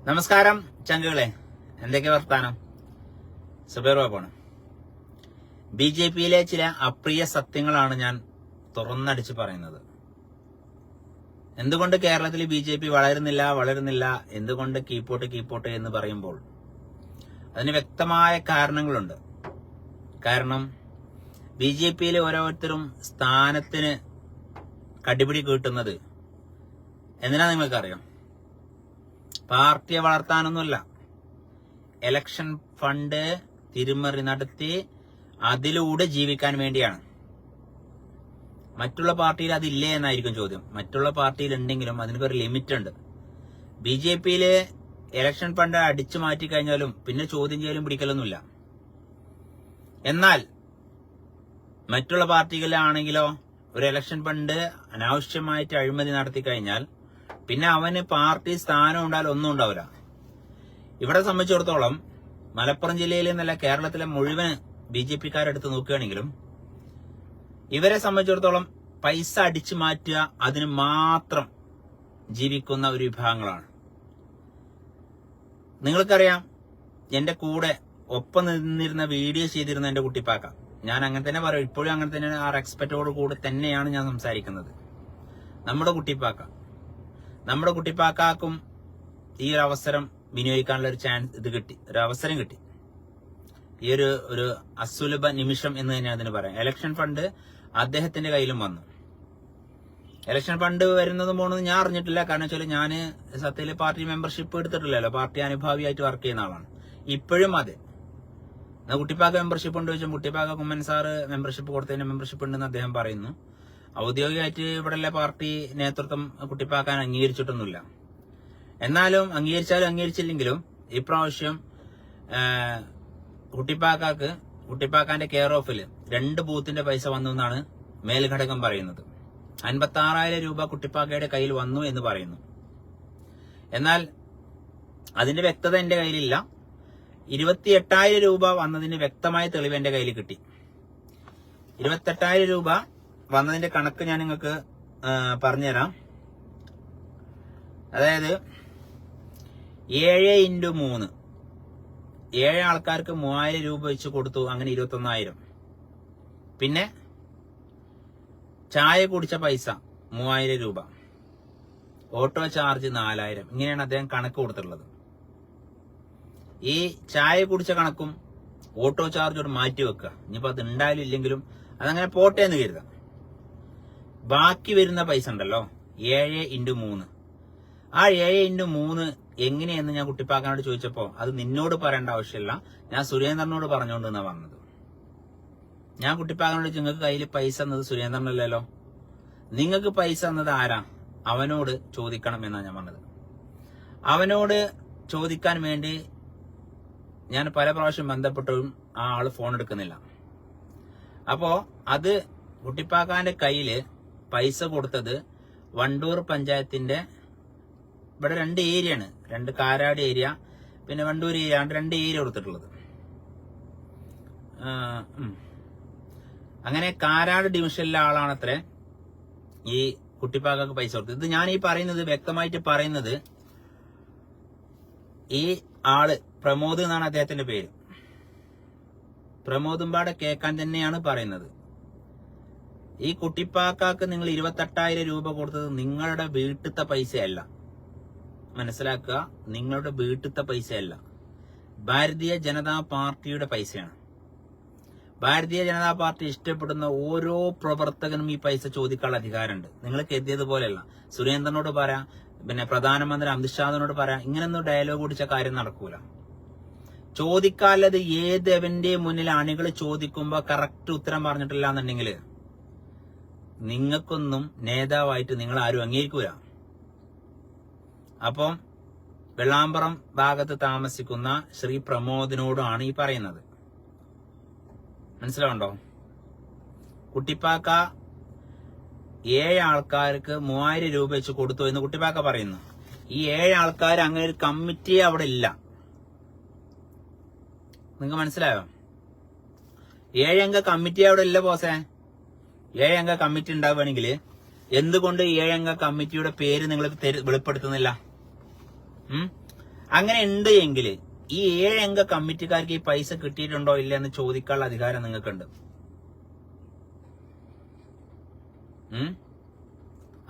നമസ്കാരം ചങ്കുകളെ, എന്തൊക്കെ വർത്താനം? സുബൈർ ബാബാണ്. BJP-യിലെ ചില അപ്രിയ സത്യങ്ങളാണ് ഞാൻ തുറന്നടിച്ച് പറയുന്നത്. എന്തുകൊണ്ട് കേരളത്തിൽ BJP വളരുന്നില്ല, എന്തുകൊണ്ട് കീപ്പോട്ട് എന്ന് പറയുമ്പോൾ അതിന് വ്യക്തമായ കാരണങ്ങളുണ്ട്. കാരണം BJP-യിൽ ഓരോരുത്തരും സ്ഥാനത്തിന് കടിപിടി കിട്ടുന്നത് എന്തിനാ നിങ്ങൾക്കറിയാം? പാർട്ടിയെ വളർത്താനൊന്നുമല്ല. ഇലക്ഷൻ ഫണ്ട് തിരിമറി നടത്തി അതിലൂടെ ജീവിക്കാൻ വേണ്ടിയാണ്. മറ്റുള്ള പാർട്ടിയിൽ അതില്ലേ എന്നായിരിക്കും ചോദ്യം. മറ്റുള്ള പാർട്ടിയിൽ ഉണ്ടെങ്കിലും അതിനൊരു ലിമിറ്റ് ഉണ്ട്. BJP-യില് ഇലക്ഷൻ ഫണ്ട് അടിച്ചു മാറ്റി കഴിഞ്ഞാലും പിന്നെ ചോദ്യം ചെയ്യലും പിടിക്കലൊന്നുമില്ല. എന്നാൽ മറ്റുള്ള പാർട്ടികളിലാണെങ്കിലോ ഒരു ഇലക്ഷൻ ഫണ്ട് അനാവശ്യമായിട്ട് അഴിമതി നടത്തി കഴിഞ്ഞാൽ പിന്നെ അവന് പാർട്ടി സ്ഥാനം ഉണ്ടായാലും ഒന്നും ഉണ്ടാവില്ല. ഇവിടെ സംബന്ധിച്ചിടത്തോളം മലപ്പുറം ജില്ലയിൽ നിന്നല്ല, കേരളത്തിലെ മുഴുവൻ BJP-ക്കാരെടുത്ത് നോക്കുകയാണെങ്കിലും ഇവരെ സംബന്ധിച്ചിടത്തോളം പൈസ അടിച്ചു മാറ്റുക, അതിന് മാത്രം ജീവിക്കുന്ന ഒരു വിഭാഗങ്ങളാണ്. നിങ്ങൾക്കറിയാം, എന്റെ കൂടെ ഒപ്പം നിന്നിരുന്ന വീഡിയോ ചെയ്തിരുന്ന എന്റെ കുട്ടിപ്പാക്ക, ഞാൻ അങ്ങനെ തന്നെ പറയും, ഇപ്പോഴും അങ്ങനെ തന്നെ ആ റെസ്പെക്റ്റോട് കൂടെ തന്നെയാണ് ഞാൻ സംസാരിക്കുന്നത്. നമ്മുടെ കുട്ടിപ്പാക്കാക്കും ഈ ഒരു അവസരം വിനിയോഗിക്കാനുള്ള ഒരു അവസരം കിട്ടി. ഈ ഒരു അസുലഭ നിമിഷം എന്ന് തന്നെ അതിന് പറയാം. ഇലക്ഷൻ ഫണ്ട് അദ്ദേഹത്തിന്റെ കയ്യിലും വന്നു. ഇലക്ഷൻ ഫണ്ട് വരുന്നതും പോണതും ഞാൻ അറിഞ്ഞിട്ടില്ല. കാരണം വെച്ചാൽ ഞാൻ സത്യത്തിൽ പാർട്ടി മെമ്പർഷിപ്പ് എടുത്തിട്ടില്ലല്ലോ. പാർട്ടി അനുഭാവിയായിട്ട് വർക്ക് ചെയ്യുന്ന ആളാണ് ഇപ്പോഴും. അതെ, കുട്ടിപ്പാക്ക മെമ്പർഷിപ്പ് ഉണ്ട് ചോദിച്ചാൽ കുട്ടിപ്പാക്ക കുമ്മൻ സാറ് മെമ്പർഷിപ്പ് കൊടുത്തതിന് മെമ്പർഷിപ്പ് ഉണ്ടെന്ന് അദ്ദേഹം പറയുന്നു. ഔദ്യോഗികമായിട്ട് ഇവിടെയുള്ള പാർട്ടി നേതൃത്വം കുട്ടിപ്പാക്കാൻ അംഗീകരിച്ചിട്ടൊന്നുമില്ല. എന്നാലും അംഗീകരിച്ചില്ലെങ്കിലും ഇപ്രാവശ്യം കുട്ടിപ്പാക്കാന്റെ കെയർ ഓഫിൽ 2 ബൂത്തിന്റെ പൈസ വന്നു എന്നാണ് മേൽഘടകം പറയുന്നത്. 56,000 രൂപ കുട്ടിപ്പാക്കയുടെ കയ്യിൽ വന്നു എന്ന് പറയുന്നു. എന്നാൽ അതിന്റെ വ്യക്തത എന്റെ കയ്യിലില്ല. 28,000 രൂപ വന്നതിന് വ്യക്തമായ തെളിവ് എന്റെ കയ്യിൽ കിട്ടി. 28,000 രൂപ വന്നതിന്റെ കണക്ക് ഞാൻ നിങ്ങൾക്ക് പറഞ്ഞുതരാം. അതായത് 7 × 3 7 ആൾക്കാർക്ക് 3,000 രൂപ വെച്ച് കൊടുത്തു. അങ്ങനെ 21,000. പിന്നെ ചായ കുടിച്ച പൈസ 3,000 രൂപ, ഓട്ടോ ചാർജ് 4,000. ഇങ്ങനെയാണ് അദ്ദേഹം കണക്ക് കൊടുത്തിട്ടുള്ളത്. ഈ ചായ കുടിച്ച കണക്കും ഓട്ടോ ചാർജോട് മാറ്റി വെക്കുക. ഇനിയിപ്പോ അത് ഉണ്ടായാലും ഇല്ലെങ്കിലും അതങ്ങനെ പോട്ടെ എന്ന് കരുതാം. ബാക്കി വരുന്ന പൈസ ഉണ്ടല്ലോ 7 × 3. ആ 7 × 3 എങ്ങനെയെന്ന് ഞാൻ കുട്ടിപ്പാക്കാനോട് ചോദിച്ചപ്പോ അത് നിന്നോട് പറയേണ്ട ആവശ്യമില്ല, ഞാൻ സുരേന്ദ്രനോട് പറഞ്ഞുകൊണ്ടെന്നാ പറഞ്ഞത്. ഞാൻ കുട്ടിപ്പാക്കാനോട് നിങ്ങൾക്ക് കയ്യിൽ പൈസ എന്നത് സുരേന്ദ്രനല്ലല്ലോ, നിങ്ങൾക്ക് പൈസ എന്നത് ആരാ, അവനോട് ചോദിക്കണം എന്നാണ് ഞാൻ പറഞ്ഞത്. അവനോട് ചോദിക്കാൻ വേണ്ടി ഞാൻ പല പ്രാവശ്യം ബന്ധപ്പെട്ടതും ആ ആള് ഫോൺ എടുക്കുന്നില്ല. അപ്പോ അത് കുട്ടിപ്പാക്കാന്റെ കയ്യില് പൈസ കൊടുത്തത് വണ്ടൂർ പഞ്ചായത്തിന്റെ ഇവിടെ 2 ഏരിയയാണ്. 2 കാരാട് ഏരിയ, പിന്നെ വണ്ടൂർ ഏരിയ, 2 ഏരിയ കൊടുത്തിട്ടുള്ളത്. അങ്ങനെ കാരാട് ഡിവിഷനിലെ ആളാണത്രേ ഈ കുട്ടിപ്പാക്കാക്ക് പൈസ കൊടുത്തത്. ഇത് ഞാൻ ഈ പറയുന്നത് വ്യക്തമായിട്ട് പറയുന്നത്, ഈ ആള് പ്രമോദ് എന്നാണ് അദ്ദേഹത്തിന്റെ പേര്. പ്രമോദുംപാടെ കേൾക്കാൻ തന്നെയാണ് പറയുന്നത്. ഈ കുട്ടിപ്പാക്കാക്ക് നിങ്ങൾ 28,000 രൂപ കൊടുത്തത് നിങ്ങളുടെ വീട്ടിലത്തെ പൈസയല്ല. മനസ്സിലാക്കുക, നിങ്ങളുടെ വീട്ടിലത്തെ പൈസയല്ല, ഭാരതീയ ജനതാ പാർട്ടിയുടെ പൈസയാണ്. ഭാരതീയ ജനതാ പാർട്ടി ഇഷ്ടപ്പെടുന്ന ഓരോ പ്രവർത്തകനും ഈ പൈസ ചോദിക്കാനുള്ള അധികാരമുണ്ട്. നിങ്ങൾ കരുതിയതുപോലെയല്ല. സുരേന്ദ്രനോട് പറയാം, പിന്നെ പ്രധാനമന്ത്രി അമിത്ഷാദിനോട് പറയാം, ഇങ്ങനൊന്നും ഡയലോഗ് ഓടിച്ച കാര്യം നടക്കൂല. ചോദിക്കാല്ലത് ഏതെവന്റെ മുന്നിൽ അണികൾ ചോദിക്കുമ്പോ കറക്റ്റ് ഉത്തരം പറഞ്ഞിട്ടില്ല എന്നുണ്ടെങ്കിൽ നിങ്ങൾക്കൊന്നും നേതാവായിട്ട് നിങ്ങൾ ആരും അംഗീകരിക്കൂല. അപ്പം വെള്ളാമ്പറം ഭാഗത്ത് താമസിക്കുന്ന ശ്രീ പ്രമോദിനോടാണ് ഈ പറയുന്നത്. മനസ്സിലാവുണ്ടോ? കുട്ടിപ്പാക്ക 7 ആൾക്കാർക്ക് 3,000 രൂപ വെച്ച് കൊടുത്തു എന്ന് കുട്ടിപ്പാക്ക പറയുന്നു. ഈ 7 ആൾക്കാർ അങ്ങനെ ഒരു കമ്മിറ്റി അവിടെ ഇല്ല. നിങ്ങൾക്ക് മനസ്സിലായോ? 7 അംഗ കമ്മിറ്റി അവിടെ ഇല്ല ബോസേ. 7 അംഗ കമ്മിറ്റി ഉണ്ടാവുകയാണെങ്കിൽ എന്തുകൊണ്ട് 7 അംഗ കമ്മിറ്റിയുടെ പേര് നിങ്ങൾ വെളിപ്പെടുത്തുന്നില്ല? അങ്ങനെ ഉണ്ട് എങ്കിൽ ഈ 7 അംഗ കമ്മിറ്റിക്കാർക്ക് ഈ പൈസ കിട്ടിയിട്ടുണ്ടോ ഇല്ല എന്ന് ചോദിക്കാനുള്ള അധികാരം നിങ്ങൾക്കുണ്ട്.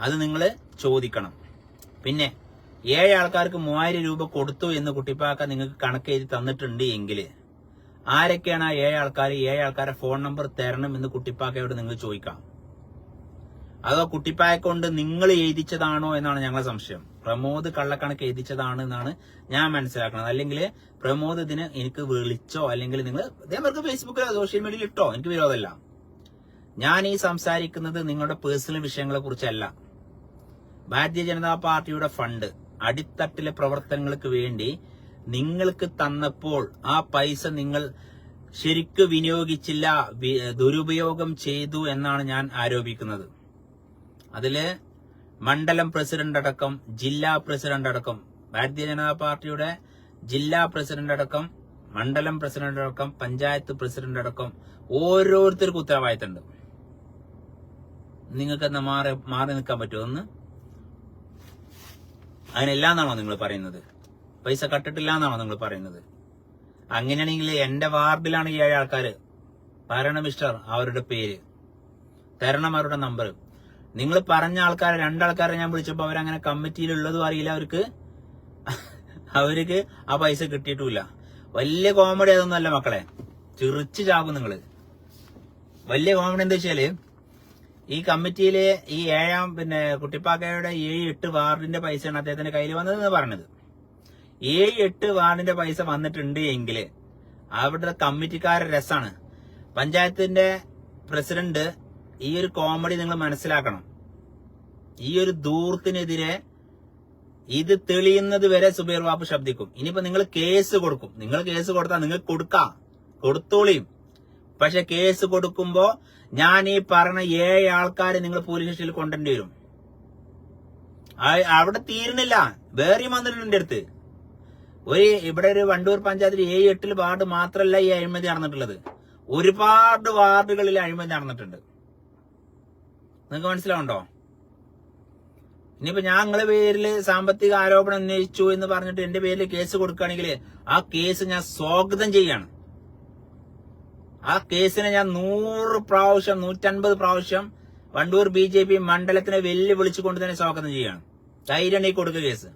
അത് നിങ്ങൾ ചോദിക്കണം. പിന്നെ 7 ആൾക്കാർക്ക് 3000 രൂപ കൊടുത്തു എന്ന് കുട്ടിപ്പാക്ക നിങ്ങൾക്ക് കണക്ക് എഴുതി തന്നിട്ടുണ്ട് എങ്കിൽ ആരൊക്കെയാണ് ആ 7 ആൾക്കാർ? 7 ആൾക്കാരെ ഫോൺ നമ്പർ തരണം എന്ന് കുട്ടിപ്പാക്കയോട് നിങ്ങൾ ചോദിക്കാം. അതോ കുട്ടിപ്പായ കൊണ്ട് നിങ്ങൾ എഴുതിച്ചതാണോ എന്നാണ് ഞങ്ങളെ സംശയം. പ്രമോദ് കള്ളക്കണക്ക് എഴുതിച്ചതാണ് എന്നാണ് ഞാൻ മനസ്സിലാക്കുന്നത്. അല്ലെങ്കിൽ പ്രമോദ് ഇതിന് എനിക്ക് വിളിച്ചോ അല്ലെങ്കിൽ നിങ്ങൾ ഇതേവർക്ക് ഫേസ്ബുക്കിലോ സോഷ്യൽ മീഡിയയിൽ ഇട്ടോ, എനിക്ക് വിരോധമല്ല. ഞാൻ ഈ സംസാരിക്കുന്നത് നിങ്ങളുടെ പേഴ്സണൽ വിഷയങ്ങളെ കുറിച്ചല്ല. ഭാരതീയ ജനതാ പാർട്ടിയുടെ ഫണ്ട് അടിത്തട്ടിലെ പ്രവർത്തനങ്ങൾക്ക് വേണ്ടി നിങ്ങൾക്ക് തന്നപ്പോൾ ആ പൈസ നിങ്ങൾ ശരിക്ക് വിനിയോഗിച്ചില്ല, ദുരുപയോഗം ചെയ്തു എന്നാണ് ഞാൻ ആരോപിക്കുന്നത്. അതില് മണ്ഡലം പ്രസിഡന്റ് അടക്കം, ജില്ലാ പ്രസിഡന്റ് അടക്കം, ഭാരതീയ ജനതാ പാർട്ടിയുടെ ജില്ലാ പ്രസിഡന്റ് അടക്കം, മണ്ഡലം പ്രസിഡന്റ് അടക്കം, പഞ്ചായത്ത് പ്രസിഡന്റ് അടക്കം ഓരോരുത്തർക്കും ഉത്തരവാദിത്തമുണ്ട്. നിങ്ങൾക്ക് എന്നാ മാറി നിൽക്കാൻ പറ്റുമോ? ഒന്ന് അതിനെല്ലാന്നാണോ നിങ്ങൾ പറയുന്നത്? പൈസ കട്ടിട്ടില്ല എന്നാണോ നിങ്ങൾ പറയുന്നത്? അങ്ങനെയാണെങ്കിൽ എന്റെ വാർഡിലാണ് ഈ 7 ആൾക്കാര്. പറയണം മിസ്റ്റർ, അവരുടെ പേര് തരണം, അവരുടെ നമ്പർ. നിങ്ങൾ പറഞ്ഞ ആൾക്കാരെ 2 ആൾക്കാരെ ഞാൻ വിളിച്ചപ്പോ അവരങ്ങനെ കമ്മിറ്റിയിലുള്ളതും അറിയില്ല, അവർക്ക് ആ പൈസ കിട്ടിയിട്ടുമില്ല. വലിയ കോമഡി അതൊന്നും അല്ല മക്കളെ, ചിറിച്ച് ചാകും നിങ്ങള്. വലിയ കോമഡി എന്താ വെച്ചാല്, ഈ കമ്മിറ്റിയിലെ ഈ 7 കുട്ടിപ്പാക്കയുടെ 7-8 വാർഡിന്റെ പൈസയാണ് അദ്ദേഹത്തിന്റെ കയ്യിൽ വന്നതെന്ന് പറഞ്ഞത്. 7-8 വാർഡിന്റെ പൈസ വന്നിട്ടുണ്ട് എങ്കിൽ അവിടെ കമ്മിറ്റിക്കാരുടെ രസാണ്. പഞ്ചായത്തിന്റെ പ്രസിഡന്റ് ഈ ഒരു കോമഡി നിങ്ങൾ മനസ്സിലാക്കണം. ഈ ഒരു ദൂർത്തിനെതിരെ ഇത് തെളിയുന്നത് വരെ സുബൈർ ബാബു ശബ്ദിക്കും. ഇനിയിപ്പോ നിങ്ങൾ കേസ് കൊടുക്കും. നിങ്ങൾ കേസ് കൊടുത്താൽ നിങ്ങൾക്ക് കൊടുത്തോളിയും. പക്ഷെ കേസ് കൊടുക്കുമ്പോ ഞാൻ ഈ പറഞ്ഞ 7 ആൾക്കാരെ നിങ്ങൾ പോലീസ് സ്റ്റേഷനിൽ കൊണ്ടുവരേണ്ടി വരും. അവിടെ തീരുന്നില്ല, വേറെയും വന്നിട്ടുണ്ട് എന്റെ അടുത്ത്. ഇവിടെ ഒരു വണ്ടൂർ പഞ്ചായത്തിൽ 7-8 വാർഡ് മാത്രമല്ല ഈ അഴിമതി നടന്നിട്ടുള്ളത്, ഒരുപാട് വാർഡുകളിൽ അഴിമതി നടന്നിട്ടുണ്ട്. നിങ്ങൾക്ക് മനസ്സിലാവുണ്ടോ? ഇനിയിപ്പോ ഞങ്ങളെ പേരില് സാമ്പത്തിക ആരോപണം ഉന്നയിച്ചു എന്ന് പറഞ്ഞിട്ട് എന്റെ പേരിൽ കേസ് കൊടുക്കുകയാണെങ്കിൽ ആ കേസ് ഞാൻ സ്വാഗതം ചെയ്യാണ്. ആ കേസിനെ ഞാൻ 100 പ്രാവശ്യം 150 പ്രാവശ്യം വണ്ടൂർ BJP മണ്ഡലത്തിനെ വെല്ലുവിളിച്ചുകൊണ്ട് തന്നെ സ്വാഗതം ചെയ്യാണ്. ധൈര്യം കൊടുക്കുക കേസ്.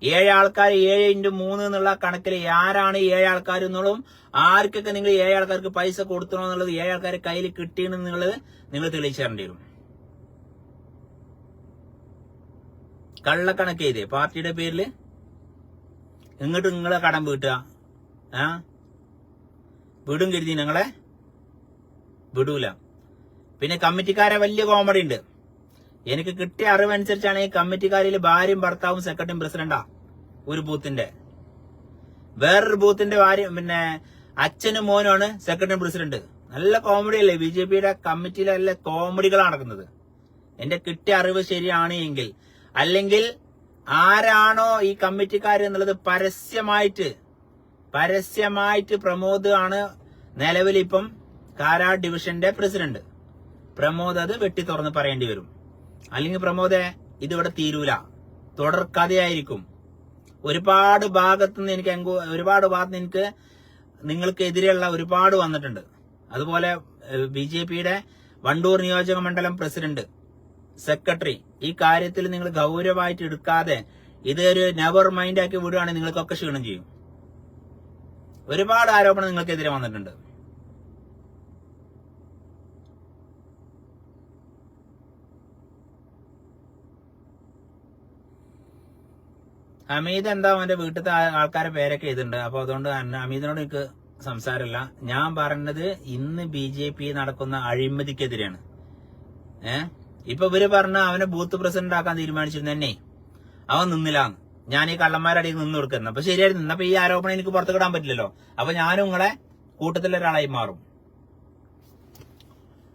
7 ആൾക്കാർ 7x3 എന്നുള്ള കണക്കിൽ ആരാണ് 7 ആൾക്കാർ എന്നുള്ളതും ആർക്കൊക്കെ നിങ്ങൾ 7 ആൾക്കാർക്ക് പൈസ കൊടുത്തണോ എന്നുള്ളത് 7 ആൾക്കാരെ കയ്യിൽ കിട്ടിയെന്നുള്ളത് നിങ്ങൾ തെളിയിച്ചു തരേണ്ടി വരും. കള്ളക്കണക്ക് ചെയ്തേ പാർട്ടിയുടെ പേരില് ഇങ്ങോട്ട് നിങ്ങളെ കടം വീട്ടുക. വിടും കരുതി ഞങ്ങളെ വിടൂല. പിന്നെ കമ്മിറ്റിക്കാരെ വലിയ കോമഡി ഉണ്ട്. എനിക്ക് കിട്ടിയ അറിവനുസരിച്ചാണ് ഈ കമ്മിറ്റിക്കാരിൽ ഭാര്യയും ഭർത്താവും സെക്രട്ടറിയും പ്രസിഡന്റാ ഒരു ബൂത്തിന്റെ. വേറൊരു ബൂത്തിന്റെ ഭാര്യ അച്ഛനും മോനുമാണ് സെക്രട്ടറിയും പ്രസിഡന്റ്. നല്ല കോമഡി അല്ലേ? BJPയുടെ കമ്മിറ്റിയിലെ നല്ല കോമഡികളാണ് നടക്കുന്നത്. എന്റെ കിട്ടിയ അറിവ് ശരിയാണ് എങ്കിൽ, അല്ലെങ്കിൽ ആരാണോ ഈ കമ്മിറ്റിക്കാർ എന്നുള്ളത് പരസ്യമായിട്ട് പ്രമോദ് ആണ് നിലവിൽ ഇപ്പം കാരാട് ഡിവിഷന്റെ പ്രസിഡന്റ്. പ്രമോദ് അത് വെട്ടി തുറന്ന് പറയേണ്ടി വരും. അല്ലെങ്കിൽ പ്രമോദെ ഇതിവിടെ തീരൂല, തുടർ കഥയായിരിക്കും. ഒരുപാട് ഭാഗത്തുനിന്ന് എനിക്ക് നിങ്ങൾക്കെതിരെയുള്ള ഒരുപാട് വന്നിട്ടുണ്ട്. അതുപോലെ BJPയുടെ വണ്ടൂർ നിയോജക മണ്ഡലം പ്രസിഡന്റ്, സെക്രട്ടറി ഈ കാര്യത്തിൽ നിങ്ങൾ ഗൗരവമായിട്ട് എടുക്കാതെ ഇതൊരു നെവർ മൈൻഡ് ആക്കി വിടുകയാണെങ്കിൽ നിങ്ങൾക്കൊക്കെ ക്ഷീണം ചെയ്യും. ഒരുപാട് ആരോപണം നിങ്ങൾക്കെതിരെ വന്നിട്ടുണ്ട്. ഹമീദ് എന്താ അവന്റെ വീട്ടിലത്തെ ആൾക്കാരെ പേരൊക്കെ ചെയ്തിട്ടുണ്ട്. അപ്പൊ അതുകൊണ്ട് ഹമീദിനോട് എനിക്ക് സംസാരമില്ല. ഞാൻ പറഞ്ഞത് ഇന്ന് BJP നടക്കുന്ന അഴിമതിക്കെതിരെയാണ്. ഇപ്പൊ ഇവര് പറഞ്ഞ അവനെ ബൂത്ത് പ്രസിഡന്റ് ആക്കാൻ തീരുമാനിച്ചിരുന്നു തന്നെ, അവൻ നിന്നില്ലാന്ന്. ഞാൻ ഈ കള്ളന്മാരടിയിൽ നിന്ന് കൊടുക്കുന്നത്. അപ്പൊ ശരിയായിരുന്നു. ഇന്നപ്പൊ ഈ ആരോപണം എനിക്ക് പുറത്തു കിടാൻ പറ്റില്ലല്ലോ. അപ്പൊ ഞാനും നിങ്ങളെ കൂട്ടത്തിലൊരാളായി മാറും.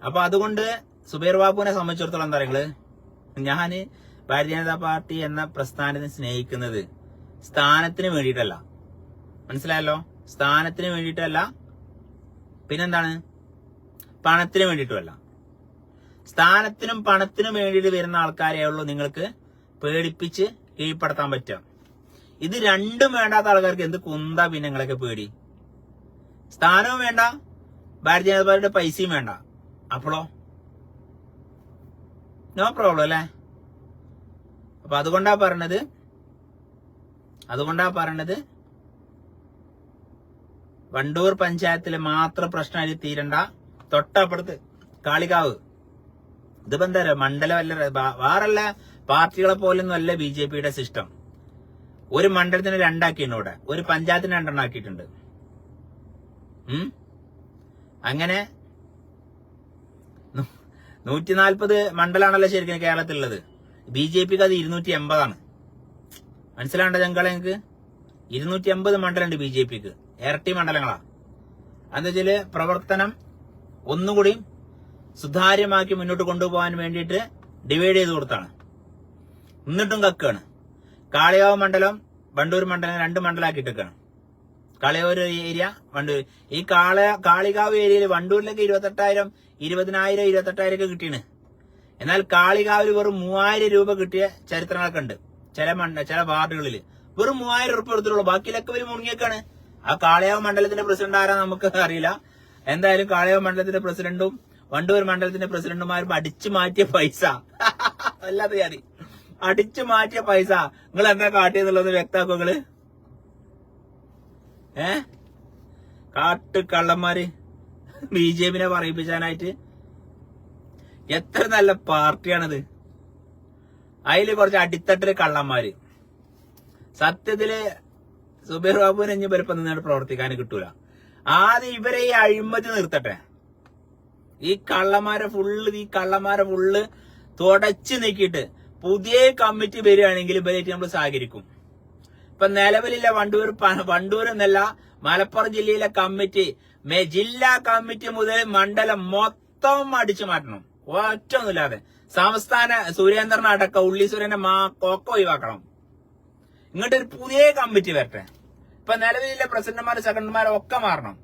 അപ്പൊ അതുകൊണ്ട് സുബൈർ ബാബുവിനെ സംബന്ധിച്ചിടത്തോളം എന്താ പറയുക, ഞാന് ഭാരതീയ ജനതാ പാർട്ടി എന്ന പ്രസ്ഥാനത്തെ സ്നേഹിക്കുന്നത് സ്ഥാനത്തിന് വേണ്ടിയിട്ടല്ല. മനസ്സിലായല്ലോ? സ്ഥാനത്തിന് വേണ്ടിയിട്ടല്ല, പിന്നെന്താണ്, പണത്തിന് വേണ്ടിയിട്ടുമല്ല. സ്ഥാനത്തിനും പണത്തിനും വേണ്ടിയിട്ട് വരുന്ന ആൾക്കാരെ ഉള്ളൂ നിങ്ങൾക്ക് പേടിപ്പിച്ച് കീഴ്പ്പെടുത്താൻ പറ്റുക. ഇത് രണ്ടും വേണ്ടാത്ത ആൾക്കാർക്ക് എന്ത് കുന്താ പിന്നെ നിങ്ങളൊക്കെ പേടി? സ്ഥാനവും വേണ്ട, ഭാരതീയ ജനതാ പാർട്ടിയുടെ പൈസയും വേണ്ട, അപ്പോഴോ നോ പ്രോബ്ലം അല്ലേ? അപ്പൊ അതുകൊണ്ടാ പറഞ്ഞത് വണ്ടൂർ പഞ്ചായത്തിലെ മാത്രം പ്രശ്നമായിട്ട് തീരണ്ട. തൊട്ടപ്പുറത്ത് കാളികാവ്, ഇതിപ്പോ എന്താ മണ്ഡലം അല്ല, വേറല്ല പാർട്ടികളെ പോലൊന്നും അല്ല BJPയുടെ സിസ്റ്റം. ഒരു മണ്ഡലത്തിന് 2 ആക്കിയിട്ടുണ്ട് ഇവിടെ, ഒരു പഞ്ചായത്തിന് 2 ആക്കിയിട്ടുണ്ട്. അങ്ങനെ 140 മണ്ഡലമാണല്ലോ ശരിക്കും കേരളത്തിലുള്ളത്. BJPക്ക് അത് 280 മനസ്സിലാവേണ്ട ഞങ്ങളെ നിങ്ങൾക്ക്? 280 മണ്ഡലമുണ്ട് BJPക്ക്, ഇരട്ടി മണ്ഡലങ്ങളാ. എന്താ വെച്ചാല് പ്രവർത്തനം ഒന്നുകൂടി സുതാര്യമാക്കി മുന്നോട്ട് കൊണ്ടുപോകാൻ വേണ്ടിയിട്ട് ഡിവൈഡ് ചെയ്ത് കൊടുത്താണ്. എന്നിട്ടും കക്കാണ്. കാളികാവ് മണ്ഡലം വണ്ടൂർ മണ്ഡലം 2 മണ്ഡലമാക്കിയിട്ടൊക്കെയാണ്. കാളികാവ് ഏരിയ, വണ്ടൂർ. ഈ കാളികാവ് ഏരിയയിൽ വണ്ടൂരിലേക്ക് 28,000, 20,000, 28,000 ഒക്കെ കിട്ടിയാണ്. എന്നാൽ കാളികാവിൽ വെറും 3,000 രൂപ കിട്ടിയ ചരിത്രങ്ങളൊക്കെ ഉണ്ട്. ചില വാർഡുകളിൽ വെറും 3,000 രൂപ എടുത്തിട്ടുള്ളൂ. ബാക്കിയിലൊക്കെ ഒരു മുങ്ങിയേക്കാണ്. ആ കാളികാവ് മണ്ഡലത്തിന്റെ പ്രസിഡന്റ് ആരാ നമുക്ക് അറിയില്ല. എന്തായാലും കാളികാവ് മണ്ഡലത്തിന്റെ പ്രസിഡന്റും വണ്ടൂർ മണ്ഡലത്തിന്റെ പ്രസിഡന്റുമാരും അടിച്ചു മാറ്റിയ പൈസ അല്ലാതെ ജാതി അടിച്ചു മാറ്റിയ പൈസ നിങ്ങൾ എന്താ കാട്ടിയെന്നുള്ളത് വ്യക്താക്കുകള്. കാട്ടുകള്ളന്മാര് BJPനെ പറയിപ്പിച്ചാനായിട്ട്. എത്ര നല്ല പാർട്ടിയാണിത്. അതില് കുറച്ച് അടിത്തട്ടില് കള്ളന്മാര്. സത്യത്തില് സുബൈർ ബാബുവിനെ ഇനി വലുപ്പം നിന്നിട്ട് പ്രവർത്തിക്കാൻ കിട്ടൂല. ആദ്യം ഇവരെ ഈ അഴിമതി നിർത്തട്ടെ. ഈ കള്ളന്മാരെ ഫുള്ള് തുടച്ചു നീക്കിയിട്ട് പുതിയ കമ്മിറ്റി വരികയാണെങ്കിൽ ഇവരായിട്ട് നമ്മൾ സഹകരിക്കും. ഇപ്പൊ നിലവിലില്ല വണ്ടൂർ എന്നല്ല, മലപ്പുറം ജില്ലയിലെ കമ്മിറ്റി, ജില്ലാ കമ്മിറ്റി മുതൽ മണ്ഡലം മൊത്തം അടിച്ചു മാറ്റണം. ഒറ്റൊന്നുമില്ലാതെ സംസ്ഥാന സുരേന്ദ്രൻ അടക്കം ഉള്ളി സുരേന്ദ്രന്റെ കൊക്ക ഒഴിവാക്കണം. ഇങ്ങോട്ടൊരു പുതിയ കമ്മിറ്റി വരട്ടെ. ഇപ്പൊ നിലവിലെ പ്രസിഡന്റുമാരും സെക്രട്ടറിമാരും ഒക്കെ മാറണം.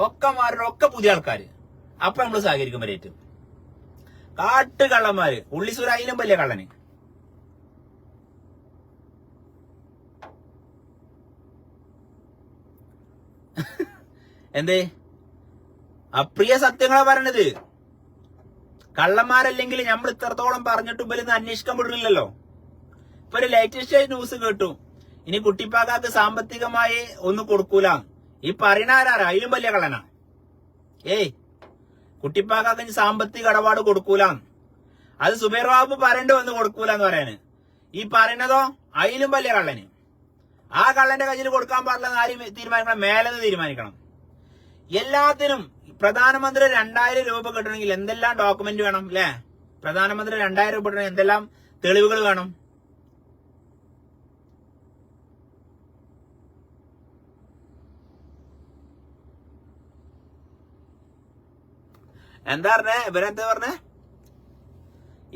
ഒക്കെ പുതിയ ആൾക്കാര്. അപ്പൊ നമ്മൾ സഹകരിക്കും വരേറ്റ്. കാട്ടുകള്ളന്മാര്, ഉള്ളിസൂര അതിലും വലിയ കള്ളന്. എന്തേ അപ്രിയ സത്യങ്ങളാ പറയണത്. കള്ളന്മാരല്ലെങ്കിൽ നമ്മൾ ഇത്രത്തോളം പറഞ്ഞിട്ടും ഇവരൊന്നും അന്വേഷിക്കാൻ വിടുന്നില്ലല്ലോ. ഇപ്പൊ ഒരു ലേറ്റസ്റ്റ് ന്യൂസ് കേട്ടു, ഇനി കുട്ടിപ്പാക്കാക്ക് സാമ്പത്തികമായി ഒന്നും കൊടുക്കൂല. ഈ പറയണ ആരാ? അതിലും വലിയ കള്ളനാ. കുട്ടിപ്പാക്കാക്ക് ഇനി സാമ്പത്തിക ഇടപാട് കൊടുക്കൂല. അത് സുബൈർ ബാബു പറയേണ്ടി വന്ന് കൊടുക്കൂല എന്ന് പറയാന്. ഈ പറയണതോ അതിലും വലിയ കള്ളന്. ആ കള്ളന്റെ കയ്യിൽ കൊടുക്കാൻ പാടില്ലെന്ന് ആരും തീരുമാനിക്കണം, മേലെന്ന് തീരുമാനിക്കണം. എല്ലാത്തിനും പ്രധാനമന്ത്രി 2,000 രൂപ കിട്ടണമെങ്കിൽ എന്തെല്ലാം ഡോക്യുമെന്റ് വേണം അല്ലെ? പ്രധാനമന്ത്രി 2,000 രൂപ കിട്ടണമെങ്കിൽ എന്തെല്ലാം തെളിവുകൾ വേണം? എന്താ പറഞ്ഞേ? ഇവരെന്താ പറഞ്ഞേ?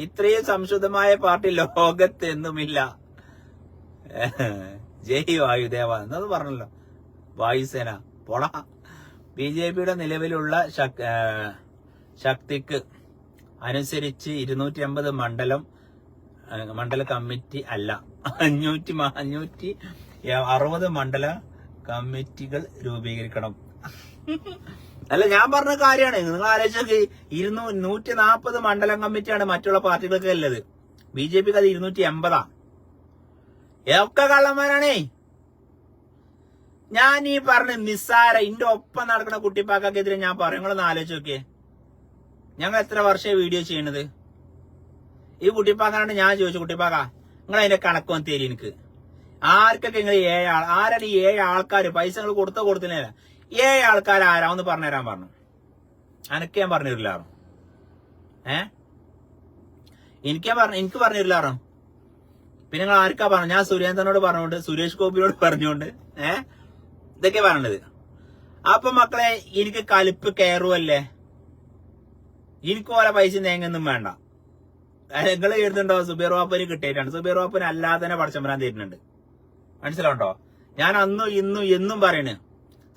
ഇത്രയും സംശുദ്ധമായ പാർട്ടി ലോകത്ത് എന്നുമില്ല. ജയ് വായുദേവ എന്നത് പറഞ്ഞല്ലോ. വായുസേന പോടാ. BJPയുടെ നിലവിലുള്ള ശക്തിക്ക് അനുസരിച്ച് 250 മണ്ഡല കമ്മിറ്റി അല്ല, 560 മണ്ഡല കമ്മിറ്റികൾ രൂപീകരിക്കണം. അല്ല, ഞാൻ പറഞ്ഞ കാര്യമാണ്. നിങ്ങൾ ആലോചിച്ച് 140 മണ്ഡലം കമ്മിറ്റിയാണ് മറ്റുള്ള പാർട്ടികൾക്ക് ഉള്ളത്. BJPക്ക് അത് 280. ഒക്കെ കള്ളന്മാരാണേ. ഞാൻ ഈ പറഞ്ഞ നിസ്സാര ഇന്റെ ഒപ്പം നടക്കുന്ന കുട്ടിപ്പാക്കെതിരെ ഞാൻ പറയും. നിങ്ങളൊന്ന് ആലോചിച്ച് നോക്കിയേ. ഞങ്ങൾ എത്ര വർഷമായി വീഡിയോ ചെയ്യണത്? ഈ കുട്ടിപ്പാക്കാണ്ട് ഞാൻ ചോദിച്ചു, കുട്ടിപ്പാക്ക നിങ്ങൾ അതിന്റെ കണക്കൊന്ന് തരും എനിക്ക്. ആർക്കൊക്കെ നിങ്ങൾ 7 ആൾ, ആരാണ് ഈ 7 ആൾക്കാർ? പൈസ നിങ്ങൾ കൊടുത്തില്ല. 7 ആൾക്കാർ ആരാ ഒന്ന് പറഞ്ഞുതരാൻ പറഞ്ഞു. അനക്ക് ഞാൻ പറഞ്ഞു തരില്ലാറോ? എനിക്ക് പറഞ്ഞു തരില്ലാറോ? പിന്നെ നിങ്ങൾ ആർക്കാ പറഞ്ഞു? ഞാൻ സുരേന്ദ്രനോട് പറഞ്ഞോണ്ട്, സുരേഷ് ഗോപിയോട് പറഞ്ഞോണ്ട് ഇതൊക്കെ പറഞ്ഞത്. അപ്പൊ മക്കളെ, എനിക്ക് കലിപ്പ് കയറുമല്ലേ? എനിക്ക് ഓരോ പൈസ തേങ്ങൊന്നും വേണ്ട. നിങ്ങൾ എഴുതുന്നുണ്ടോ സുബൈർ ബാപ്പുവിന് കിട്ടിയിട്ടാണ്? സുബൈർ ബാപ്പുവിന് അല്ലാതെ തന്നെ പടച്ചമ്പരാൻ തരുന്നുണ്ട്. മനസ്സിലാവുണ്ടോ? ഞാൻ അന്നും ഇന്നും എന്നും പറയണ്,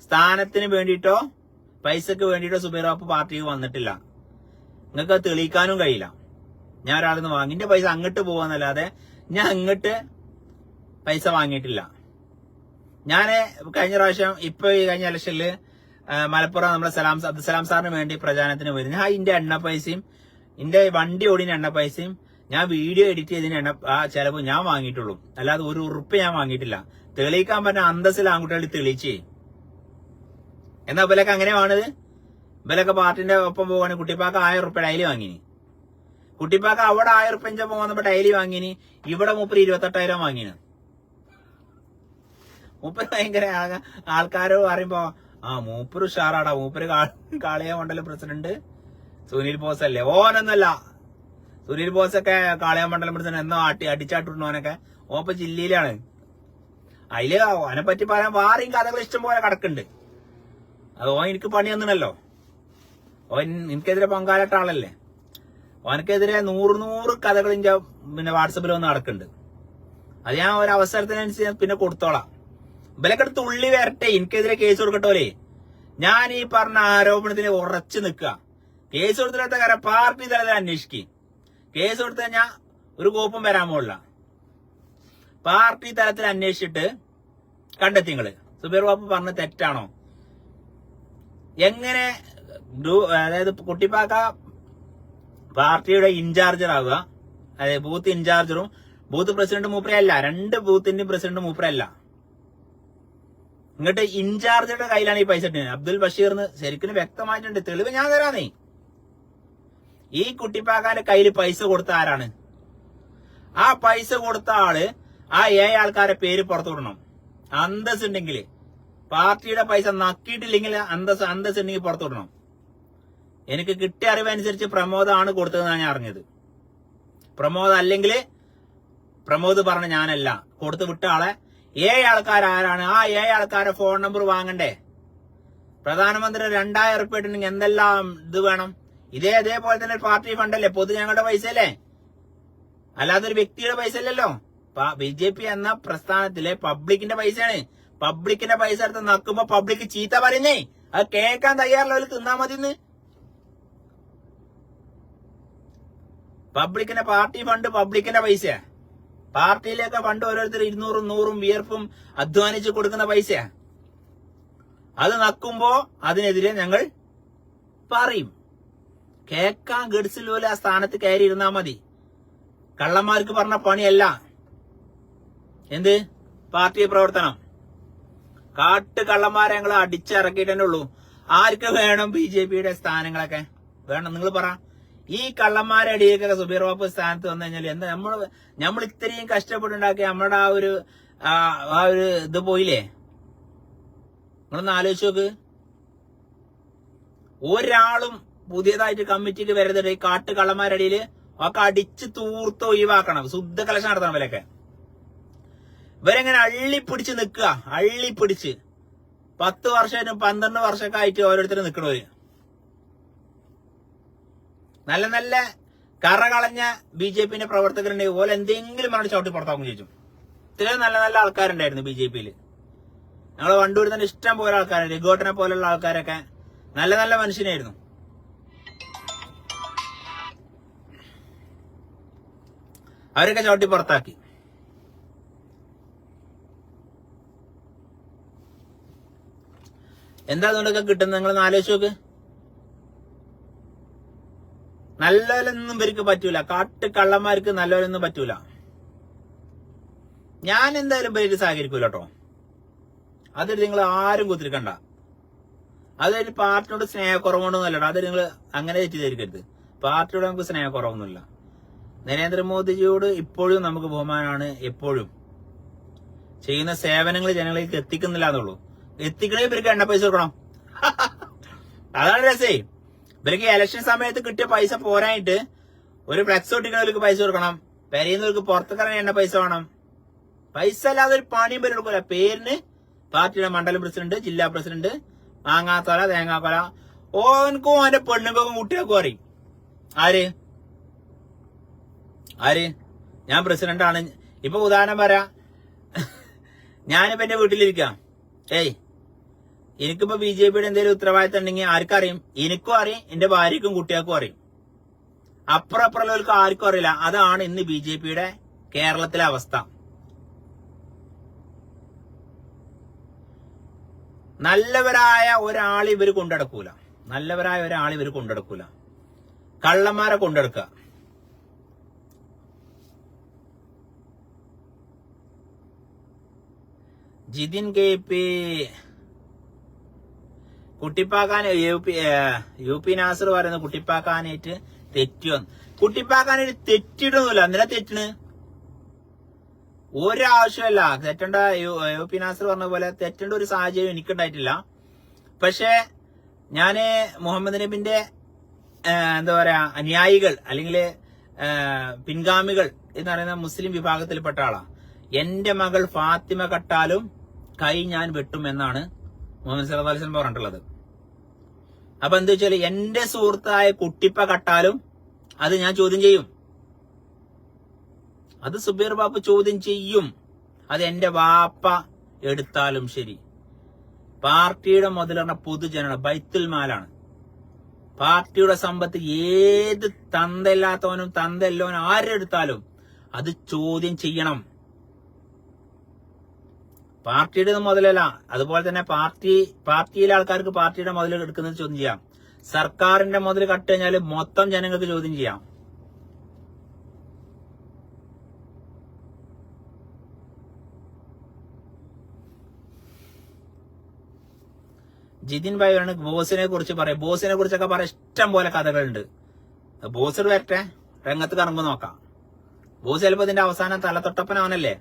സ്ഥാനത്തിന് വേണ്ടിയിട്ടോ പൈസക്ക് വേണ്ടിയിട്ടോ സുബൈർ ബാപ്പു പാർട്ടിക്ക് വന്നിട്ടില്ല. നിങ്ങൾക്ക് അത് തെളിയിക്കാനും കഴിയില്ല. ഞാൻ ഒരാളിൽ നിന്ന് വാങ്ങിന്റെ പൈസ അങ്ങോട്ട് പോവാന്നല്ലാതെ ഞാൻ അങ്ങോട്ട് പൈസ വാങ്ങിയിട്ടില്ല. ഞാന് കഴിഞ്ഞ പ്രാവശ്യം ഇപ്പൊ ഈ കഴിഞ്ഞ ഇലക്ഷനില് മലപ്പുറം നമ്മുടെ അബ്ദുസലാം സാറിന് വേണ്ടി പ്രചാരണത്തിന് പോയി. ഞാൻ ഇതിന്റെ എണ്ണ പൈസയും എന്റെ വണ്ടി ഓടിന്റെ എണ്ണ പൈസയും ഞാൻ വീഡിയോ എഡിറ്റ് ചെയ്തതിന് ചെലവ് ഞാൻ വാങ്ങിയിട്ടുള്ളൂ. അല്ലാതെ ഒരു ഉറുപ്പ് ഞാൻ വാങ്ങിയിട്ടില്ല. തെളിയിക്കാൻ പറഞ്ഞ അന്തസ്സിൽ ആൺകുട്ടികൾ തെളിയിച്ചേ. എന്നാ ഇവലൊക്കെ അങ്ങനെ വേണത്? ഇവലൊക്കെ പാർട്ടിന്റെ ഒപ്പം പോകാൻ കുട്ടിപ്പാക്ക് 1000 ഉറുപ്പ ഡെയിലി വാങ്ങിനി. കുട്ടിപ്പാക്ക് അവിടെ 1000 ഉറുപ്പ പോകുന്നപ്പോ ഡെയിലി വാങ്ങിനി. ഇവിടെ മൂപ്പര് 28,000 വാങ്ങിന്. മൂപ്പര് ഭയങ്കര ആൾക്കാരോ പറയുമ്പോ മൂപ്പര് ഉഷാറാടാ, മൂപ്പര് കാളിയ മണ്ഡലം പ്രസിഡന്റ് സുനിൽ ബോസ് അല്ലേ? ഓനൊന്നല്ല. സുനിൽ ബോസൊക്കെ കാളിയ മണ്ഡലം പ്രസിഡന്റ് എന്നോ അടിച്ചാട്ടിട്ടോനൊക്കെ ഓപ്പ ജില്ലയിലാണ്. അതില് ഓനെ പറ്റി പറയാൻ വേറെയും കഥകൾ ഇഷ്ടം പോലെ കിടക്കുന്നുണ്ട്. അത് ഓൻ എനിക്ക് പണി തന്നിണല്ലോ. ഓൻ എനിക്കെതിരെ പങ്കാളിട്ട ആളല്ലേ. ഓനക്കെതിരെ 100 കഥകൾ പിന്നെ വാട്സപ്പിൽ വന്ന് നടക്കുന്നുണ്ട്. അത് ഞാൻ ഒരു അവസരത്തിനനുസരിച്ച് പിന്നെ കൊടുത്തോളാം. ഇവലൊക്കെ തുള്ളി വരട്ടെ, എനിക്കെതിരെ കേസ് കൊടുക്കട്ടോലേ. ഞാൻ ഈ പറഞ്ഞ ആരോപണത്തിന് ഉറച്ചു നിൽക്കുക. കേസ് കൊടുത്തില്ലാത്ത കാര്യം പാർട്ടി തലത്തിൽ അന്വേഷിക്കും. കേസ് കൊടുത്തു കഴിഞ്ഞാൽ ഒരു കോപ്പും വരാൻ പോകില്ല. പാർട്ടി തലത്തിൽ അന്വേഷിച്ചിട്ട് കണ്ടെത്തി നിങ്ങള് സുബൈർ ബാബു പറഞ്ഞ തെറ്റാണോ? എങ്ങനെ അതായത് കുട്ടിപ്പാക്ക പാർട്ടിയുടെ ഇൻചാർജറാവുക, അതായത് ബൂത്ത് ഇൻചാർജറും ബൂത്ത് പ്രസിഡന്റ് മൂപ്പരല്ല, 2 ബൂത്തിന്റെയും പ്രസിഡന്റ് മൂപ്പരല്ല. ഇങ്ങോട്ട് ഇൻചാർജറുടെ കയ്യിലാണ് ഈ പൈസ ഇട്ടത്. അബ്ദുൽ ബഷീറിന് ശരിക്കും വ്യക്തമായിട്ടുണ്ട്. തെളിവ് ഞാൻ തരാന്നേ. ഈ കുട്ടിപ്പാക്കാന്റെ കയ്യിൽ പൈസ കൊടുത്ത ആരാണ്? ആ പൈസ കൊടുത്ത ആള് ആ 7 ആൾക്കാരെ പേര് പുറത്തു വിടണം. അന്തസ് ഉണ്ടെങ്കിൽ, പാർട്ടിയുടെ പൈസ നക്കിയിട്ടില്ലെങ്കിൽ അന്തസ് ഉണ്ടെങ്കിൽ പുറത്തു വിടണം. എനിക്ക് കിട്ടിയ അറിവനുസരിച്ച് പ്രമോദാണ് കൊടുത്തതെന്നാണ് ഞാൻ അറിഞ്ഞത്. പ്രമോദ് അല്ലെങ്കിൽ പ്രമോദ് പറഞ്ഞ ഞാനല്ല. കൊടുത്തു വിട്ട ആളെ 7 ആൾക്കാരാരാണ്? ആ 7 ആൾക്കാരെ ഫോൺ നമ്പർ വാങ്ങണ്ടേ? പ്രധാനമന്ത്രി 2000 ഉറുപ്പിക ഇട്ടുണ്ടെങ്കിൽ എന്തെല്ലാം ഇത് വേണം? ഇതേപോലെ തന്നെ പാർട്ടി ഫണ്ടല്ലേ, പൊതുജനങ്ങളുടെ പൈസ അല്ലേ, അല്ലാതെ ഒരു വ്യക്തിയുടെ പൈസ അല്ലല്ലോ. BJP എന്ന പ്രസ്ഥാനത്തിലെ പബ്ലിക്കിന്റെ പൈസയാണ്. പബ്ലിക്കിന്റെ പൈസ എടുത്ത് നക്കുമ്പോ പബ്ലിക് ചീത്ത പറയുന്നേ. അത് കേൾക്കാൻ തയ്യാറുള്ളവർ തിന്നാ മതിന്ന്. പബ്ലിക്കിന്റെ പാർട്ടി ഫണ്ട് പബ്ലിക്കിന്റെ പൈസ. പാർട്ടിയിലേക്ക് ഫണ്ട് ഓരോരുത്തർ 200 100 വിയർപ്പും അധ്വാനിച്ച് കൊടുക്കുന്ന പൈസ. അത് നക്കുമ്പോ അതിനെതിരെ ഞങ്ങൾ പറയും. കേൾക്കാൻ ഗഡ്സിൽ പോലെ ആ സ്ഥാനത്ത് കയറി ഇരുന്നാ മതി. കള്ളന്മാർക്ക് പറഞ്ഞ പണിയല്ല എന്ത് പാർട്ടി പ്രവർത്തനം. കാട്ട് കള്ളന്മാരെ ഞങ്ങൾ അടിച്ചിറക്കിയിട്ട് തന്നെ ഉള്ളൂ. ആർക്ക് വേണം BJPയുടെ സ്ഥാനങ്ങളൊക്കെ? വേണം നിങ്ങൾ പറ. ഈ കള്ളന്മാരെ അടിയൊക്കെ സുബൈർ ബാബു സ്ഥാനത്ത് വന്നു കഴിഞ്ഞാൽ എന്താ? നമ്മൾ ഇത്രയും കഷ്ടപ്പെട്ടുണ്ടാക്കി നമ്മുടെ ആ ഒരു ഇത് പോയില്ലേ? നിങ്ങളൊന്ന് ആലോചിച്ച് നോക്ക്. ഒരാളും പുതിയതായിട്ട് കമ്മിറ്റിക്ക് വരരുത്. ഈ കാട്ട് കള്ളന്മാരടിയില് ഒക്കെ അടിച്ച് തൂർത്ത് ഒഴിവാക്കണം. ശുദ്ധ കലശം നടത്തണം. ഇവരൊക്കെ ഇവരെങ്ങനെ അള്ളിപ്പിടിച്ച് നിൽക്കുക. അള്ളിപ്പിടിച്ച് 10 വർഷമായിട്ടും 12 വർഷമൊക്കെ ആയിട്ട് ഓരോരുത്തരും നിൽക്കണവര്. നല്ല നല്ല കറകളഞ്ഞ BJPന്റെ പ്രവർത്തകരുണ്ടെങ്കിൽ പോലെ എന്തെങ്കിലും പറഞ്ഞ് ചവിട്ടി പുറത്താക്കും ചോദിച്ചു. ഇത്രയും നല്ല നല്ല ആൾക്കാരുണ്ടായിരുന്നു BJPയിൽ. ഞങ്ങൾ വണ്ടൂരിൽ തന്നെ ഇഷ്ടം പോലെ ആൾക്കാരുണ്ട്. രഘുവേട്ടനെ പോലുള്ള ആൾക്കാരൊക്കെ നല്ല നല്ല മനുഷ്യനായിരുന്നു. അവരൊക്കെ ചവിട്ടി പുറത്താക്കി. എന്താ അതുകൊണ്ടൊക്കെ കിട്ടുന്നത്? നിങ്ങളൊന്ന് ആലോചിച്ച് നോക്ക്. നല്ലവരൊന്നും ഇവർക്ക് പറ്റൂല. കാട്ട് കള്ളന്മാർക്ക് നല്ലവരൊന്നും പറ്റൂല. ഞാൻ എന്തായാലും ഇവർക്ക് സഹകരിക്കൂല കേട്ടോ. അതൊരു നിങ്ങൾ ആരും കുത്തിരിക്കണ്ട. അതൊരു പാർട്ടിയോട് സ്നേഹക്കുറവുകൊണ്ടൊന്നുമല്ല. അത് നിങ്ങൾ അങ്ങനെ തെറ്റിദ്ധരിക്കരുത്. പാർട്ടിയോട് നമുക്ക് സ്നേഹക്കുറവൊന്നുമില്ല. നരേന്ദ്രമോദിജിയോട് ഇപ്പോഴും നമുക്ക് ബഹുമാനമാണ്. എപ്പോഴും ചെയ്യുന്ന സേവനങ്ങൾ ജനങ്ങളിലേക്ക് എത്തിക്കുന്നില്ല എന്നുള്ളൂ. എത്തിക്കണേ ഇവർക്ക് എണ്ണ പൈസ കൊടുക്കണം. അതാണ് രസേ. ഇവർക്ക് ഇലക്ഷൻ സമയത്ത് കിട്ടിയ പൈസ പോരായിട്ട് ഒരു ഫ്ലെക്സ് ഒട്ടിക്കുന്നവർക്ക് പൈസ കൊടുക്കണം. പെരയുന്നവർക്ക് പുറത്തേക്കിറങ്ങി എണ്ണ പൈസ വേണം. പൈസ അല്ലാതെ ഒരു പണിയും പേര് കൊടുക്കൂല. പേരിന് പാർട്ടിയുടെ മണ്ഡലം പ്രസിഡന്റ്, ജില്ലാ പ്രസിഡന്റ്, മാങ്ങാത്തോല, തേങ്ങാക്കൊല. ഓനക്കും അവന്റെ പെണ്ണുങ്ങൾക്കും കുട്ടികൾക്കും അറിയും. ആര് ഞാൻ പ്രസിഡന്റാണ്. ഇപ്പൊ ഉദാഹരണം പറയാ, ഞാനിപ്പോ എന്റെ വീട്ടിലിരിക്കാം. എനിക്കിപ്പോ BJPയുടെ എന്തെങ്കിലും ഉത്തരവാദിത്തം ഉണ്ടെങ്കിൽ ആർക്കറിയും? എനിക്കും അറിയും, എന്റെ ഭാര്യക്കും കുട്ടികൾക്കും അറിയും. അപ്പുറമുള്ളവർക്ക് ആർക്കും അറിയില്ല. അതാണ് ഇന്ന് BJPയുടെ കേരളത്തിലെ അവസ്ഥ. നല്ലവരായ ഒരാൾ ഇവർ കൊണ്ടെടുക്കൂല. കള്ളന്മാരെ കൊണ്ടെടുക്കുക. ജിതിൻ KP കുട്ടിപ്പാക്കാൻ യു പി നാസർ പറയുന്നത് കുട്ടിപ്പാക്കാനായിട്ട് തെറ്റിയോ? കുട്ടിപ്പാക്കാനായിട്ട് തെറ്റിയിട്ടൊന്നുമില്ല. എന്തിനാ തെറ്റിന്? ഒരാവശ്യമല്ല തെറ്റേണ്ട. യു പി നാസർ പറഞ്ഞ പോലെ തെറ്റേണ്ട ഒരു സാഹചര്യം എനിക്കുണ്ടായിട്ടില്ല. പക്ഷെ ഞാന് മുഹമ്മദ് നബിന്റെ എന്താ പറയാ അനുയായികൾ അല്ലെങ്കിൽ പിൻഗാമികൾ എന്ന് പറയുന്ന മുസ്ലിം വിഭാഗത്തിൽപ്പെട്ട ആളാ. എന്റെ മകൾ ഫാത്തിമ കട്ടാലും കൈ ഞാൻ വെട്ടും എന്നാണ് മുഹമ്മദ് സല്ലല്ലാഹു അലൈഹി വസല്ലം പറഞ്ഞിട്ടുള്ളത്. അപ്പൊ എന്താ വെച്ചാല് എന്റെ സുഹൃത്തായ കുട്ടിപ്പ കട്ടാലും അത് ഞാൻ ചോദ്യം ചെയ്യും. അത് സുബൈർ ബാപ്പു ചോദ്യം ചെയ്യും. അത് എന്റെ വാപ്പ എടുത്താലും ശരി. പാർട്ടിയുടെ മുതൽ പറഞ്ഞ പൊതുജന ബൈത്തുൽ മാലാണ്. പാർട്ടിയുടെ സമ്പത്ത് ഏത് തന്തയില്ലാത്തവനും തന്തയല്ലോനും ആരെടുത്താലും അത് ചോദ്യം ചെയ്യണം. പാർട്ടിയുടെ മുതലല്ല. അതുപോലെ തന്നെ പാർട്ടിയിലെ ആൾക്കാർക്ക് പാർട്ടിയുടെ മുതൽ എടുക്കുന്നത് ചോദ്യം ചെയ്യാം. സർക്കാരിന്റെ മുതൽ കട്ട് കഴിഞ്ഞാൽ മൊത്തം ജനങ്ങൾക്ക് ചോദ്യം ചെയ്യാം. ജിതിൻ ഭായി ആണ് ബോസിനെ കുറിച്ച് പറയാം. ബോസിനെ കുറിച്ചൊക്കെ പറയാൻ ഇഷ്ടം പോലെ കഥകളുണ്ട്. ബോസ് വരട്ടെ, രംഗത്ത് കറങ്ങുമ്പോ നോക്കാം. ബോസ് ചിലപ്പോ ഇതിന്റെ അവസാനം തലത്തൊട്ടപ്പനവനല്ലേ.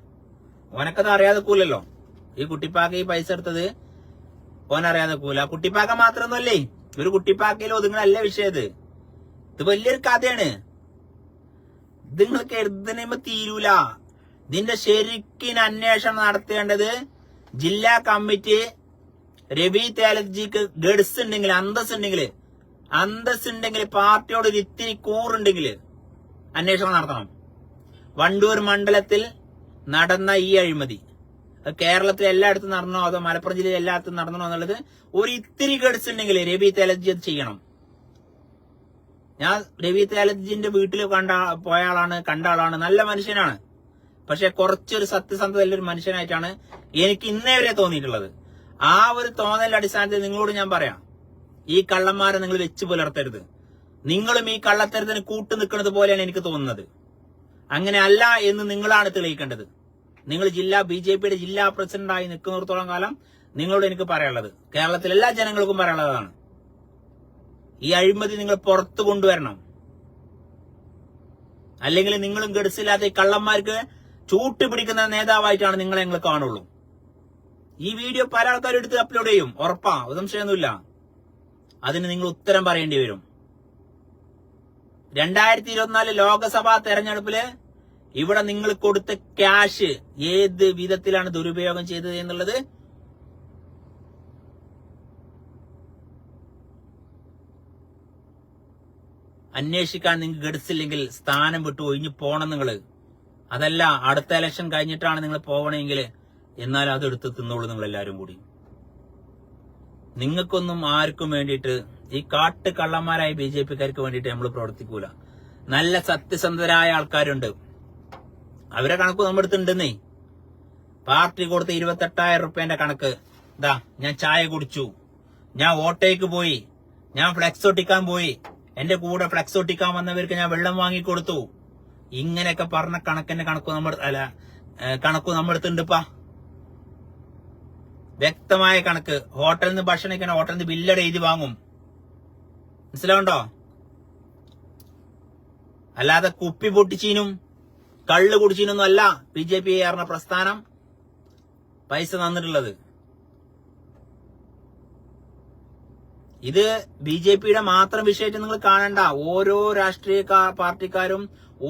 ഓനക്കത് അറിയാതെ കൂലല്ലോ. ഈ കുട്ടിപ്പാക്ക ഈ പൈസ എടുത്തത് ഓനറിയാതെ കൂല. കുട്ടിപ്പാക്ക മാത്രമൊന്നുമല്ലേ, ഒരു കുട്ടിപ്പാക്കയിൽ ഒതുങ്ങലല്ല വിഷയം. ഇത് വലിയൊരു കഥയാണ്. ഇത് നിങ്ങൾക്ക് എഴുതുമ്പോ തീരൂല. ഇതിന്റെ ശരിക്കും അന്വേഷണം നടത്തേണ്ടത് ജില്ലാ കമ്മിറ്റി രവി തേലജിക്ക് ഗഡ്സ് ഉണ്ടെങ്കിൽ അന്തസ്സുണ്ടെങ്കിൽ പാർട്ടിയോട് ഒരു ഇത്തിരി കൂറുണ്ടെങ്കിൽ അന്വേഷണം നടത്തണം. വണ്ടൂർ മണ്ഡലത്തിൽ നടന്ന ഈ അഴിമതി കേരളത്തിൽ എല്ലായിടത്തും നടന്നോ അതോ മലപ്പുറം ജില്ലയിൽ എല്ലായിടത്തും നടന്നോ എന്നുള്ളത് ഒരു ഇത്തിരി ഗഡ്സ് ഉണ്ടെങ്കിൽ രവി തേലജി അത് ചെയ്യണം. ഞാൻ രവി തേലജിന്റെ വീട്ടിൽ കണ്ട ആളാണ്, നല്ല മനുഷ്യനാണ്. പക്ഷെ കുറച്ചൊരു സത്യസന്ധതയുള്ള ഒരു മനുഷ്യനായിട്ടാണ് എനിക്ക് ഇന്നേ വരെ തോന്നിയിട്ടുള്ളത്. ആ ഒരു തോന്നലിന്റെ അടിസ്ഥാനത്തിൽ നിങ്ങളോട് ഞാൻ പറയാം, ഈ കള്ളന്മാരെ നിങ്ങൾ വെച്ച് പുലർത്തരുത്. നിങ്ങളും ഈ കള്ളത്തരത്തിന് കൂട്ടു നിൽക്കുന്നത് പോലെയാണ് എനിക്ക് തോന്നുന്നത്. അങ്ങനെ അല്ല എന്ന് നിങ്ങളാണ് തെളിയിക്കേണ്ടത്. നിങ്ങൾ BJPയുടെ ജില്ലാ പ്രസിഡന്റായി നിൽക്കുന്നിടത്തോളം കാലം നിങ്ങളോട് എനിക്ക് പറയാനുള്ളത്, കേരളത്തിലെ എല്ലാ ജനങ്ങൾക്കും പറയാനുള്ളതാണ്, ഈ അഴിമതി നിങ്ങൾ പുറത്തു കൊണ്ടുവരണം. അല്ലെങ്കിൽ നിങ്ങളും ഗഡ്സില്ലാത്ത ഈ കള്ളന്മാർക്ക് ചൂട്ടുപിടിക്കുന്ന നേതാവായിട്ടാണ് നിങ്ങളെ ഞങ്ങൾ കാണുള്ളൂ. ഈ വീഡിയോ പല ആൾക്കാരും എടുത്ത് അപ്ലോഡ് ചെയ്യും, ഉറപ്പാ, സംശയമൊന്നുമില്ല. അതിന് നിങ്ങൾ ഉത്തരം പറയേണ്ടി വരും. 2024 ലോക്സഭാ തെരഞ്ഞെടുപ്പില് ഇവിടെ നിങ്ങൾ കൊടുത്ത ക്യാഷ് ഏത് വിധത്തിലാണ് ദുരുപയോഗം ചെയ്തത് എന്നുള്ളത് അന്വേഷിക്കാൻ നിങ്ങൾക്ക് ഗഡ്സില്ലെങ്കിൽ സ്ഥാനം വിട്ടു ഒഴിഞ്ഞു പോണം നിങ്ങള്. അതല്ല അടുത്ത ഇലക്ഷൻ കഴിഞ്ഞിട്ടാണ് നിങ്ങൾ പോകണമെങ്കിൽ എന്നാൽ അതെടുത്ത് തിന്നോളൂ നിങ്ങൾ എല്ലാവരും കൂടി. നിങ്ങൾക്കൊന്നും ആർക്കും വേണ്ടിയിട്ട്, ഈ കാട്ട് കള്ളന്മാരായ BJPക്കാർക്ക് വേണ്ടിയിട്ട് നമ്മൾ പ്രവർത്തിക്കൂല. നല്ല സത്യസന്ധരായ ആൾക്കാരുണ്ട്, അവരെ കണക്ക് നമ്മുടെ അടുത്തുണ്ടെന്നേ. പാർട്ടി കൊടുത്ത 28,000 റുപ്യന്റെ കണക്ക്, ഇതാ ഞാൻ ചായ കുടിച്ചു, ഞാൻ ഓട്ടോയ്ക്ക് പോയി, ഞാൻ ഫ്ലെക്സ് ഒട്ടിക്കാൻ പോയി, എന്റെ കൂടെ ഫ്ലെക്സ് ഒട്ടിക്കാൻ വന്നവർക്ക് ഞാൻ വെള്ളം വാങ്ങിക്കൊടുത്തു, ഇങ്ങനെയൊക്കെ പറഞ്ഞ കണക്ക് നമ്മുടെ അടുത്തുണ്ടിപ്പാ. വ്യക്തമായ കണക്ക്. ഹോട്ടലിൽ നിന്ന് ഭക്ഷണം കഴിക്കാൻ ഹോട്ടലിൽ നിന്ന് ബില്ലട എഴുതി വാങ്ങും. മനസ്സിലാവുണ്ടോ? അല്ലാതെ കുപ്പി പൊട്ടിച്ചീനും കള്ള് കുടിച്ചീനൊന്നും അല്ല BJP പറഞ്ഞ പ്രസ്ഥാനം പൈസ തന്നിട്ടുള്ളത്. ഇത് BJPയുടെ മാത്രം വിഷയമായിട്ട് നിങ്ങൾ കാണണ്ട. ഓരോ രാഷ്ട്രീയ പാർട്ടിക്കാരും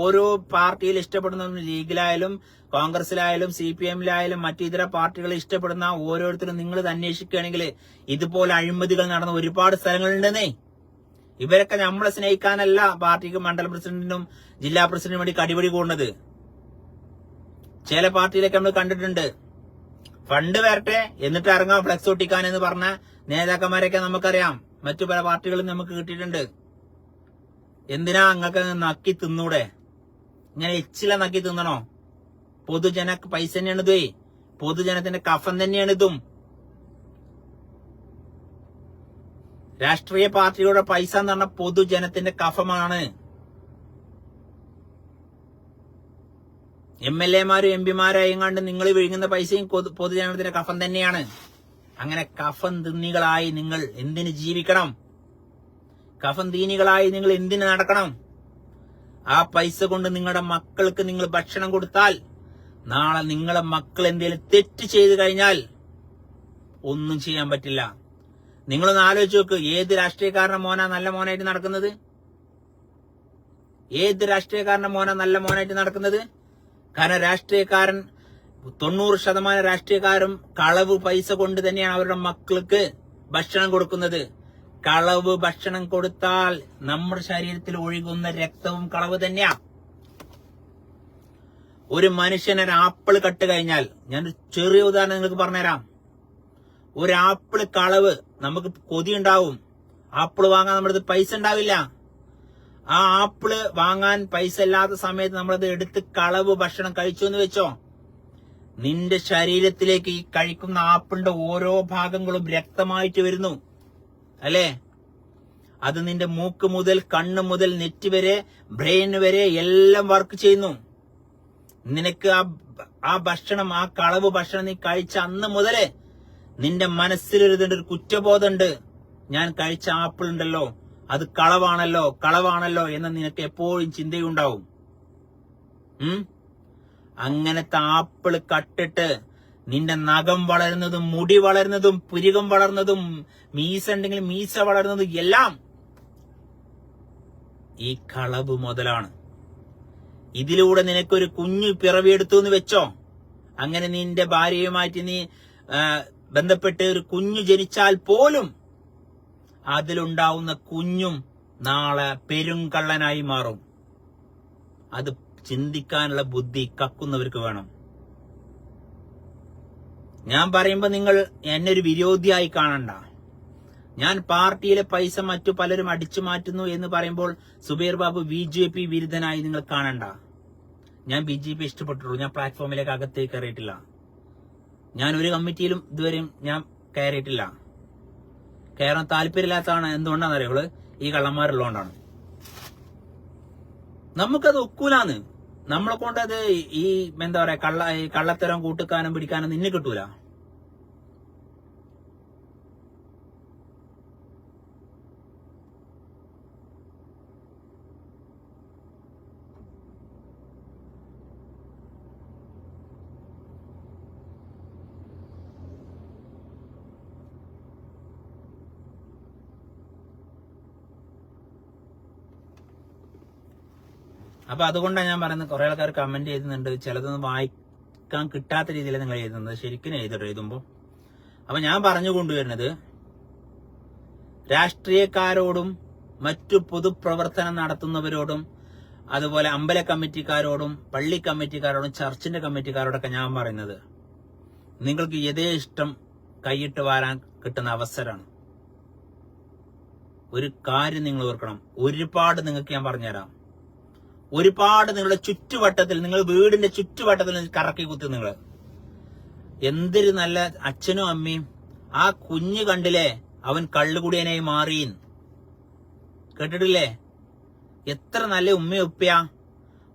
ഓരോ പാർട്ടിയിൽ ഇഷ്ടപ്പെടുന്ന, ലീഗിലായാലും കോൺഗ്രസിലായാലും CPM-ലായാലും മറ്റു ഇതര പാർട്ടികളെ ഇഷ്ടപ്പെടുന്ന ഓരോരുത്തരും നിങ്ങൾ ഇത് അന്വേഷിക്കുകയാണെങ്കിൽ ഇതുപോലെ അഴിമതികൾ നടന്ന ഒരുപാട് സ്ഥലങ്ങളുണ്ടെന്നേ. ഇവരൊക്കെ നമ്മളെ സ്നേഹിക്കാനല്ല പാർട്ടിക്ക് മണ്ഡലം പ്രസിഡന്റിനും ജില്ലാ പ്രസിഡന്റിനും വേണ്ടി കടിപിടി കൂടുന്നത്. ചില പാർട്ടിയിലൊക്കെ നമ്മൾ കണ്ടിട്ടുണ്ട്, ഫണ്ട് വരട്ടെ എന്നിട്ട് ഇറങ്ങാം ഫ്ലെക്സ് ഒട്ടിക്കാൻ എന്ന് പറഞ്ഞ നേതാക്കന്മാരൊക്കെ നമുക്കറിയാം. മറ്റു പല പാർട്ടികളും നമുക്ക് കിട്ടിയിട്ടുണ്ട്. എന്തിനാ അങ്ങക്ക് നക്കി തിന്നൂടെ? ഇങ്ങനെ എച്ചില നക്കി തിന്നണോ? പൊതുജന പൈസ തന്നെയാണ് ഇതേ, പൊതുജനത്തിന്റെ കഫം തന്നെയാണ് ഇതും. രാഷ്ട്രീയ പാർട്ടിയുടെ പൈസ എന്ന് പറഞ്ഞ പൊതുജനത്തിന്റെ കഫമാണ്. MLA-മാരും MP-മാരായങ്ങാണ്ട് നിങ്ങൾ വിഴുങ്ങുന്ന പൈസയും പൊതുജനത്തിന്റെ കഫം തന്നെയാണ്. അങ്ങനെ കഫം തിന്നികളായി നിങ്ങൾ എന്തിന് ജീവിക്കണം? കഫം തീനികളായി നിങ്ങൾ എന്തിന് നടക്കണം? ആ പൈസ കൊണ്ട് നിങ്ങളുടെ മക്കൾക്ക് നിങ്ങൾ ഭക്ഷണം കൊടുത്താൽ നാളെ നിങ്ങളെ മക്കൾ എന്തെങ്കിലും തെറ്റ് ചെയ്തു കഴിഞ്ഞാൽ ഒന്നും ചെയ്യാൻ പറ്റില്ല. നിങ്ങളൊന്ന് ആലോചിച്ച് നോക്ക്, ഏത് രാഷ്ട്രീയക്കാരന്റെ മോനാ നല്ല മോനായിട്ട് നടക്കുന്നത്? ഏത് രാഷ്ട്രീയക്കാരന്റെ മോനാ നല്ല മോനായിട്ട് നടക്കുന്നത്? കാരണം രാഷ്ട്രീയക്കാരൻ 90% രാഷ്ട്രീയക്കാരും കളവ് പൈസ കൊണ്ട് തന്നെയാണ് അവരുടെ മക്കൾക്ക് ഭക്ഷണം കൊടുക്കുന്നത്. കളവ് ഭക്ഷണം കൊടുത്താൽ നമ്മുടെ ശരീരത്തിൽ ഒഴുകുന്ന രക്തവും കളവ് തന്നെയാ. ഒരു മനുഷ്യനൊരു ആപ്പിൾ കട്ട് കഴിഞ്ഞാൽ, ഞാനൊരു ചെറിയ ഉദാഹരണം നിങ്ങൾക്ക് പറഞ്ഞുതരാം. ഒരു ആപ്പിള് കളവ്, നമുക്ക് കൊതി ഉണ്ടാവും, ആപ്പിൾ വാങ്ങാൻ നമ്മുടെ അടുത്ത് പൈസ ഉണ്ടാവില്ല. ആ ആപ്പിള് വാങ്ങാൻ പൈസ ഇല്ലാത്ത സമയത്ത് നമ്മളത് എടുത്ത് കളവ് ഭക്ഷണം കഴിച്ചു എന്ന് വെച്ചോ, നിന്റെ ശരീരത്തിലേക്ക് ഈ കഴിക്കുന്ന ആപ്പിളിന്റെ ഓരോ ഭാഗങ്ങളും രക്തമായിട്ട് വരുന്നു അല്ലേ? അത് നിന്റെ മൂക്ക് മുതൽ കണ്ണ് മുതൽ നെറ്റ് വരെ ബ്രെയിൻ വരെ എല്ലാം വർക്ക് ചെയ്യുന്നു. നിനക്ക് ആ ഭക്ഷണം, ആ കളവ് ഭക്ഷണം നീ കഴിച്ച അന്ന് മുതലേ നിന്റെ മനസ്സിലൊരു കുറ്റബോധമുണ്ട്. ഞാൻ കഴിച്ച ആപ്പിൾ ഉണ്ടല്ലോ, അത് കളവാണല്ലോ എന്ന് നിനക്ക് എപ്പോഴും ചിന്തയുണ്ടാവും. അങ്ങനത്തെ ആപ്പിൾ കട്ടിട്ട് നിന്റെ നഖം വളരുന്നതും മുടി വളരുന്നതും പുരികം വളർന്നതും മീസ ഉണ്ടെങ്കിൽ മീസ വളരുന്നതും എല്ലാം ഈ കളവ് മുതലാണ്. ഇതിലൂടെ നിനക്കൊരു കുഞ്ഞു പിറവിയെടുത്തു എന്ന് വെച്ചോ, അങ്ങനെ നിന്റെ ഭാര്യയുമായിട്ട് നീ ബന്ധപ്പെട്ട് ഒരു കുഞ്ഞു ജനിച്ചാൽ പോലും അതിലുണ്ടാവുന്ന കുഞ്ഞും നാളെ പെരുങ്കള്ളനായി മാറും. അത് ചിന്തിക്കാനുള്ള ബുദ്ധി കക്കുന്നവർക്ക് വേണം. ഞാൻ പറയുമ്പോ നിങ്ങൾ എന്നെ ഒരു വിരോധിയായി കാണണ്ട. ഞാൻ പാർട്ടിയിലെ പൈസ മറ്റു പലരും അടിച്ചു മാറ്റുന്നു എന്ന് പറയുമ്പോൾ സുബൈർ ബാബു BJP വിരുദ്ധനായി നിങ്ങൾ കാണണ്ട. ഞാൻ BJP ഇഷ്ടപ്പെട്ടുള്ളൂ. ഞാൻ പ്ലാറ്റ്ഫോമിലേക്ക് അകത്തേക്ക് കയറിയിട്ടില്ല. ഞാൻ ഒരു കമ്മിറ്റിയിലും ഇതുവരെയും ഞാൻ കയറിയിട്ടില്ല. കയറാൻ താല്പര്യമില്ലാത്തതാണ്. എന്തുകൊണ്ടാണെന്നറിയുള്ളൂ, ഈ കള്ളന്മാരുള്ളതുകൊണ്ടാണ്. നമുക്കത് ഒക്കൂലാന്ന്. നമ്മളെ കൊണ്ട് അത് ഈ എന്താ പറയാ കള്ളത്തരം കൂട്ടുക്കാനും പിടിക്കാനും നിന്നെ കിട്ടൂല. അപ്പൊ അതുകൊണ്ടാണ് ഞാൻ പറയുന്നത്, കുറെ ആൾക്കാർ കമന്റ് ചെയ്യുന്നുണ്ട്, ചിലതൊന്നും വായിക്കാൻ കിട്ടാത്ത രീതിയിൽ നിങ്ങൾ എഴുതുന്നത്. ശരിക്കും എഴുതുമ്പോ അപ്പൊ ഞാൻ പറഞ്ഞു കൊണ്ടുവരുന്നത്, രാഷ്ട്രീയക്കാരോടും മറ്റു പൊതുപ്രവർത്തനം നടത്തുന്നവരോടും അതുപോലെ അമ്പല കമ്മിറ്റിക്കാരോടും പള്ളി കമ്മിറ്റിക്കാരോടും ചർച്ചിന്റെ കമ്മിറ്റിക്കാരോടൊക്കെ ഞാൻ പറയുന്നത്, നിങ്ങൾക്ക് യഥേഷ്ടം കൈയിട്ട് വാരാൻ കിട്ടുന്ന അവസരമാണ്. ഒരു കാര്യം നിങ്ങൾ ഓർക്കണം, ഒരുപാട് നിങ്ങൾക്ക് ഞാൻ പറഞ്ഞുതരാം. ഒരുപാട് നിങ്ങളുടെ ചുറ്റുവട്ടത്തിൽ, നിങ്ങൾ വീടിന്റെ ചുറ്റുവട്ടത്തിൽ കറക്കി കുത്തി നിങ്ങൾ എന്തൊരു നല്ല അച്ഛനും അമ്മയും. ആ കുഞ്ഞ് കണ്ടില്ലേ, അവൻ കള്ളുകുടിയനായി മാറിയും കേട്ടിട്ടില്ലേ? എത്ര നല്ല ഉമ്മയും ഉപ്പയാ.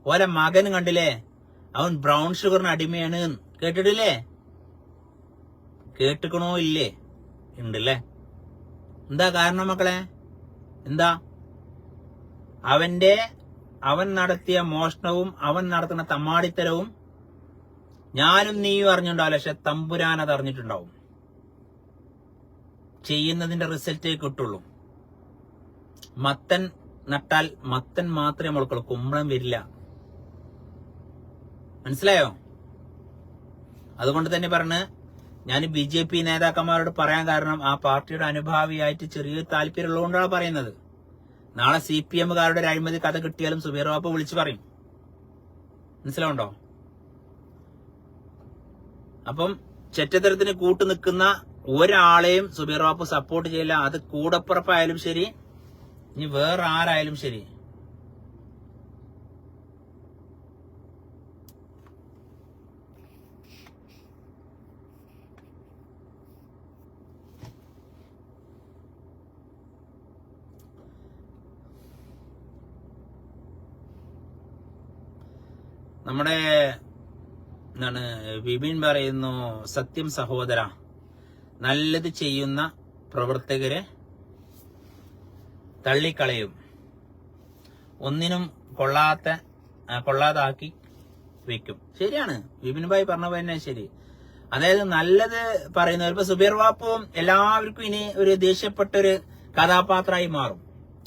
ഓരോ മകൻ കണ്ടില്ലേ, അവൻ ബ്രൗൺ ഷുഗറിന് അടിമയാണ് കേട്ടിട്ടില്ലേ? കേട്ടിക്കണോ ഇല്ലേ? ഉണ്ടല്ലേ. എന്താ കാരണം മക്കളെ? എന്താ? അവൻ നടത്തിയ മോഷണവും അവൻ നടത്തുന്ന തമ്മാടിത്തരവും ഞാനും നീയും അറിഞ്ഞിട്ടുണ്ടാവില്ല, പക്ഷെ തമ്പുരാൻ അത് അറിഞ്ഞിട്ടുണ്ടാവും. ചെയ്യുന്നതിന്റെ റിസൾട്ടേ കിട്ടുള്ളൂ. മത്തൻ നട്ടാൽ മത്തൻ മാത്രമേ മുളക്കുള്ളൂ, കുമ്പളം വരില്ല. മനസ്സിലായോ? അതുകൊണ്ട് തന്നെ പറഞ്ഞ് ഞാൻ BJP നേതാക്കന്മാരോട് പറയാൻ കാരണം, ആ പാർട്ടിയുടെ അനുഭാവിയായിട്ട് ചെറിയൊരു താല്പര്യമുള്ളതുകൊണ്ടാണ് പറയുന്നത്. നാളെ CPM-കാരുടെ ഒരു അഴിമതി കഥ കിട്ടിയാലും സുബൈർ ബാബു വിളിച്ചു പറയും. മനസ്സിലാവുണ്ടോ? അപ്പം ചെറ്റത്തരത്തിന് കൂട്ടു നിൽക്കുന്ന ഒരാളെയും സുബൈർ ബാബു സപ്പോർട്ട് ചെയ്യില്ല. അത് കൂടപ്പുറപ്പായാലും ശരി, ഇനി വേറെ ആരായാലും ശരി. നമ്മുടെ എന്താണ് വിപിൻ പറയുന്നു, സത്യം സഹോദര, നല്ലത് ചെയ്യുന്ന പ്രവർത്തകരെ തള്ളിക്കളയും, ഒന്നിനും കൊള്ളാതാക്കി വെക്കും. ശരിയാണ്, വിപിൻ ഭായി പറഞ്ഞ തന്നെ ശരി. അതായത് നല്ലത് പറയുന്നവർ, ഇപ്പൊ സുബീർ ബാപ്പുവും എല്ലാവർക്കും ഇനി ഒരു ദേഷ്യപ്പെട്ടൊരു കഥാപാത്രമായി മാറും.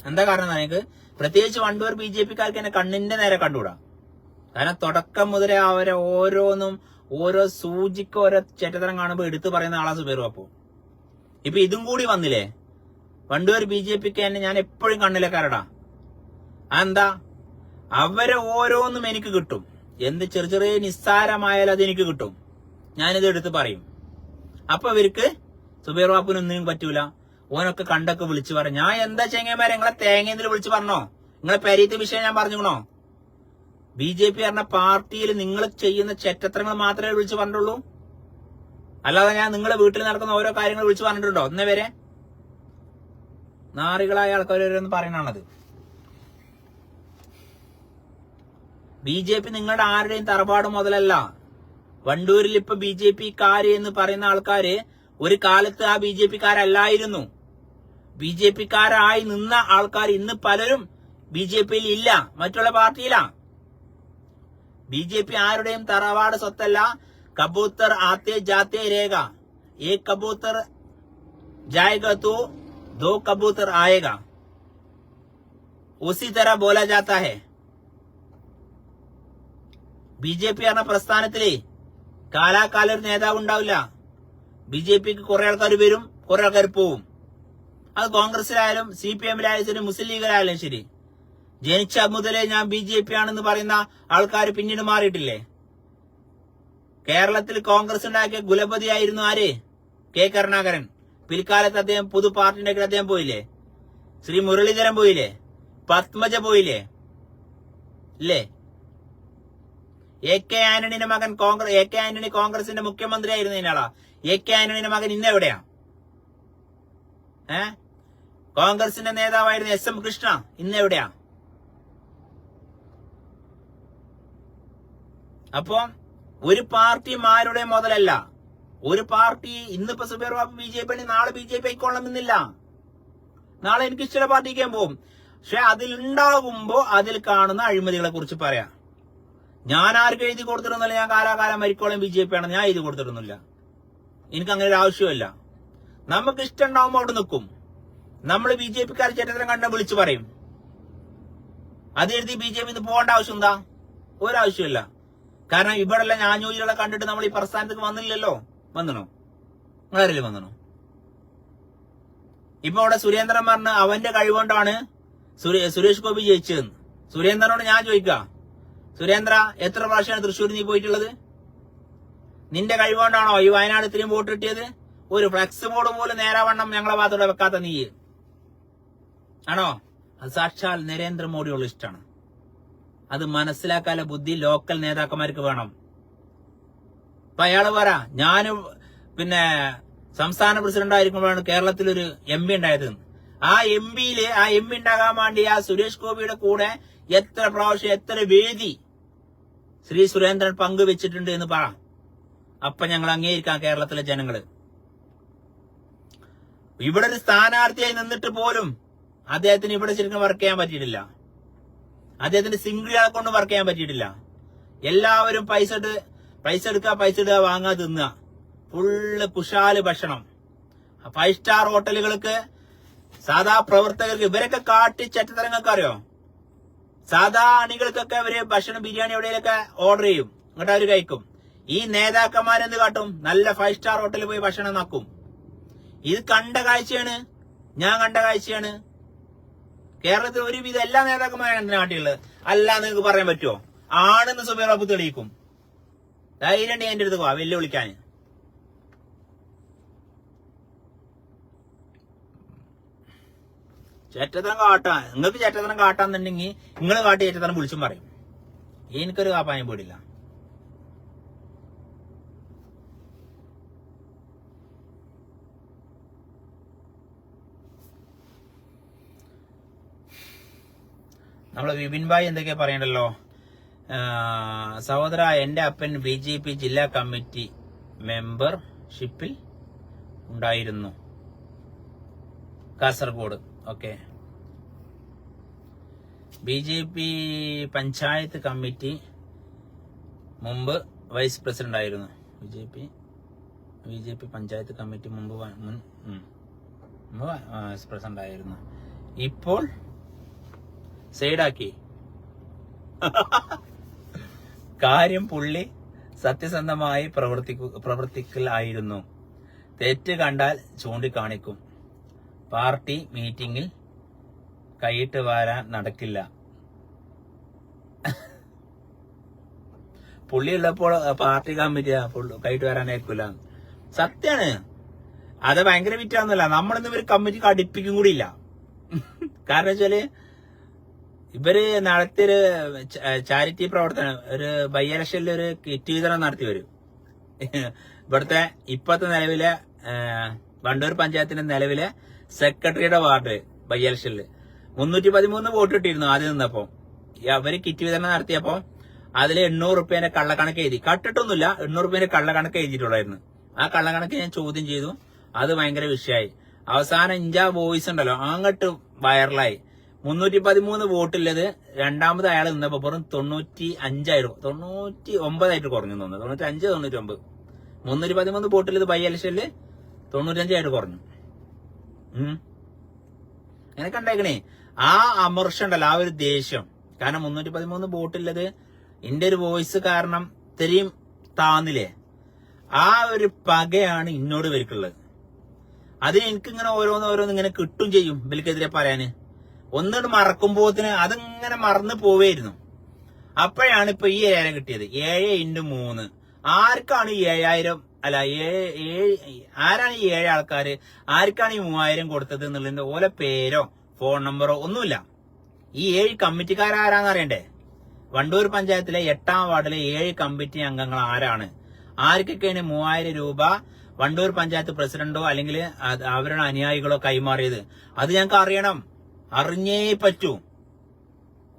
എന്താ കാരണം എനിക്ക് പ്രത്യേകിച്ച് വണ്ടൂർ BJP-ക്കാർക്ക് എന്നെ കണ്ണിന്റെ നേരെ കണ്ടുകൂടാ. കാരണം തുടക്കം മുതലേ അവരെ ഓരോ സൂചിക്ക് ഓരോ ചേറ്റത്തരം കാണുമ്പോൾ എടുത്തു പറയുന്ന ആളാ സുബീർ ബാപ്പു. ഇപ്പൊ ഇതും കൂടി വന്നില്ലേ, വണ്ടൂർ BJP-ക്ക് തന്നെ ഞാൻ എപ്പോഴും കണ്ണിലേക്കാരടാ. അതെന്താ, അവരെ ഓരോന്നും എനിക്ക് കിട്ടും. എന്ത് ചെറിയ നിസ്സാരമായാലും അതെനിക്ക് കിട്ടും. ഞാനിത് എടുത്ത് പറയും. അപ്പൊ ഇവർക്ക് സുബീർ ബാപ്പുനൊന്നിനും പറ്റൂല. ഓനൊക്കെ കണ്ടൊക്കെ വിളിച്ചു പറയും. ഞാൻ എന്താ ചെങ്ങന്മാരെ നിങ്ങളെ തേങ്ങയിൽ വിളിച്ചു പറഞ്ഞോ? നിങ്ങളെ പെരീത്തെ വിഷയം ഞാൻ പറഞ്ഞോ? BJP പറഞ്ഞ പാർട്ടിയിൽ നിങ്ങൾ ചെയ്യുന്ന ചെറ്റത്രങ്ങൾ മാത്രമേ വിളിച്ചു പറഞ്ഞിട്ടുള്ളൂ. അല്ലാതെ ഞാൻ നിങ്ങളെ വീട്ടിൽ നടക്കുന്ന ഓരോ കാര്യങ്ങൾ വിളിച്ചു പറഞ്ഞിട്ടുണ്ടോ ഇന്നേ വരെ? നാറികളായ ആൾക്കാരൊന്നും പറയണത്. BJP നിങ്ങളുടെ ആരുടെയും തറവാട് മുതലല്ല. വണ്ടൂരിൽ ഇപ്പൊ BJP-ക്കാര് എന്ന് പറയുന്ന ആൾക്കാര് ഒരു കാലത്ത് ആ BJP-ക്കാരല്ലായിരുന്നു. BJP-ക്കാരായി നിന്ന ആൾക്കാർ ഇന്ന് പലരും BJP-യിൽ ഇല്ല, മറ്റുള്ള പാർട്ടിയിലാ. BJP ആരുടെയും തറവാട് സ്വത്തല്ല. കബൂത്തർ ആത്തെ ജാത്തെ രേഖ, ഏക് കബൂത്തർ ജായേഗ തോ ദോ കബൂത്തർ ആയേഗ, ഉസി തര ബോലാ ജാത്താ ഹെ. BJP എന്ന പ്രസ്ഥാനത്തിലെ കാലാകാലം ഒരു നേതാവ് ഉണ്ടാവില്ല. BJP-ക്ക് കുറെ ആൾക്കാർ വരും, കുറെ ആൾക്കാർ പോവും. അത് കോൺഗ്രസിലായാലും CPM-ലായാലും ശരി, മുസ്ലിം ലീഗിലായാലും ശരി. ജനിച്ച മുതലേ ഞാൻ BJP ആണെന്ന് പറയുന്ന ആൾക്കാർ പിന്നീട് മാറിയിട്ടില്ലേ? കേരളത്തിൽ കോൺഗ്രസ് ഉണ്ടാക്കിയ കുലപതിയായിരുന്നു ആര്? കെ കരുണാകരൻ. പിൽക്കാലത്ത് അദ്ദേഹം പുതു പാർട്ടി ഉണ്ടാക്കി അദ്ദേഹം പോയില്ലേ? ശ്രീ മുരളീധരൻ പോയില്ലേ? പത്മജ പോയില്ലേ? ഇല്ലേ? AK ആന്റണിയുടെ മകൻ AK ആന്റണി കോൺഗ്രസിന്റെ മുഖ്യമന്ത്രി ആയിരുന്നതിനാളാ. AK ആന്റണിയുടെ മകൻ ഇന്ന് എവിടെയാ? കോൺഗ്രസിന്റെ നേതാവായിരുന്ന SM കൃഷ്ണ ഇന്ന് എവിടെയാ? അപ്പൊ ഒരു പാർട്ടിമാരുടെ മുതലല്ല. ഒരു പാർട്ടി ഇന്നിപ്പോ സുബീർ ബാബു BJP, നാളെ BJP ആയിക്കൊള്ളണമെന്നില്ല. നാളെ എനിക്ക് ഇഷ്ടമുള്ള പാർട്ടിക്കാൻ പോകും. പക്ഷെ അതിലുണ്ടാകുമ്പോ അതിൽ കാണുന്ന അഴിമതികളെ കുറിച്ച് പറയാം. ഞാൻ ആർക്കും എഴുതി കൊടുത്തിട്ടൊന്നുമില്ല. ഞാൻ കാലാകാലം മരിക്കോളം BJP ആണ്, ഞാൻ എഴുതി കൊടുത്തിട്ടൊന്നുമില്ല. എനിക്ക് അങ്ങനെ ഒരു ആവശ്യമില്ല. നമുക്ക് ഇഷ്ടം ഉണ്ടാവുമ്പോ അവിടെ നിൽക്കും. നമ്മൾ BJP-ക്കാർ ചേട്ടത്തരം കണ്ട വിളിച്ചു പറയും. അത് എഴുതി BJP പോകേണ്ട ആവശ്യം എന്താ? ഒരാവശ്യമില്ല. കാരണം ഇവിടെല്ല ഞാഞ്ഞൂരികളെ കണ്ടിട്ട് നമ്മൾ ഈ പ്രസ്ഥാനത്തേക്ക് വന്നില്ലല്ലോ. വന്നണോ? നിങ്ങളാരെങ്കിലും വന്നണോ? ഇപ്പൊ അവിടെ സുരേന്ദ്രൻ പറഞ്ഞ് അവന്റെ കഴിവുകൊണ്ടാണ് സുരേഷ് ഗോപി ജയിച്ചതെന്ന്. സുരേന്ദ്രനോട് ഞാൻ ചോദിക്കാം, സുരേന്ദ്ര എത്ര പ്രാവശ്യമാണ് തൃശ്ശൂർ നീ പോയിട്ടുള്ളത്? നിന്റെ കഴിവുകൊണ്ടാണോ ഈ വയനാട് ഇത്രയും വോട്ട് കിട്ടിയത്? ഒരു ഫ്ലെക്സ് ബോർഡ് പോലും നേരാവണ്ണം ഞങ്ങളെ ഭാഗത്തൂടെ വെക്കാത്ത നീ ആണോ? അത് സാക്ഷാൽ നരേന്ദ്രമോദിയുള്ള ഇഷ്ടമാണ്. അത് മനസ്സിലാക്കാനുള്ള ബുദ്ധി ലോക്കൽ നേതാക്കന്മാർക്ക് വേണം. അപ്പൊ അയാള് പറ, ഞാനും പിന്നെ സംസ്ഥാന പ്രസിഡന്റ് ആയിരിക്കുമ്പോഴാണ് കേരളത്തിലൊരു MP ഉണ്ടായത്. ആ MP ഉണ്ടാകാൻ വേണ്ടി ആ സുരേഷ് ഗോപിയുടെ കൂടെ എത്ര പ്രാവശ്യം എത്ര വേദി ശ്രീ സുരേന്ദ്രൻ പങ്കുവെച്ചിട്ടുണ്ട് എന്ന് പറ. അപ്പൊ ഞങ്ങൾ അംഗീകരിക്കാം കേരളത്തിലെ ജനങ്ങള്. ഇവിടെ ഒരു സ്ഥാനാർത്ഥിയായി നിന്നിട്ട് പോലും അദ്ദേഹത്തിന് ഇവിടെ ശരിക്കും വർക്ക് ചെയ്യാൻ പറ്റിയിട്ടില്ല. അദ്ദേഹത്തിന്റെ സിംഗിളെ കൊണ്ട് വർക്ക് ചെയ്യാൻ പറ്റിയിട്ടില്ല. എല്ലാവരും പൈസ ഇടുക, വാങ്ങാ, തിന്നുക. ഫുള്ള് കുശാല് ഭക്ഷണം. 5 സ്റ്റാർ ഹോട്ടലുകൾക്ക് സാധാ പ്രവർത്തകർക്ക് ഇവരൊക്കെ കാട്ടി ചെറ്റത്തരങ്ങൾക്ക് അറിയോ? സാധാ അണികൾക്കൊക്കെ അവര് ഭക്ഷണം ബിരിയാണി എവിടെയൊക്കെ ഓർഡർ ചെയ്യും, എന്നിട്ട് അവര് കഴിക്കും. ഈ നേതാക്കന്മാരെന്ത് കാട്ടും? നല്ല 5 സ്റ്റാർ ഹോട്ടലിൽ പോയി ഭക്ഷണം നാക്കും. ഇത് കണ്ട കാഴ്ചയാണ്, ഞാൻ കണ്ട കാഴ്ചയാണ്. കേരളത്തിൽ ഒരുവിധം എല്ലാ നേതാക്കന്മാരാണ് എന്റെ നാട്ടിലുള്ളത്. അല്ല നിങ്ങൾക്ക് പറയാൻ പറ്റുമോ? ആണെന്ന് സുബീർ ബാബു തെളിയിക്കും. ധൈര്യം എന്റെ അടുത്ത് പോവാ വെല്ലുവിളിക്കാൻ. ചേറ്റത്തരം കാട്ടാൻ നിങ്ങൾക്ക് ചേറ്റത്തരം കാട്ടാന്നുണ്ടെങ്കിൽ നിങ്ങൾ കാട്ടി ചേറ്റത്തരം വിളിച്ചും പറയും. എനിക്കൊരു കാപ്പാനും പേടില്ല. നമ്മളെ വിപിൻ ഭായി എന്തൊക്കെയാ പറയണ്ടല്ലോ. സഹോദര, എന്റെ അപ്പൻ BJP ജില്ലാ കമ്മിറ്റി മെമ്പർഷിപ്പിൽ ഉണ്ടായിരുന്നു, Kasaragod. Okay. BJP panchayat committee മുമ്പ് വൈസ് പ്രസിഡന്റ് ആയിരുന്നു. BJP പഞ്ചായത്ത് കമ്മിറ്റി മുമ്പ് വൈസ് പ്രസിഡന്റ് ആയിരുന്നു. ഇപ്പോൾ സൈഡാക്കി. കാര്യം പുള്ളി സത്യസന്ധമായി പ്രവർത്തിക്കലായിരുന്നു. തെറ്റ് കണ്ടാൽ ചൂണ്ടിക്കാണിക്കും. പാർട്ടി മീറ്റിംഗിൽ കൈയിട്ട് വാരാൻ നടക്കില്ല. പുള്ളി ഉള്ളപ്പോൾ പാർട്ടി കമ്മിറ്റി കൈയിട്ട് വരാനേക്കില്ല. സത്യാണ്. അത് ഭയങ്കര വിറ്റാന്നല്ല. നമ്മളൊന്നും ഇവര് കമ്മിറ്റിക്ക് അടുപ്പിക്കും കൂടി ഇല്ല. കാരണം വെച്ചാല് ഇവര് നടത്തിയൊരു ചാരിറ്റി പ്രവർത്തനം, ഒരു ബൈ ഇലക്ഷനിൽ ഒരു കിറ്റ് വിതരണം നടത്തി വരും. ഇവിടുത്തെ ഇപ്പത്തെ നിലവിലെ വണ്ടൂർ പഞ്ചായത്തിന്റെ നിലവിലെ സെക്രട്ടറിയുടെ വാർഡ് ബൈ ഇലക്ഷനിൽ 313 വോട്ട് കിട്ടിയിരുന്നു ആദ്യം നിന്നപ്പോ. അവര് കിറ്റ് വിതരണം നടത്തിയപ്പോ അതിൽ 800 റുപ്യേന്റെ കള്ളക്കണക്ക് എഴുതി. കട്ടിട്ടൊന്നുമില്ല, 800 റുപ്യേന്റെ കള്ളക്കണക്ക് എഴുതിയിട്ടുള്ളായിരുന്നു. ആ കള്ളക്കണക്ക് ഞാൻ ചോദ്യം ചെയ്തു. അത് ഭയങ്കര വിഷയമായി. അവസാനം ഇഞ്ചാ വോയിസ് ഉണ്ടല്ലോ, അങ്ങോട്ട് വൈറലായി. 313 വോട്ടുള്ളത് രണ്ടാമത് അയാൾ നിന്നപ്പോ വെറും 99 കുറഞ്ഞു തോന്നുന്നു. 95, 99. 313 വോട്ടുള്ളത് ബൈ ഇലക്ഷനില് 95 കുറഞ്ഞു. അങ്ങനെ കണ്ടേക്കണേ. ആ അമർഷം ഉണ്ടല്ലോ, ആ ഒരു ദേഷ്യം. കാരണം 313 വോട്ടുള്ളത് എന്റെ ഒരു വോയിസ് കാരണം ഇത്രയും താന്നില്ലേ, ആ ഒരു പകയാണ് എന്നോട് ഇവർക്കുള്ളത്. അതിന് എനിക്കിങ്ങനെ ഓരോന്ന് ഇങ്ങനെ കിട്ടും ചെയ്യും ഇവർക്കെതിരെ പറയാന്. ഒന്നിട്ട് മറക്കുമ്പോത്തിന് അതിങ്ങനെ മറന്നു പോവായിരുന്നു. അപ്പോഴാണ് ഇപ്പൊ ഈ 7,000 കിട്ടിയത്. 7 × 3. ആർക്കാണ് ഈ 7,000? അല്ല, ആരാണ് ഈ 7 ആൾക്കാര്? ആർക്കാണ് ഈ 3,000 കൊടുത്തത് എന്നുള്ളതിന്റെ ഓലെ പേരോ ഫോൺ നമ്പറോ ഒന്നുമില്ല. ഈ 7 കമ്മിറ്റിക്കാരാരാന്ന് അറിയണ്ടേ? വണ്ടൂർ പഞ്ചായത്തിലെ 8ാം വാർഡിലെ 7 കമ്മിറ്റി അംഗങ്ങൾ ആരാണ്? ആർക്കൊക്കെയാണ് 3,000 രൂപ വണ്ടൂർ പഞ്ചായത്ത് പ്രസിഡന്റോ അല്ലെങ്കിൽ അവരുടെ അനുയായികളോ കൈമാറിയത്? അത് ഞങ്ങൾക്ക് അറിയണം. അറിഞ്ഞേ പറ്റൂ.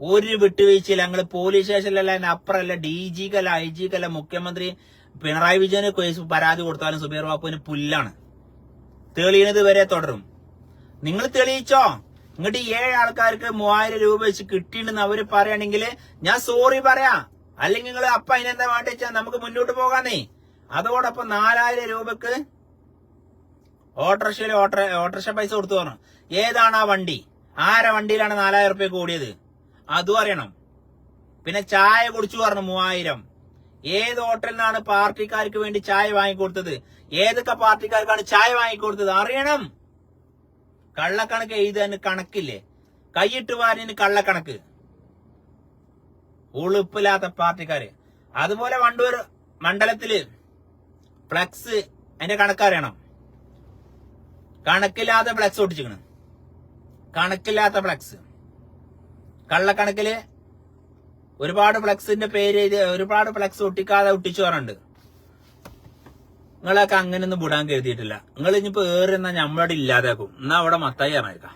ഒരു വിട്ടുവീഴ്ചയില്ല. ഞങ്ങൾ പോലീസ് സ്റ്റേഷനിലല്ല, അതിന്റെ അപ്പുറമല്ല, DG-കല്ല, IG-കല്ല, മുഖ്യമന്ത്രി പിണറായി വിജയന് പരാതി കൊടുത്താലും സുബൈർ ബാപ്പുവിന് പുല്ലാണ്. തെളിയുന്നത് വരെ തുടരും. നിങ്ങൾ തെളിയിച്ചോ? ഇങ്ങോട്ട് 7 ആൾക്കാർക്ക് 3,000 രൂപ വെച്ച് കിട്ടിയിട്ടുണ്ടെന്ന് അവര് പറയുകയാണെങ്കിൽ ഞാൻ സോറി പറയാ. അല്ലെങ്കിൽ നിങ്ങൾ അപ്പ അതിനെന്താ വേണ്ടിച്ചാ നമുക്ക് മുന്നോട്ട് പോകാന്നേ. അതോടൊപ്പം 4,000 രൂപക്ക് ഓട്ടോറിക്ഷ പൈസ കൊടുത്തു പറഞ്ഞു. ഏതാണ് ആ വണ്ടി? ആരെ വണ്ടിയിലാണ് 4,000 റുപ്യ കൂടിയത്? അതും അറിയണം. പിന്നെ ചായ കുടിച്ചു പറഞ്ഞു 3,000. ഏത് ഹോട്ടലിൽ നിന്നാണ് പാർട്ടിക്കാർക്ക് വേണ്ടി ചായ വാങ്ങിക്കൊടുത്തത്? ഏതൊക്കെ പാർട്ടിക്കാർക്കാണ് ചായ വാങ്ങിക്കൊടുത്തത്? അറിയണം. കള്ളക്കണക്ക് എഴുതാൻ കണക്കില്ലേ? കൈയിട്ട് വാരിന് കള്ളക്കണക്ക്. ഉളുപ്പില്ലാത്ത പാർട്ടിക്കാര്. അതുപോലെ വണ്ടൂർ മണ്ഡലത്തില് ഫ്ലക്സ്, അതിന്റെ കണക്കറിയണം. കണക്കില്ലാത്ത ഫ്ലക്സ് ഒട്ടിച്ചിക്കണ്. കണക്കില്ലാത്ത ഫ്ലക്സ്. കള്ളക്കണക്കില് ഒരുപാട് ഫ്ലക്സിന്റെ പേര് ഒരുപാട് ഫ്ലക്സ് ഒട്ടിക്കാതെ ഒട്ടിച്ചു പറഞ്ഞിട്ടുണ്ട്. നിങ്ങളൊക്കെ അങ്ങനെയൊന്നും വിടാൻ കരുതിയിട്ടില്ല. നിങ്ങൾ ഇനിയിപ്പോ ഏറുന്ന നമ്മളവിടെ ഇല്ലാതാക്കും. എന്നാ അവിടെ മത്തായി പറഞ്ഞേക്കാം.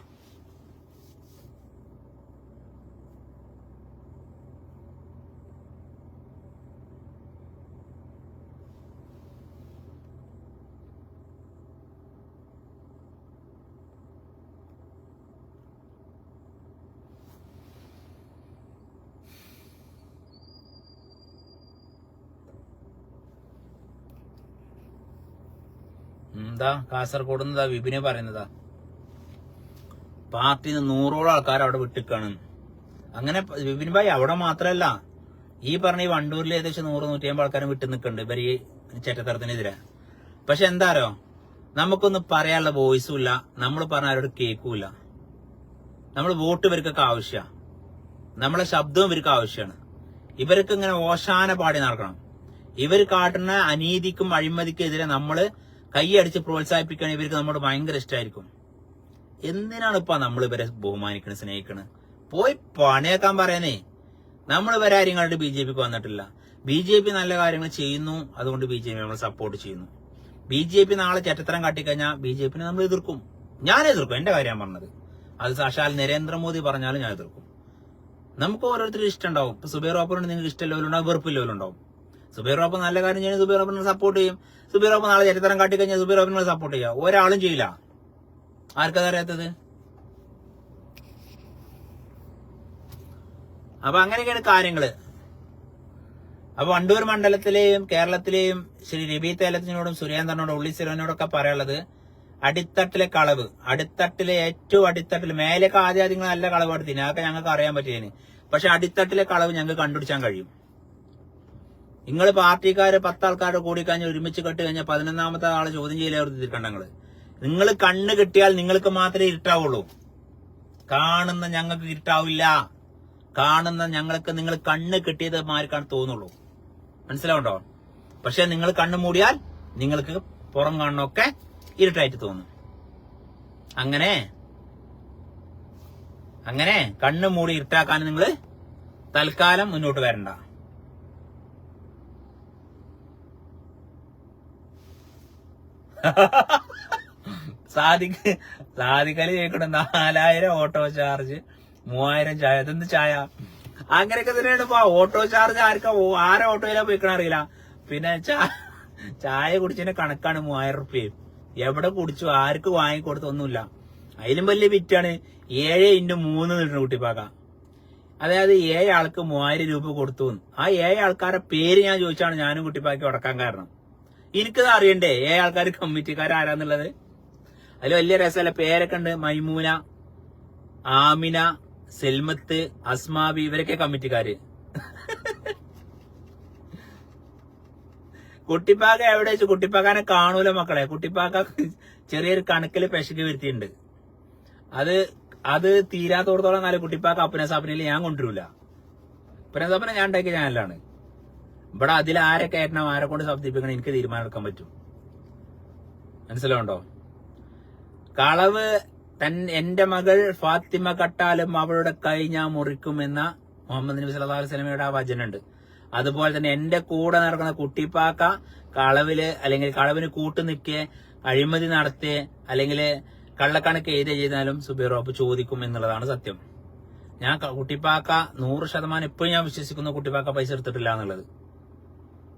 എന്താ കാസർഗോഡ് നിന്നാ വിപിനെ പറയുന്നതാ? പാർട്ടിന്ന് 100ഓളം ആൾക്കാർ അവിടെ വിട്ടിക്കാണ്. അങ്ങനെ വിപിൻ ഭായി അവിടെ മാത്രല്ല, ഈ പറഞ്ഞ ഈ വണ്ടൂരിൽ ഏകദേശം 100-150 ആൾക്കാരും വിട്ടു നിൽക്കുന്നുണ്ട് ഇവർ ഈ ചെറ്റത്തരത്തിനെതിരെ. പക്ഷെ എന്താരോ, നമുക്കൊന്നും പറയാനുള്ള വോയിസും ഇല്ല. നമ്മൾ പറഞ്ഞ ആരോട് കേൾക്കൂല. നമ്മൾ വോട്ട് ഇവർക്കൊക്കെ ആവശ്യമാണ്. നമ്മളെ ശബ്ദവും ഇവർക്ക് ആവശ്യമാണ്. ഇവർക്ക് ഇങ്ങനെ ഓശാന പാടി നടക്കണം. ഇവർ കാട്ടുന്ന അനീതിക്കും അഴിമതിക്കും എതിരെ നമ്മള് കൈയടിച്ച് പ്രോത്സാഹിപ്പിക്കുകയാണെങ്കിൽ ഇവർക്ക് നമ്മളോട് ഭയങ്കര ഇഷ്ടമായിരിക്കും. എന്തിനാണ് ഇപ്പൊ നമ്മൾ ഇവരെ ബഹുമാനിക്കണ സ്നേഹിക്കണ്? പോയി പണിയാക്കാൻ പറയാനേ. നമ്മൾ ഇവരെ ആരും കണ്ടിട്ട് BJPക്ക് വന്നിട്ടില്ല. BJP നല്ല കാര്യങ്ങൾ ചെയ്യുന്നു, അതുകൊണ്ട് BJP നമ്മൾ സപ്പോർട്ട് ചെയ്യുന്നു. BJP നാളെ ചെറ്റത്തരം കാട്ടിക്കഴിഞ്ഞാൽ BJPനെ നമ്മൾ എതിർക്കും. ഞാൻ എതിർക്കും. എന്റെ കാര്യം പറഞ്ഞത്. അത് സാക്ഷാൽ നരേന്ദ്രമോദി പറഞ്ഞാലും ഞാൻ എതിർക്കും. നമുക്ക് ഓരോരുത്തരും ഇഷ്ടം ഉണ്ടാവും. ഇപ്പൊ സുബൈർ വാപ്പനോട് നിങ്ങൾക്ക് ഇഷ്ടമില്ലവരുണ്ടാവും, വെറുപ്പില്ലവരുണ്ടാവും. സുബൈർ വാപ്പ നല്ല കാര്യം ചെയ്യുന്നത് സുബൈർ വാപ്പനെ സപ്പോർട്ട് ചെയ്യും. സുബൈർ വാപ്പ നാളെ ചരിത്രം കാട്ടിക്കഴിഞ്ഞാൽ സുബൈർ വാപ്പനെ സപ്പോർട്ട് ചെയ്യുക. ഒരാളും ചെയ്യില്ല. ആർക്കത് അറിയാത്തത്? അപ്പൊ അങ്ങനെയൊക്കെയാണ് കാര്യങ്ങള്. അപ്പൊ വണ്ടൂർ മണ്ഡലത്തിലെയും കേരളത്തിലെയും ശ്രീ രബി തേലത്തിനോടും സുരേന്ദ്രനോടും ഉള്ളി സിലോനോടൊക്കെ പറയാനുള്ളത്, അടിത്തട്ടിലെ കളവ്, അടിത്തട്ടിലെ ഏറ്റവും അടിത്തട്ടിൽ, മേലേക്ക് ആദ്യം നല്ല കളവ് എടുത്തിന്, അതൊക്കെ ഞങ്ങൾക്ക് അറിയാൻ പറ്റിയേന്. പക്ഷെ അടിത്തട്ടിലെ കളവ് ഞങ്ങൾക്ക് കണ്ടുപിടിച്ചാൻ കഴിയും. നിങ്ങൾ പാർട്ടിക്കാര് 10 ആൾക്കാരുടെ കൂടി കഴിഞ്ഞ് ഒരുമിച്ച് കെട്ട് കഴിഞ്ഞാൽ 11ാമത്തെ ആളെ ചോദ്യം ചെയ്യലവർത്തിരിക്കണ്ടങ്ങള്. നിങ്ങൾ കണ്ണ് കിട്ടിയാൽ നിങ്ങൾക്ക് മാത്രമേ ഇരുട്ടാവുള്ളൂ. കാണുന്ന ഞങ്ങൾക്ക് ഇരുട്ടാവില്ല. കാണുന്ന ഞങ്ങൾക്ക് നിങ്ങൾ കണ്ണ് കിട്ടിയത് മാർക്കാണ് തോന്നുള്ളൂ. മനസ്സിലാവുണ്ടോ? പക്ഷെ നിങ്ങൾ കണ്ണ് മൂടിയാൽ നിങ്ങൾക്ക് പുറം കാണണമൊക്കെ ഇരുട്ടായിട്ട് തോന്നും. അങ്ങനെ കണ്ണ് മൂടി ഇരുട്ടാക്കാൻ നിങ്ങൾ തൽക്കാലം മുന്നോട്ട് വരണ്ട. സാധിക്കല് കേൾക്കണം 4000 ഓട്ടോ ചാർജ്, 3000 ചായ. അതെന്ത് ചായ? അങ്ങനെയൊക്കെ തന്നെയാണ് ഇപ്പൊ. ഓട്ടോ ചാർജ് ആരെ ഓട്ടോയിലാ പോയിക്കണ അറിയില്ല. പിന്നെ ചായ കുടിച്ചതിന്റെ കണക്കാണ് 3000 റുപ്യ. എവിടെ കുടിച്ചു, ആർക്ക് വാങ്ങിക്കൊടുത്തൊന്നുമില്ല. അതിലും വലിയ വിറ്റാണ് 7x3 നിൽക്കുന്ന കുട്ടിപ്പാക്ക. അതായത് 7 ആൾക്ക് 3000 രൂപ കൊടുത്തു. ആ 7 ആൾക്കാരുടെ പേര് ഞാൻ ചോദിച്ചാണ് ഞാനും കുട്ടിപ്പാക്കി ഉടക്കാൻ കാരണം. എനിക്കത് അറിയണ്ടേ 7 ആൾക്കാർ കമ്മിറ്റിക്കാരാരാന്നുള്ളത്? അതിൽ വലിയ രസമല്ല. പേരൊക്കെ ഉണ്ട്. മൈമൂന, ആമിന, സെൽമത്ത്, അസ്മാബി, ഇവരൊക്കെ കമ്മിറ്റിക്കാര്. കുട്ടിപ്പാക്ക എവിടെ വെച്ചു? കുട്ടിപ്പാക്കാനെ കാണൂല മക്കളെ. കുട്ടിപ്പാക്ക ചെറിയൊരു കണക്കില് പെശക്ക് വരുത്തിയിട്ടുണ്ട്. അത് തീരാത്തോടത്തോളം കാലം കുട്ടിപ്പാക്ക അപ്പന സാപ്പനയിൽ ഞാൻ കൊണ്ടുവരില്ല. അപ്പന സാപ്പന ഞാൻ ഉണ്ടാക്കിയ ചാനലാണ്. ഇവിടെ അതിൽ ആരെ കയറ്റണം, ആരെ കൊണ്ട് ശബ്ദിപ്പിക്കണം എനിക്ക് തീരുമാനം എടുക്കാൻ പറ്റും. മനസ്സിലാവുണ്ടോ? കളവ് എന്റെ മകൾ ഫാത്തിമ കട്ടാലും അവളുടെ കൈ ഞാൻ മുറിക്കുമെന്ന മുഹമ്മദ് നബി സല്ലല്ലാഹു അലൈഹി വസല്ലമയുടെ ആ വചനുണ്ട്. അതുപോലെ തന്നെ എന്റെ കൂടെ നടക്കുന്ന കുട്ടിപ്പാക്ക കളവില് അല്ലെങ്കിൽ കളവിന് കൂട്ടു നിൽക്കേ, അഴിമതി നടത്തിയേ, അല്ലെങ്കിൽ കള്ളക്കണക്ക് എഴുതി ചെയ്താലും സുബൈർ വാപ്പ ചോദിക്കും എന്നുള്ളതാണ് സത്യം. ഞാൻ കുട്ടിപ്പാക്ക 100% ഇപ്പോഴും ഞാൻ വിശ്വസിക്കുന്നു കുട്ടിപ്പാക്ക പൈസ എടുത്തിട്ടില്ല എന്നുള്ളത്.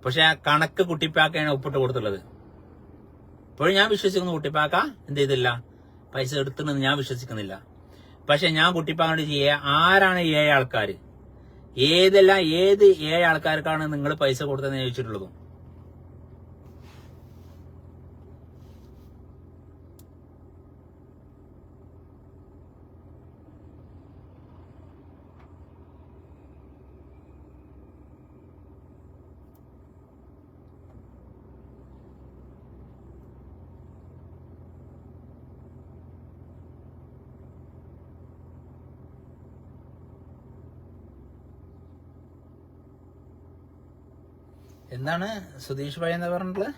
പക്ഷെ ആ കണക്ക് കുട്ടിപ്പാക്കയാണ് ഒപ്പിട്ട് കൊടുത്തുള്ളത്. ഇപ്പോഴും ഞാൻ വിശ്വസിക്കുന്നു കുട്ടിപ്പാക്ക എന്ത് ചെയ്തില്ല, പൈസ എടുത്തിട്ടുണ്ടെന്ന് ഞാൻ വിശ്വസിക്കുന്നില്ല. പക്ഷെ ഞാൻ കുട്ടിപ്പാക്കോട് ആരാണ് 7 ആൾക്കാര്, ഏത് 7 ആൾക്കാർക്കാണ് നിങ്ങൾ പൈസ കൊടുത്തതെന്ന് ചോദിച്ചിട്ടുള്ളതും. എന്താണ് സുധീഷ് ഭായി എന്താ പറഞ്ഞിട്ടുള്ളത്?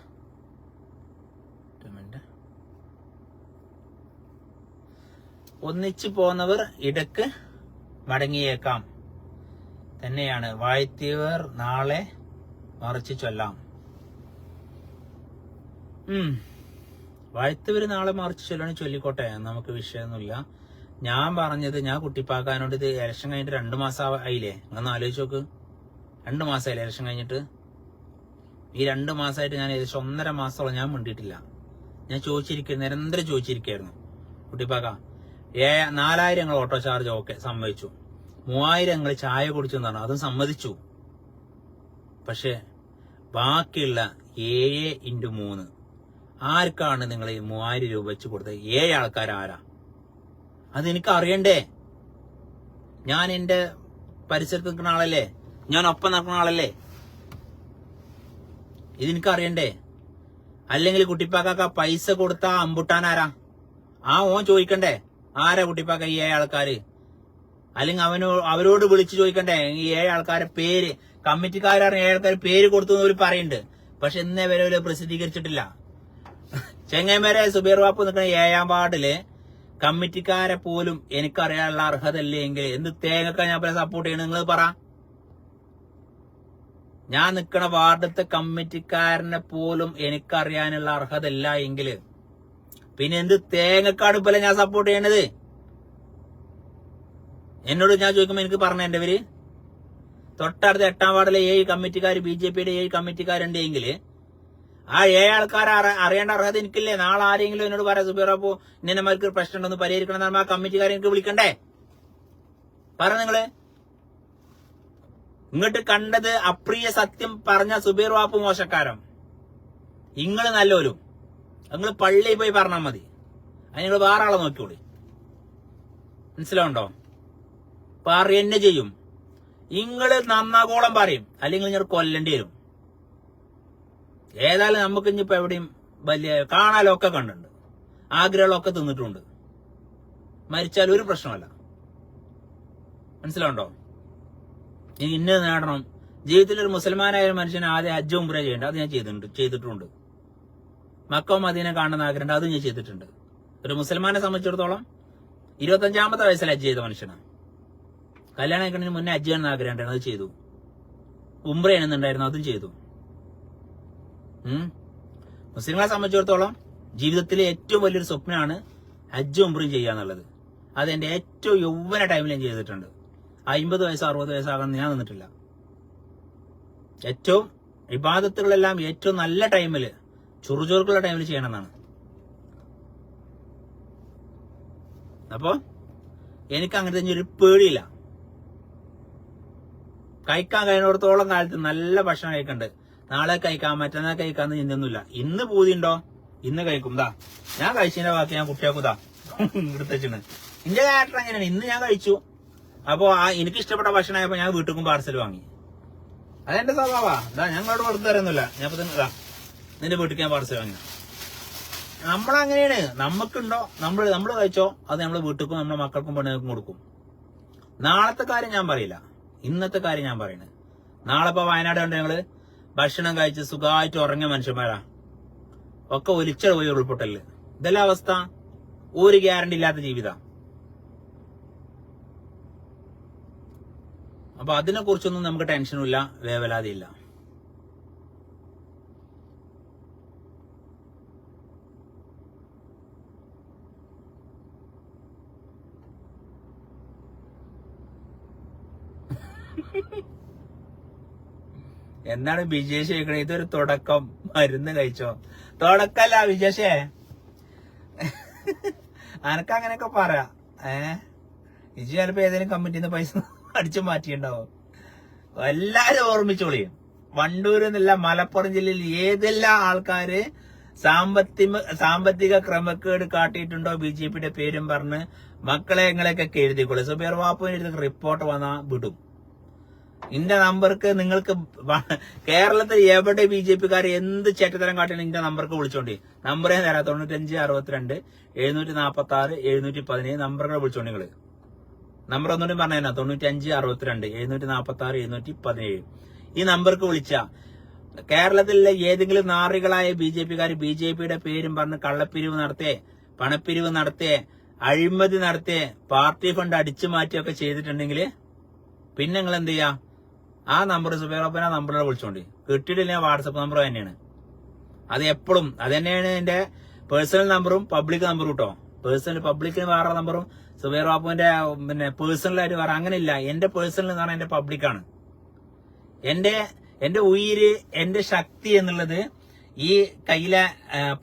ഒന്നിച്ചു പോന്നവർ ഇടക്ക് മടങ്ങിയേക്കാം തന്നെയാണ്, വാഴ്ത്തിയവർ നാളെ മറിച്ച് ചൊല്ലാം. വാഴ്ത്തവര് നാളെ മറിച്ച് ചൊല്ലണം, ചൊല്ലിക്കോട്ടെ, നമുക്ക് വിഷയമൊന്നുമില്ല. ഞാൻ പറഞ്ഞത്, ഞാൻ കുട്ടിപ്പാക്കാനോട് ഇത് ഇലക്ഷൻ കഴിഞ്ഞിട്ട് 2 മാസം ആയില്ലേ, ഒന്ന് ആലോചിച്ച് നോക്ക്. 2 മാസമായില്ലേ ഇലക്ഷൻ കഴിഞ്ഞിട്ട്? ഈ 2 മാസമായിട്ട് ഞാൻ ഏകദേശം 1.5 മാസത്തോളം ഞാൻ മിണ്ടിയിട്ടില്ല. ഞാൻ നിരന്തരം ചോദിച്ചിരിക്കുകയായിരുന്നു. കുട്ടിപ്പാക്ക 4000 ഞങ്ങൾ ഓട്ടോ ചാർജ് ഓക്കെ സമ്മതിച്ചു, 3000 ഞങ്ങൾ ചായ കുടിച്ചു എന്നാണ്, അതും സമ്മതിച്ചു. പക്ഷെ ബാക്കിയുള്ള 7x3 ആർക്കാണ് നിങ്ങൾ ഈ 3000 രൂപ വെച്ച് കൊടുത്തത്? 7 ആൾക്കാർ ആരാ? അതെനിക്ക് അറിയണ്ടേ? ഞാൻ എന്റെ പരിസരത്ത് നിൽക്കുന്ന ആളല്ലേ, ഞാൻ ഒപ്പം നടക്കുന്ന ആളല്ലേ, ഇതെനിക്ക് അറിയണ്ടേ? അല്ലെങ്കിൽ കുട്ടിപ്പാക്ക പൈസ കൊടുത്ത അമ്പുട്ടാൻ ആരാ? ഓൻ ചോദിക്കണ്ടേ ആരാ കുട്ടിപ്പാക്ക ഈ 7 ആൾക്കാര്? അല്ലെങ്കിൽ അവരോട് വിളിച്ച് ചോദിക്കണ്ടേ ഈ 7 ആൾക്കാരെ പേര്? കമ്മിറ്റിക്കാരാണ് 7 ആൾക്കാർ പേര് കൊടുത്തു എന്ന് പറയുന്നുണ്ട്. പക്ഷെ ഇന്നേ വരെ പ്രസിദ്ധീകരിച്ചിട്ടില്ല. ചെങ്ങൈമേരെ സുബൈർ വാപ്പ നിൽക്കുന്ന 7ാം വാർഡില് കമ്മിറ്റിക്കാരെ പോലും എനിക്കറിയാനുള്ള അർഹത ഇല്ലെങ്കിൽ എന്ത് തേങ്ങക്ക ഞാൻ സപ്പോർട്ട് ചെയ്യണം? നിങ്ങൾ പറ. ഞാൻ നിൽക്കണ വാർഡത്തെ കമ്മിറ്റിക്കാരനെ പോലും എനിക്കറിയാനുള്ള അർഹത ഇല്ല എങ്കിൽ പിന്നെ എന്ത് തേങ്ങക്കാട് പോലെ ഞാൻ സപ്പോർട്ട് ചെയ്യണത്? എന്നോട് ഞാൻ ചോദിക്കുമ്പോൾ എനിക്ക് പറഞ്ഞ എന്റെ പേര് തൊട്ടടുത്ത 8ാം വാർഡിലെ 7 കമ്മിറ്റിക്കാർ BJPയുടെ 7 കമ്മിറ്റിക്കാരുണ്ട് എങ്കിൽ ആ 7 ആൾക്കാരെ അറിയേണ്ട അർഹത എനിക്കില്ലേ? നാളെ ആരെങ്കിലും എന്നോട് പറയാം സുബൈർ അപ്പോ ഇന്നമാർക്ക് പ്രശ്നം ഉണ്ടെന്ന് പരിഹരിക്കണം, ആ കമ്മിറ്റിക്കാരെ എനിക്ക് വിളിക്കണ്ടേ? പറ നിങ്ങള്. ഇങ്ങോട്ട് കണ്ടത് അപ്രിയ സത്യം പറഞ്ഞ സുബൈർ വാപ്പ് മോശക്കാരം, ഇങ്ങള് നല്ലോലും. നിങ്ങൾ പള്ളിയിൽ പോയി പറഞ്ഞാൽ മതി, അത് നിങ്ങൾ വേറെ ആളെ നോക്കിയോളി. മനസ്സിലാവുണ്ടോ? പറയെന്നെ ചെയ്യും. ഇങ്ങള് നന്നാകോളം പറയും, അല്ലെങ്കിൽ നിങ്ങൾ കൊല്ലേണ്ടി വരും. ഏതായാലും നമുക്ക് ഇനിയിപ്പോ എവിടെയും വലിയ കാണാലൊക്കെ കണ്ടിട്ടുണ്ട്, ആഗ്രഹങ്ങളൊക്കെ തിന്നിട്ടുണ്ട്. മരിച്ചാൽ ഒരു പ്രശ്നമല്ല. മനസ്സിലാവുണ്ടോ? ഇന്ന നേടണം. ജീവിതത്തിൽ ഒരു മുസൽമാനായ മനുഷ്യന് ആദ്യം ഹജ്ജ് ഉംറ ചെയ്യേണ്ട, അത് ഞാൻ ചെയ്തിട്ടുണ്ട്. മക്ക മദീന കാണുന്ന ആഗ്രഹം, അത് ഞാൻ ചെയ്തിട്ടുണ്ട്. ഒരു മുസൽമാനെ സംബന്ധിച്ചിടത്തോളം 25ാമത്തെ വയസ്സിൽ ഹജ്ജ് ചെയ്ത മനുഷ്യനാണ്. കല്യാണം കഴിക്കുന്നതിന് മുന്നേ ഹജ്ജ് ചെയ്യണമെന്ന് ആഗ്രഹം ഉണ്ടായിരുന്നു, അത് ചെയ്തു. ഉംറ ചെയ്യണമെന്നുണ്ടായിരുന്നു, അതും ചെയ്തു. മുസ്ലിങ്ങളെ സംബന്ധിച്ചിടത്തോളം ജീവിതത്തിലെ ഏറ്റവും വലിയൊരു സ്വപ്നമാണ് ഹജ്ജ് ഉംറയും ചെയ്യുക എന്നുള്ളത്. അത് എന്റെ ഏറ്റവും യൗവന ടൈമിൽ ഞാൻ ചെയ്തിട്ടുണ്ട്. 50 വയസ്സ് 60 വയസ്സാകാൻ ഞാൻ നിന്നിട്ടില്ല. ഏറ്റവും ഇബാദത്തുകളെല്ലാം ഏറ്റവും നല്ല ടൈമില്, ചുറുചുറുക്കുള്ള ടൈമിൽ ചെയ്യണമെന്നാണ്. അപ്പോ എനിക്ക് അങ്ങനത്തെ ഒരു പേടിയില്ല. കഴിക്കാൻ കഴിയുന്നിടത്തോളം കാലത്ത് നല്ല ഭക്ഷണം കഴിക്കണ്ട്. നാളെ കഴിക്കാം, മറ്റന്നാൾ കഴിക്കാന്ന് ചിന്തയൊന്നുമില്ല. ഇന്ന് പൂതിയുണ്ടോ, ഇന്ന് കഴിക്കും. ഞാൻ കഴിച്ചതിന്റെ ബാക്കി ഞാൻ കുട്ടിയാക്കുതാ എടുത്തുവെച്ചിട്ട്. എന്റെ ക്യാരക്ടർ അങ്ങനെയാണ്. ഇന്ന് ഞാൻ കഴിച്ചു, അപ്പോ എനിക്ക് ഇഷ്ടപ്പെട്ട ഭക്ഷണമായപ്പോ ഞാൻ വീട്ടിലും പാർസൽ വാങ്ങി. അതെന്റെ സ്വഭാവാ. ഞങ്ങളോട് കൊടുത്തു തരുന്നില്ല. ഞാൻ നിന്റെ വീട്ടിൽ ഞാൻ പാർസൽ വാങ്ങി. നമ്മളങ്ങനെയാണ്. നമുക്കുണ്ടോ, നമ്മൾ കഴിച്ചോ, അത് നമ്മളെ വീട്ടിൽക്കും നമ്മളെ മക്കൾക്കും പെണ്ണുങ്ങൾക്കും കൊടുക്കും. നാളത്തെ കാര്യം ഞാൻ പറയില്ല, ഇന്നത്തെ കാര്യം ഞാൻ പറയുന്നത്. നാളെ ഇപ്പൊ വയനാട് കണ്ട് ഞങ്ങള് ഭക്ഷണം കഴിച്ച് സുഖമായിട്ട് ഉറങ്ങിയ മനുഷ്യന്മാരാ, ഒക്കെ ഒലിച്ചത് പോയി ഉൾപ്പെട്ടല്. ഇതെല്ലാം അവസ്ഥ. ഒരു ഗ്യാരണ്ടി ഇല്ലാത്ത ജീവിതം. അപ്പൊ അതിനെ കുറിച്ചൊന്നും നമുക്ക് ടെൻഷനുമില്ല, വേവലാതിയില്ല. എന്താണ് ബിജേഷ് ചോദിക്കണേ? ഇതൊരു തുടക്കം, മരുന്ന് കഴിച്ചോ? തുടക്കല്ല വിജേഷേ, അനക്ക് അങ്ങനെയൊക്കെ പറയാ. ഇജ് ചിലപ്പോ ഏതെങ്കിലും കമ്മിറ്റിന്ന് പൈസ അടിച്ചു മാറ്റിണ്ടാവും. എല്ലാരും ഓർമ്മിച്ചോളിയും. വണ്ടൂര് എന്നല്ല, മലപ്പുറം ജില്ലയിൽ ഏതെല്ലാം ആൾക്കാര് സാമ്പത്തിക ക്രമക്കേട് കാട്ടിയിട്ടുണ്ടോ BJPയുടെ പേരും പറഞ്ഞ് മക്കളെ നിങ്ങളെയൊക്കെ എഴുതിക്കോളൂ. സുബൈർ വാപ്പുവിന് റിപ്പോർട്ട് വന്നാ വിടും. ഇന്റെ നമ്പർക്ക് നിങ്ങൾക്ക് കേരളത്തിൽ എവിടെ BJPക്കാർ എന്ത് ചേട്ടത്തരം കാട്ടിയാണ് ഇന്റെ നമ്പർക്ക് വിളിച്ചോണ്ടി. നമ്പർ ഞാൻ തരാം, 95 62 746 717 നമ്പറുകൾ വിളിച്ചോണ്ടി. നിങ്ങള് നമ്പർ ഒന്നുകൂടി പറഞ്ഞാ 95 62 746 717. ഈ നമ്പർക്ക് വിളിച്ച കേരളത്തിലെ ഏതെങ്കിലും നാറികളായ BJPക്കാർ BJPയുടെ പേരും പറഞ്ഞ് കള്ളപ്പിരിവ് നടത്തിയേ, പണപ്പിരിവ് നടത്തിയേ, അഴിമതി നടത്തിയേ, പാർട്ടി ഫണ്ട് അടിച്ചു മാറ്റിയൊക്കെ ചെയ്തിട്ടുണ്ടെങ്കിൽ പിന്നെ നിങ്ങൾ എന്ത് ചെയ്യാ? ആ നമ്പർ സുബൈർ വാപ്പുവിനെ നമ്പറിൽ വിളിച്ചോണ്ടി. കിട്ടിയിട്ടില്ല, വാട്സപ്പ് നമ്പർ തന്നെയാണ്. അത് എപ്പോഴും അത് തന്നെയാണ് എന്റെ പേഴ്സണൽ നമ്പറും പബ്ലിക് നമ്പറും കേട്ടോ. പബ്ലിക്കിന് വേറെ നമ്പറും സുബൈർ വാപ്പുവിന്റെ പേഴ്സണലായിട്ട് വേറെ അങ്ങനെ ഇല്ല. എന്റെ പേഴ്സണൽ എന്ന് പറഞ്ഞാൽ എന്റെ പബ്ലിക്കാണ്. എന്റെ ഉയിര്, എന്റെ ശക്തി എന്നുള്ളത് ഈ കയ്യിലെ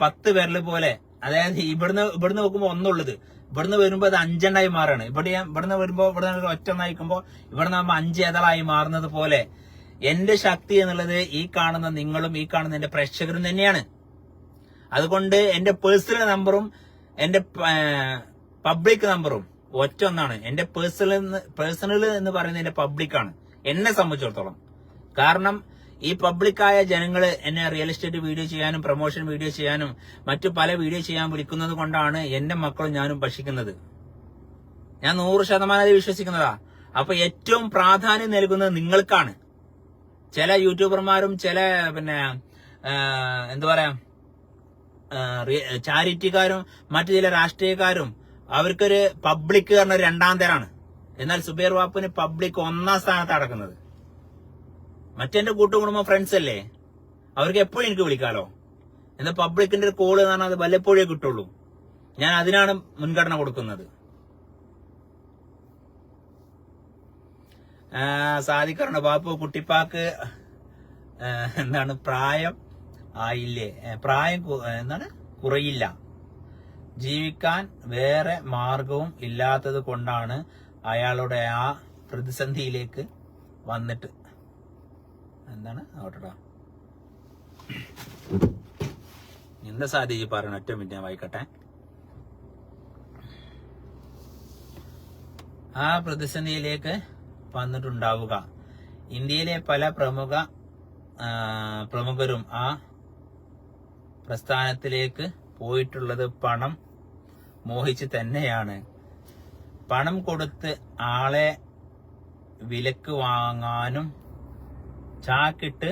10 വിരല് പോലെ. അതായത് ഇവിടുന്ന് നോക്കുമ്പോ ഒന്നുള്ളത്, ഇവിടുന്ന് വരുമ്പോ അത് 5 എണ്ണായി മാറാണ്. ഇവിടുന്ന് വരുമ്പോ ഇവിടെ ഒറ്റ എണ്ണായിക്കുമ്പോ ഇവിടുന്ന് ആകുമ്പോ 5 എതളായി മാറുന്നത് പോലെ എന്റെ ശക്തി എന്നുള്ളത് ഈ കാണുന്ന നിങ്ങളും ഈ കാണുന്ന എന്റെ പ്രേക്ഷകരും തന്നെയാണ്. അതുകൊണ്ട് എന്റെ പേഴ്സണൽ നമ്പറും എന്റെ പബ്ലിക് നമ്പറും ഒറ്റ ഒന്നാണ്. എന്റെ പേഴ്സണൽ എന്ന് പറയുന്നത് എന്റെ പബ്ലിക്കാണ് എന്നെ സംബന്ധിച്ചിടത്തോളം. കാരണം ഈ പബ്ലിക്കായ ജനങ്ങള് എന്നെ റിയൽ എസ്റ്റേറ്റ് വീഡിയോ ചെയ്യാനും പ്രൊമോഷൻ വീഡിയോ ചെയ്യാനും മറ്റു പല വീഡിയോ ചെയ്യാൻ വിളിക്കുന്നത് കൊണ്ടാണ് എന്റെ മക്കളും ഞാനും ഭക്ഷിക്കുന്നത്. ഞാൻ 100% വിശ്വസിക്കുന്നതാ. അപ്പൊ ഏറ്റവും പ്രാധാന്യം നൽകുന്നത് നിങ്ങൾക്കാണ്. ചില യൂട്യൂബർമാരും ചില എന്താ പറയാ ചാരിറ്റിക്കാരും മറ്റു ചില രാഷ്ട്രീയക്കാരും അവർക്കൊരു പബ്ലിക് പറഞ്ഞ 2ാം തരാണ്. എന്നാൽ സുബൈർ വാപ്പുവിന് പബ്ലിക് 1ാം സ്ഥാനത്ത് അടക്കുന്നത്. മറ്റെന്റെ കൂട്ടുകുടുംബം ഫ്രണ്ട്സ് അല്ലേ, അവർക്ക് എപ്പോഴും എനിക്ക് വിളിക്കാലോ. എന്നാൽ പബ്ലിക്കിന്റെ ഒരു കോള് എന്ന് പറഞ്ഞാൽ അത് വല്ലപ്പോഴേ കിട്ടുള്ളൂ. ഞാൻ അതിനാണ് മുൻഗണന കൊടുക്കുന്നത്. സാധിക്കാറുണ്ട് ബാപ്പു കുട്ടിപ്പാക്ക് എന്താണ് പ്രായം ആയില്ലേ, പ്രായം എന്താണ് കുറയില്ല, ജീവിക്കാൻ വേറെ മാർഗവും ഇല്ലാത്തത് കൊണ്ടാണ് അയാളുടെ ആ പ്രതിസന്ധിയിലേക്ക് വന്നിട്ട് എന്താണ് ഓട്ടടാ എന്താ സാധിച്ച് പറയണം. ഒറ്റ മിനിറ്റ് ഞാൻ വായിക്കട്ടെ. ആ പ്രതിസന്ധിയിലേക്ക് വന്നിട്ടുണ്ടാവുക. ഇന്ത്യയിലെ പല പ്രമുഖരും ആ പ്രസ്ഥാനത്തിലേക്ക് പോയിട്ടുള്ളത് പണം മോഹിച്ച് തന്നെയാണ്. പണം കൊടുത്ത് ആളെ വിലക്ക് വാങ്ങാനും ചാക്കിട്ട്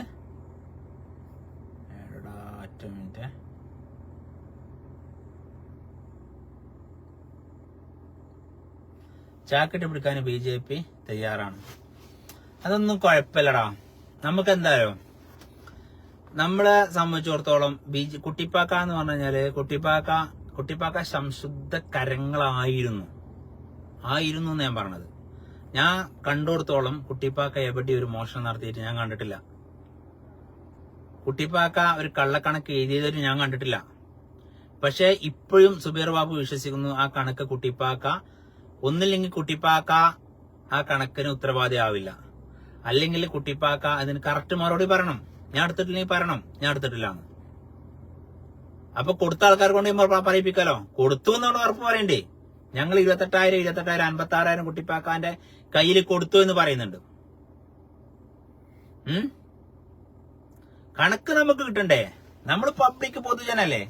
പിടിക്കാനും BJP തയ്യാറാണ്. അതൊന്നും കുഴപ്പമില്ലടാ. നമുക്ക് എന്തായാലും നമ്മളെ സംബന്ധിച്ചിടത്തോളം കുട്ടിപ്പാക്ക എന്ന് പറഞ്ഞു കഴിഞ്ഞാല് കുട്ടിപ്പാക്ക സംശുദ്ധ കരങ്ങളായിരുന്നു എന്ന് ഞാൻ പറഞ്ഞത്. ഞാൻ കണ്ടിടത്തോളം കുട്ടിപ്പാക്ക എവിടെ ഒരു മോഷണം നടത്തിയിട്ട് ഞാൻ കണ്ടിട്ടില്ല. കുട്ടിപ്പാക്ക ഒരു കള്ളക്കണക്ക് എഴുതിയതായിട്ട് ഞാൻ കണ്ടിട്ടില്ല. പക്ഷെ ഇപ്പോഴും സുബൈർ ബാബു വിശ്വസിക്കുന്നു ആ കണക്ക് കുട്ടിപ്പാക്ക ഒന്നില്ലെങ്കിൽ കുട്ടിപ്പാക്ക ആ കണക്കിന് ഉത്തരവാദിയാവില്ല, അല്ലെങ്കിൽ കുട്ടിപ്പാക്ക അതിന് കറക്റ്റ് മറുപടി പറയണം. ഞാൻ എടുത്തിട്ടില്ലെങ്കിൽ പറയണം ഞാൻ എടുത്തിട്ടില്ല. അപ്പൊ കൊടുത്ത ആൾക്കാർ കൊണ്ട് പറയിപ്പിക്കാലോ. കൊടുത്തു എന്നുള്ള ഉറപ്പ് പറയണ്ടേ. ഞങ്ങൾ 28,000 56,000 കുട്ടിപ്പാക്കാന്റെ കയ്യിൽ കൊടുത്തു എന്ന് പറയുന്നുണ്ട്. കണക്ക് നമുക്ക് കിട്ടണ്ടേ? നമ്മൾ പബ്ലിക് പൊതുജനല്ലേ.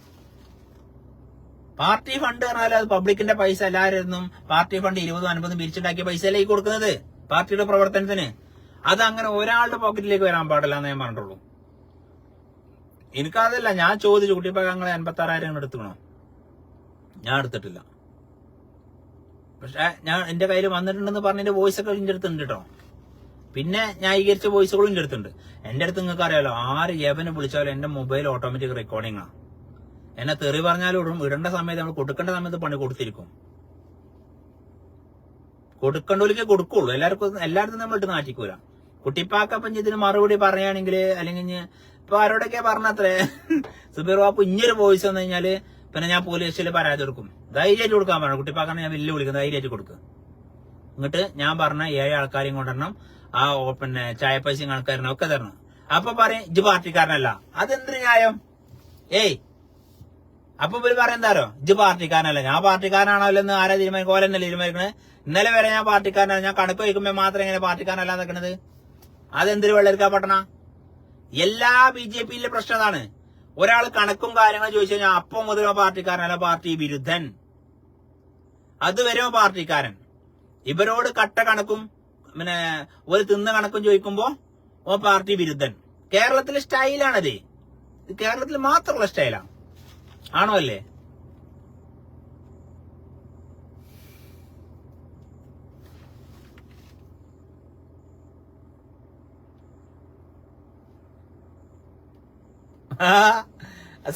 പാർട്ടി ഫണ്ട് പറഞ്ഞാൽ അത് പബ്ലിക്കിന്റെ പൈസ എല്ലാവരും പാർട്ടി ഫണ്ട് 20-50 പിരിച്ചുണ്ടാക്കിയ പൈസ അല്ലേ ഈ കൊടുക്കുന്നത് പാർട്ടിയുടെ പ്രവർത്തനത്തിന്. അത് അങ്ങനെ ഒരാളുടെ പോക്കറ്റിലേക്ക് വരാൻ പാടില്ല എന്ന് ഞാൻ പറഞ്ഞിട്ടുള്ളൂ. എനിക്കതല്ല, ഞാൻ ചോദിച്ചു കുട്ടിപ്പാക്കങ്ങളെ 56,000 എടുത്തുക്കണോ? ഞാൻ എടുത്തിട്ടില്ല. പക്ഷെ ഞാൻ എന്റെ കയ്യിൽ വന്നിട്ടുണ്ടെന്ന് പറഞ്ഞതിന്റെ വോയിസ് ഒക്കെ എന്റെ അടുത്തുണ്ട് കേട്ടോ. പിന്നെ ന്യായീകരിച്ച വോയിസുകളും എന്റെ അടുത്തുണ്ട്. എന്റെ അടുത്ത് നിങ്ങൾക്ക് അറിയാലോ, ആര് യവനെ വിളിച്ചാലും എന്റെ മൊബൈൽ ഓട്ടോമാറ്റിക് റെക്കോർഡിംഗ് ആണ്. എന്നെ തെറി പറഞ്ഞാലും ഇടേണ്ട സമയത്ത് നമ്മൾ കൊടുക്കേണ്ട സമയത്ത് പണി കൊടുത്തിരിക്കും. കൊടുക്കേണ്ടവർക്ക് കൊടുക്കുള്ളൂ. എല്ലായിടത്തും നമ്മൾ ഇട്ട് നാറ്റിക്കൂല. കുട്ടിപ്പാക്ക പഞ്ചായത്തിന് മറുപടി പറയുകയാണെങ്കിൽ അല്ലെങ്കിൽ ഇപ്പൊ ആരോടൊക്കെ പറഞ്ഞത്രേ സുബൈർ ബാബു ഇഞ്ഞൊരു വോയിസ് വന്നു കഴിഞ്ഞാല് പിന്നെ ഞാൻ പോലീസ് സ്റ്റേഷനിൽ പരാതി കൊടുക്കും. ധൈര്യമായിട്ട് കൊടുക്കാൻ പറഞ്ഞു. കുട്ടിപ്പാക്കാണ് ഞാൻ വെല്ലു വിളിക്കുന്നത്, ധൈര്യമായിട്ട് കൊടുക്കുക. എന്നിട്ട് ഞാൻ പറഞ്ഞ 7 ആൾക്കാരെയും കൊണ്ടുവരണം, ആ പിന്നെ ചായ പൈസയും ആൾക്കാരനും ഒക്കെ തരണം. അപ്പൊ പറയും ഇജ്ജ് പാർട്ടിക്കാരനല്ല. അതെന്തൊരു ന്യായം? അപ്പൊ ഇവര് പറയുന്നതാരോ ഇജ്ജ് പാർട്ടിക്കാരനല്ല. ഞാൻ പാർട്ടിക്കാരനാണല്ലോ എന്ന് ആരാ തീരുമാനിക്കും? ഓലെന്നല്ലേ തീരുമാനിക്കണത്. ഇന്നലെ വരെ ഞാൻ പാർട്ടിക്കാരനാണ്. ഞാൻ കണക്ക് വയ്ക്കുമ്പോ മാത്രം എങ്ങനെ പാർട്ടിക്കാരനല്ല നിൽക്കണത്? അതെന്തൊരു വെള്ളരിക്കാ പട്ടണ? എല്ലാ BJPയിലെ പ്രശ്നം അതാണ്. ഒരാൾ കണക്കും കാര്യങ്ങളും ചോദിച്ചു കഴിഞ്ഞാൽ അപ്പം മുതലോ പാർട്ടിക്കാരനല്ല, പാർട്ടി വിരുദ്ധൻ. അതുവരെയോ പാർട്ടിക്കാരൻ. ഇവരോട് കട്ട കണക്കും പിന്നെ ഒരു തിന്ന കണക്കും ചോദിക്കുമ്പോ ഓ പാർട്ടി വിരുദ്ധൻ. കേരളത്തിലെ സ്റ്റൈലാണത്. കേരളത്തിൽ മാത്രമുള്ള സ്റ്റൈലാണ്. ആണോ അല്ലേ?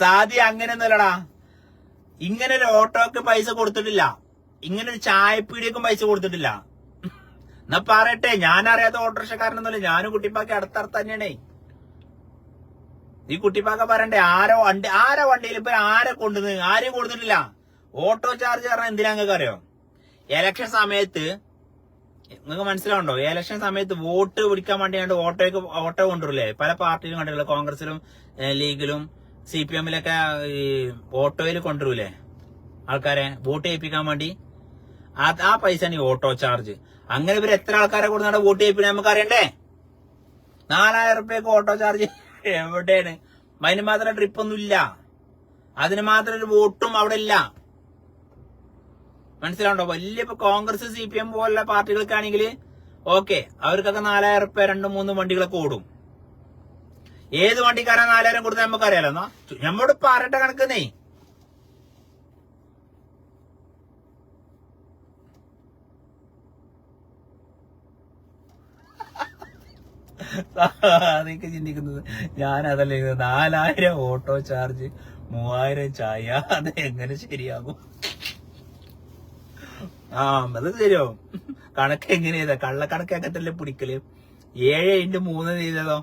സാധ്യ അങ്ങനെയൊന്നുമല്ലടാ. ഇങ്ങനെ ഒരു ഓട്ടോക്ക് പൈസ കൊടുത്തിട്ടില്ല, ഇങ്ങനെ ഒരു ചായപ്പീടിയക്കും പൈസ കൊടുത്തിട്ടില്ല. എന്നാ പറയട്ടെ, ഞാൻ അറിയാത്ത ഓട്ടോറിക്ഷക്കാരനൊന്നുമില്ല. ഞാനും കുട്ടിപ്പാക്ക അടുത്തടുത്ത് തന്നെയാണേ. ഈ കുട്ടിപ്പാക്ക പറയണ്ടേ ആരോ വണ്ടിയിൽ ഇപ്പൊ ആരെ കൊണ്ടുവന്ന് ആരെയും കൊടുത്തിട്ടില്ല. ഓട്ടോ ചാർജ് പറഞ്ഞാൽ എന്തിനാ നിങ്ങൾക്ക് അറിയോ? ഇലക്ഷൻ സമയത്ത് നിങ്ങൾക്ക് മനസ്സിലാവുണ്ടോ? ഇലക്ഷൻ സമയത്ത് വോട്ട് പിടിക്കാൻ വേണ്ടിയാണ്ട് ഓട്ടോ കൊണ്ടുവരില്ലേ? പല പാർട്ടിയിലും കണ്ടിട്ടുള്ള, കോൺഗ്രസിലും ലീഗിലും CPM-ലൊക്കെ ഈ ഓട്ടോയിൽ കൊണ്ടുവരൂലേ ആൾക്കാരെ വോട്ട് ചെയ്യിപ്പിക്കാൻ വേണ്ടി? ആ പൈസയാണ് ഈ ഓട്ടോ ചാർജ്. അങ്ങനെ ഇവർ എത്ര ആൾക്കാരെ കൊടുത്താണ് വോട്ട് ചെയ്യിപ്പിക്കാൻ നമുക്ക് അറിയണ്ടേ? 4,000 റുപ്യക്ക് ഓട്ടോ ചാർജ് എവിടെയാണ്? അതിന് മാത്രം ട്രിപ്പ് ഒന്നും ഇല്ല. അതിന് മാത്രം ഒരു വോട്ടും അവിടെ ഇല്ല. മനസ്സിലാവുണ്ടോ? വലിയ ഇപ്പൊ കോൺഗ്രസ് CPM പോലുള്ള പാർട്ടികൾക്കാണെങ്കിൽ ഓക്കെ, അവർക്കൊക്കെ 4,000 റുപ്യ 2-3 വണ്ടികളൊക്കെ ഓടും. ഏത് വണ്ടിക്കാരാ 4,000 കൊടുത്താൽ നമുക്കറിയാലോ. നമ്മോട് പറയട്ടെ കണക്കുന്നേ. അതൊക്കെ ചിന്തിക്കുന്നത് ഞാനതല്ലേ. 4,000 ഓട്ടോ ചാർജ്, 3,000 ചായ, അത് എങ്ങനെ ശരിയാകും? അത് ശരിയാവും. കണക്ക് എങ്ങനെ ചെയ്താ കള്ളക്കണക്കാക്കത്തല്ലേ പിടിക്കല്. 7x3 ചെയ്തതോ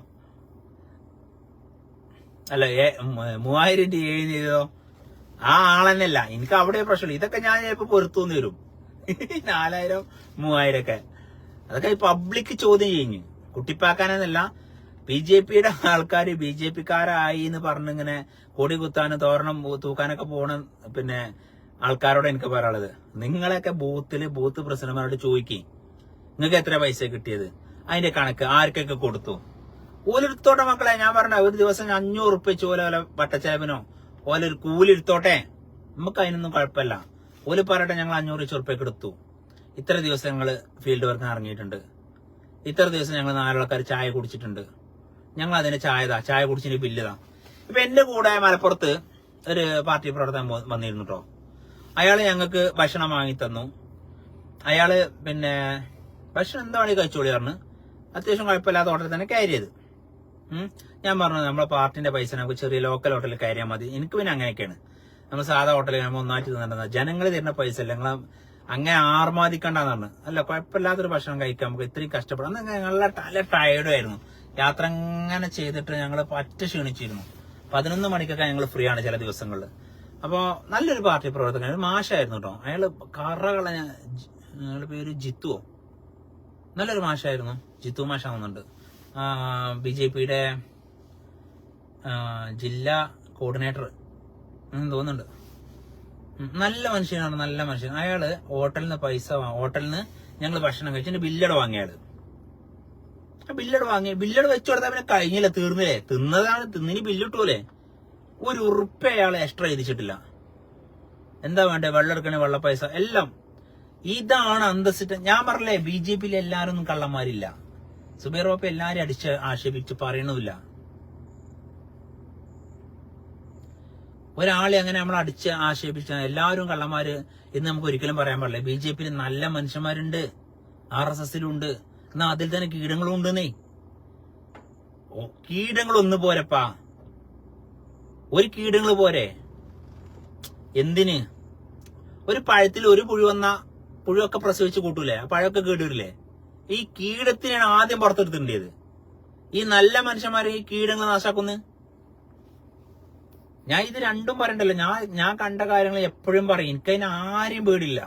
അല്ല 3000x7 ചെയ്തതോ ആ ആളെന്നല്ല. എനിക്ക് അവിടെ പ്രശ്നമില്ല. ഇതൊക്കെ ഞാൻ ഇപ്പൊ പൊരുത്തൂന്ന് വരും. 4000 3000 ഒക്കെ അതൊക്കെ പബ്ലിക് ചോദ്യം ചെയ്ഞ്ഞു. കുട്ടിപ്പാക്കാനെന്നല്ല, BJPയുടെ ആൾക്കാർ BJPക്കാരായി എന്ന് പറഞ്ഞിങ്ങനെ കൊടി കുത്താനും തോരണം തൂക്കാനൊക്കെ പോണ പിന്നെ ആൾക്കാരോട് എനിക്ക് പറയാനുള്ളത്, നിങ്ങളൊക്കെ ബൂത്ത് പ്രസിഡന്റുമാരോട് ചോദിക്കും, നിങ്ങൾക്ക് എത്ര പൈസ കിട്ടിയത്, അതിന്റെ കണക്ക് ആർക്കൊക്കെ കൊടുത്തു. ഓലെടുത്തോട്ടെ മക്കളെ. ഞാൻ പറഞ്ഞ ഒരു ദിവസം 500 ഉറുപ്പ്യ വെച്ച് ഓല പട്ടച്ചേലവിനോ ഓലൊരു കൂലെടുത്തോട്ടെ, നമുക്ക് അതിനൊന്നും കുഴപ്പമില്ല. ഓല് പറയട്ടെ ഞങ്ങൾ 500 ഉറുപ്പ്യക്ക് എടുത്തു, ഇത്ര ദിവസം ഞങ്ങൾ ഫീൽഡ് വർക്കിന് ഇറങ്ങിയിട്ടുണ്ട്, ഇത്ര ദിവസം ഞങ്ങൾ 4 ആൾക്കാർ ചായ കുടിച്ചിട്ടുണ്ട്, ഞങ്ങൾ അതിന്റെ ചായ കുടിച്ചതിന്റെ ബില്ലുതാ. ഇപ്പൊ എന്റെ കൂടെ മലപ്പുറത്ത് ഒരു പാർട്ടി പ്രവർത്തകൻ വന്നിരുന്നു കേട്ടോ. അയാള് ഞങ്ങൾക്ക് ഭക്ഷണം വാങ്ങി തന്നു. അയാള് പിന്നെ ഭക്ഷണം എന്താ വേണമെങ്കിൽ കഴിച്ചോളി പറഞ്ഞു. അത്യാവശ്യം കുഴപ്പമില്ലാത്ത ഹോട്ടലിൽ തന്നെ കയറിയത്. ഞാൻ പറഞ്ഞു നമ്മളെ പാർട്ടിന്റെ പൈസ നമുക്ക് ചെറിയ ലോക്കൽ ഹോട്ടലിൽ കയറിയാൽ മതി. എനിക്ക് പിന്നെ അങ്ങനെയൊക്കെയാണ്. നമ്മൾ സാധാ ഹോട്ടലിൽ നമ്മൾ ഒന്നായിട്ട് തിന്നിട്ടുണ്ടെന്ന് ജനങ്ങൾ തരുന്ന പൈസ അല്ല, ഞങ്ങൾ അങ്ങനെ ആർമാദിക്കണ്ടെന്ന് പറഞ്ഞു. അല്ല, കുഴപ്പമില്ലാത്തൊരു ഭക്ഷണം കഴിക്കാം, നമുക്ക് ഇത്രയും കഷ്ടപ്പെടാം. ഞങ്ങളുടെ നല്ല ടയർഡായിരുന്നു. യാത്ര അങ്ങനെ ചെയ്തിട്ട് ഞങ്ങൾ പറ്റ ക്ഷീണിച്ചിരുന്നു. 11 മണിക്കൊക്കെ ഞങ്ങൾ ഫ്രീ ആണ് ചില ദിവസങ്ങളിൽ. അപ്പോ നല്ലൊരു പാർട്ടി പ്രവർത്തകൻ, ഒരു മാഷായിരുന്നു കേട്ടോ. അയാള് കറകളഞ്ഞ, അയാളുടെ പേര് ജിത്തുവോ, നല്ലൊരു മാഷായിരുന്നു. ജിത്തു മാഷാവുന്നുണ്ട്. BJPയുടെ ജില്ലാ കോർഡിനേറ്റർ തോന്നുന്നുണ്ട്. നല്ല മനുഷ്യനാണ്, നല്ല മനുഷ്യൻ. അയാള് ഹോട്ടലിൽ നിന്ന് ഞങ്ങൾ ഭക്ഷണം കഴിച്ചു ബില്ലട് വാങ്ങിയ ആള്. ബില്ലട് വെച്ചു കൊടുത്താൽ പിന്നെ കഴിഞ്ഞില്ല, തീർന്നില്ലേ. തിന്നിന് ബില്ലിട്ടൂലേ. 1 ഉറുപ്പ്യ അയാൾ എക്സ്ട്രാ എഴുതിച്ചിട്ടില്ല. എന്താ വേണ്ടേ, വെള്ളം എടുക്കണേ വെള്ള പൈസ എല്ലാം. ഇതാണ് അന്തസ്സിട്ട്. ഞാൻ പറഞ്ഞില്ലേ, BJPയിൽ എല്ലാരും ഒന്നും കള്ളന്മാരില്ല. സുബൈർ ബാപ്പ എല്ലാരും അടിച്ച് ആക്ഷേപിച്ച് പറയണമില്ല. ഒരാളെ അങ്ങനെ നമ്മൾ അടിച്ച് ആക്ഷേപിച്ച എല്ലാവരും കള്ളന്മാര് എന്ന് നമുക്ക് ഒരിക്കലും പറയാൻ പാടില്ല. BJPയിൽ നല്ല മനുഷ്യന്മാരുണ്ട്, RSSലുണ്ട്, എന്നാ അതിൽ തന്നെ കീടങ്ങളും ഉണ്ടെന്നേ. കീടങ്ങളൊന്നു പോരപ്പാ, ഒരു കീടങ്ങൾ പോരെ. എന്തിന്? ഒരു പഴത്തിൽ ഒരു പുഴു വന്ന പുഴുവൊക്കെ പ്രസവിച്ച് കൂട്ടൂലേ, ആ പഴമൊക്കെ കേടൂരില്ലേ. ഈ കീടത്തിനാണ് ആദ്യം പുറത്തെടുത്തിണ്ടത്. ഈ നല്ല മനുഷ്യന്മാരെ ഈ കീടങ്ങൾ നാശാക്കുന്നു. ഞാൻ ഇത് രണ്ടും പറയണ്ടല്ലോ. ഞാൻ കണ്ട കാര്യങ്ങൾ എപ്പോഴും പറയും. എനിക്കതിന് ആരെയും പേടില്ല.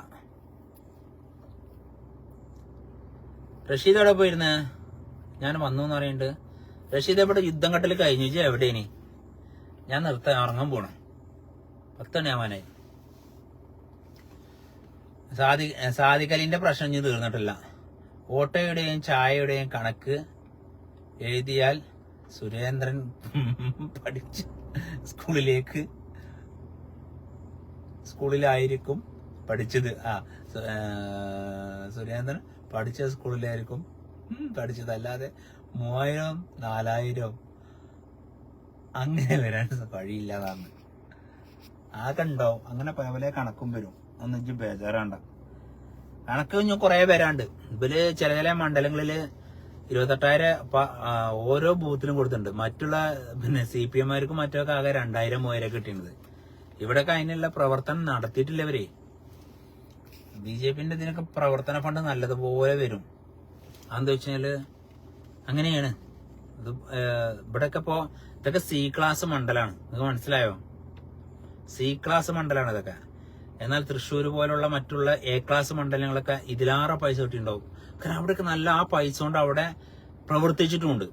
റഷീദ് എവിടെ പോയിരുന്നേ? ഞാൻ വന്നു എന്ന് പറയുന്നുണ്ട്. റഷീദ് എവിടെ? യുദ്ധം കെട്ടൽ കഴിഞ്ഞു. എവിടെയാണ്? ഞാൻ ഇറങ്ങാൻ പോണം. 10 മണിയാവാനായി. സാദിഖലിന്റെ പ്രശ്നം ഇനി തീർന്നിട്ടില്ല. ഓട്ടോയുടെയും ചായയുടെയും കണക്ക് എഴുതിയാൽ സുരേന്ദ്രൻ പഠിച്ച സ്കൂളിലായിരിക്കും പഠിച്ചത്. സുരേന്ദ്രൻ പഠിച്ച സ്കൂളിലായിരിക്കും പഠിച്ചത്. അല്ലാതെ 3000 4000 അങ്ങനെ വരാൻ വഴിയില്ലാതാണ്. ആകണ്ടോ അങ്ങനെ പല കണക്കും വരും. ഒന്നും ഇഞ്ചും ബേജാറാണ്ട. കണക്ക് കഴിഞ്ഞ കുറെ പേരാണ്ട്. ഇവര് ചില മണ്ഡലങ്ങളില് 28,000 ഓരോ ബൂത്തിലും കൊടുത്തിട്ടുണ്ട്. മറ്റുള്ള പിന്നെ CPM-മാർക്കും മറ്റൊക്കെ ആകെ 2000 3000 കിട്ടിയത്. ഇവിടെയൊക്കെ അതിനുള്ള പ്രവർത്തനം നടത്തിയിട്ടില്ല ഇവരെ. BJPന്റെ ഇതിനൊക്കെ പ്രവർത്തന ഫണ്ട് നല്ലതുപോലെ വരും. അതെന്താ വെച്ചാല് അങ്ങനെയാണ്. ഇത് ഇവിടെയൊക്കെ ഇതൊക്കെ C ക്ലാസ് മണ്ഡലാണ്. നിങ്ങൾക്ക് മനസ്സിലായോ? C ക്ലാസ് മണ്ഡലാണ് ഇതൊക്കെ. എന്നാൽ തൃശ്ശൂർ പോലുള്ള മറ്റുള്ള A ക്ലാസ് മണ്ഡലങ്ങളൊക്കെ ഇതിലാറെ പൈസ കിട്ടിയിട്ടുണ്ടാവും. കാരണം അവിടെയൊക്കെ നല്ല ആ പൈസ കൊണ്ട് അവിടെ പ്രവർത്തിച്ചിട്ടുമുണ്ട്.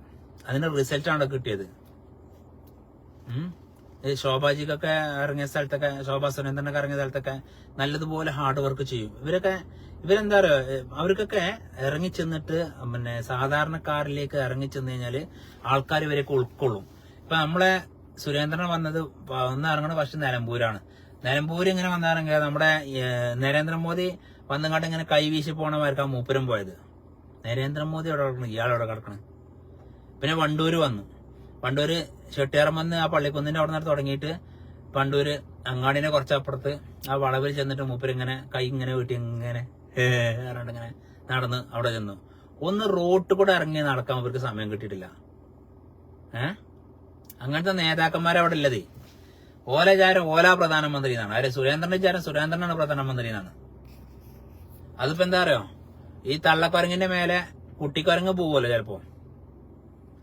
അതിന്റെ റിസൾട്ടാണ് കിട്ടിയത്. ശോഭാജിക്കൊക്കെ ഇറങ്ങിയ സ്ഥലത്തൊക്കെ, ശോഭാ സുരേന്ദ്രനൊക്കെ ഇറങ്ങിയ സ്ഥലത്തൊക്കെ നല്ലതുപോലെ ഹാർഡ് വർക്ക് ചെയ്യും. ഇവരെന്താ പറയുക, അവർക്കൊക്കെ ഇറങ്ങിച്ചെന്നിട്ട് പിന്നെ സാധാരണക്കാരിലേക്ക് ഇറങ്ങിച്ചെന്ന് കഴിഞ്ഞാല് ആൾക്കാർ ഇവരെയൊക്കെ ഉൾക്കൊള്ളും. ഇപ്പൊ നമ്മളെ സുരേന്ദ്രൻ വന്ന് ഇറങ്ങുന്ന പക്ഷെ നിലമ്പൂരാണ്. നിലമ്പൂര് ഇങ്ങനെ വന്നിറങ്ങിയ നമ്മുടെ നരേന്ദ്രമോദി വന്നങ്ങാട്ട് ഇങ്ങനെ കൈവീശി പോണമാർക്കാ മൂപ്പരും പോയത്. നരേന്ദ്രമോദി എവിടെ കിടക്കണം, ഇയാളെവിടെ കിടക്കണം. പിന്നെ വണ്ടൂര് വന്നു. വണ്ടൂര് ചെട്ടിയാറം വന്ന് ആ പള്ളിക്കുന്നിന്റെ അവിടെ നിന്ന് തുടങ്ങിയിട്ട് വണ്ടൂര് അങ്ങാടിനെ കുറച്ചപ്പുറത്ത് ആ വളവിൽ ചെന്നിട്ട് മൂപ്പരിങ്ങനെ കൈ ഇങ്ങനെ വീട്ടി ഇങ്ങനെ ഇങ്ങനെ നടന്ന് അവിടെ ചെന്നു. ഒന്ന് റോഡ് കൂടെ ഇറങ്ങി നടക്കാൻ അവർക്ക് സമയം കിട്ടിയിട്ടില്ല. അങ്ങനത്തെ നേതാക്കന്മാരവിടെ ഉള്ളത്. ഓല പ്രധാനമന്ത്രി എന്നാണ്. സുരേന്ദ്രന്റെ വിചാരം സുരേന്ദ്രനാണ് പ്രധാനമന്ത്രി എന്നാണ്. അതിപ്പോ എന്താ അറിയോ, ഈ തള്ളക്കുരങ്ങിന്റെ മേലെ കുട്ടിക്കുരങ്ങ് പോവുമല്ലോ ചിലപ്പോ.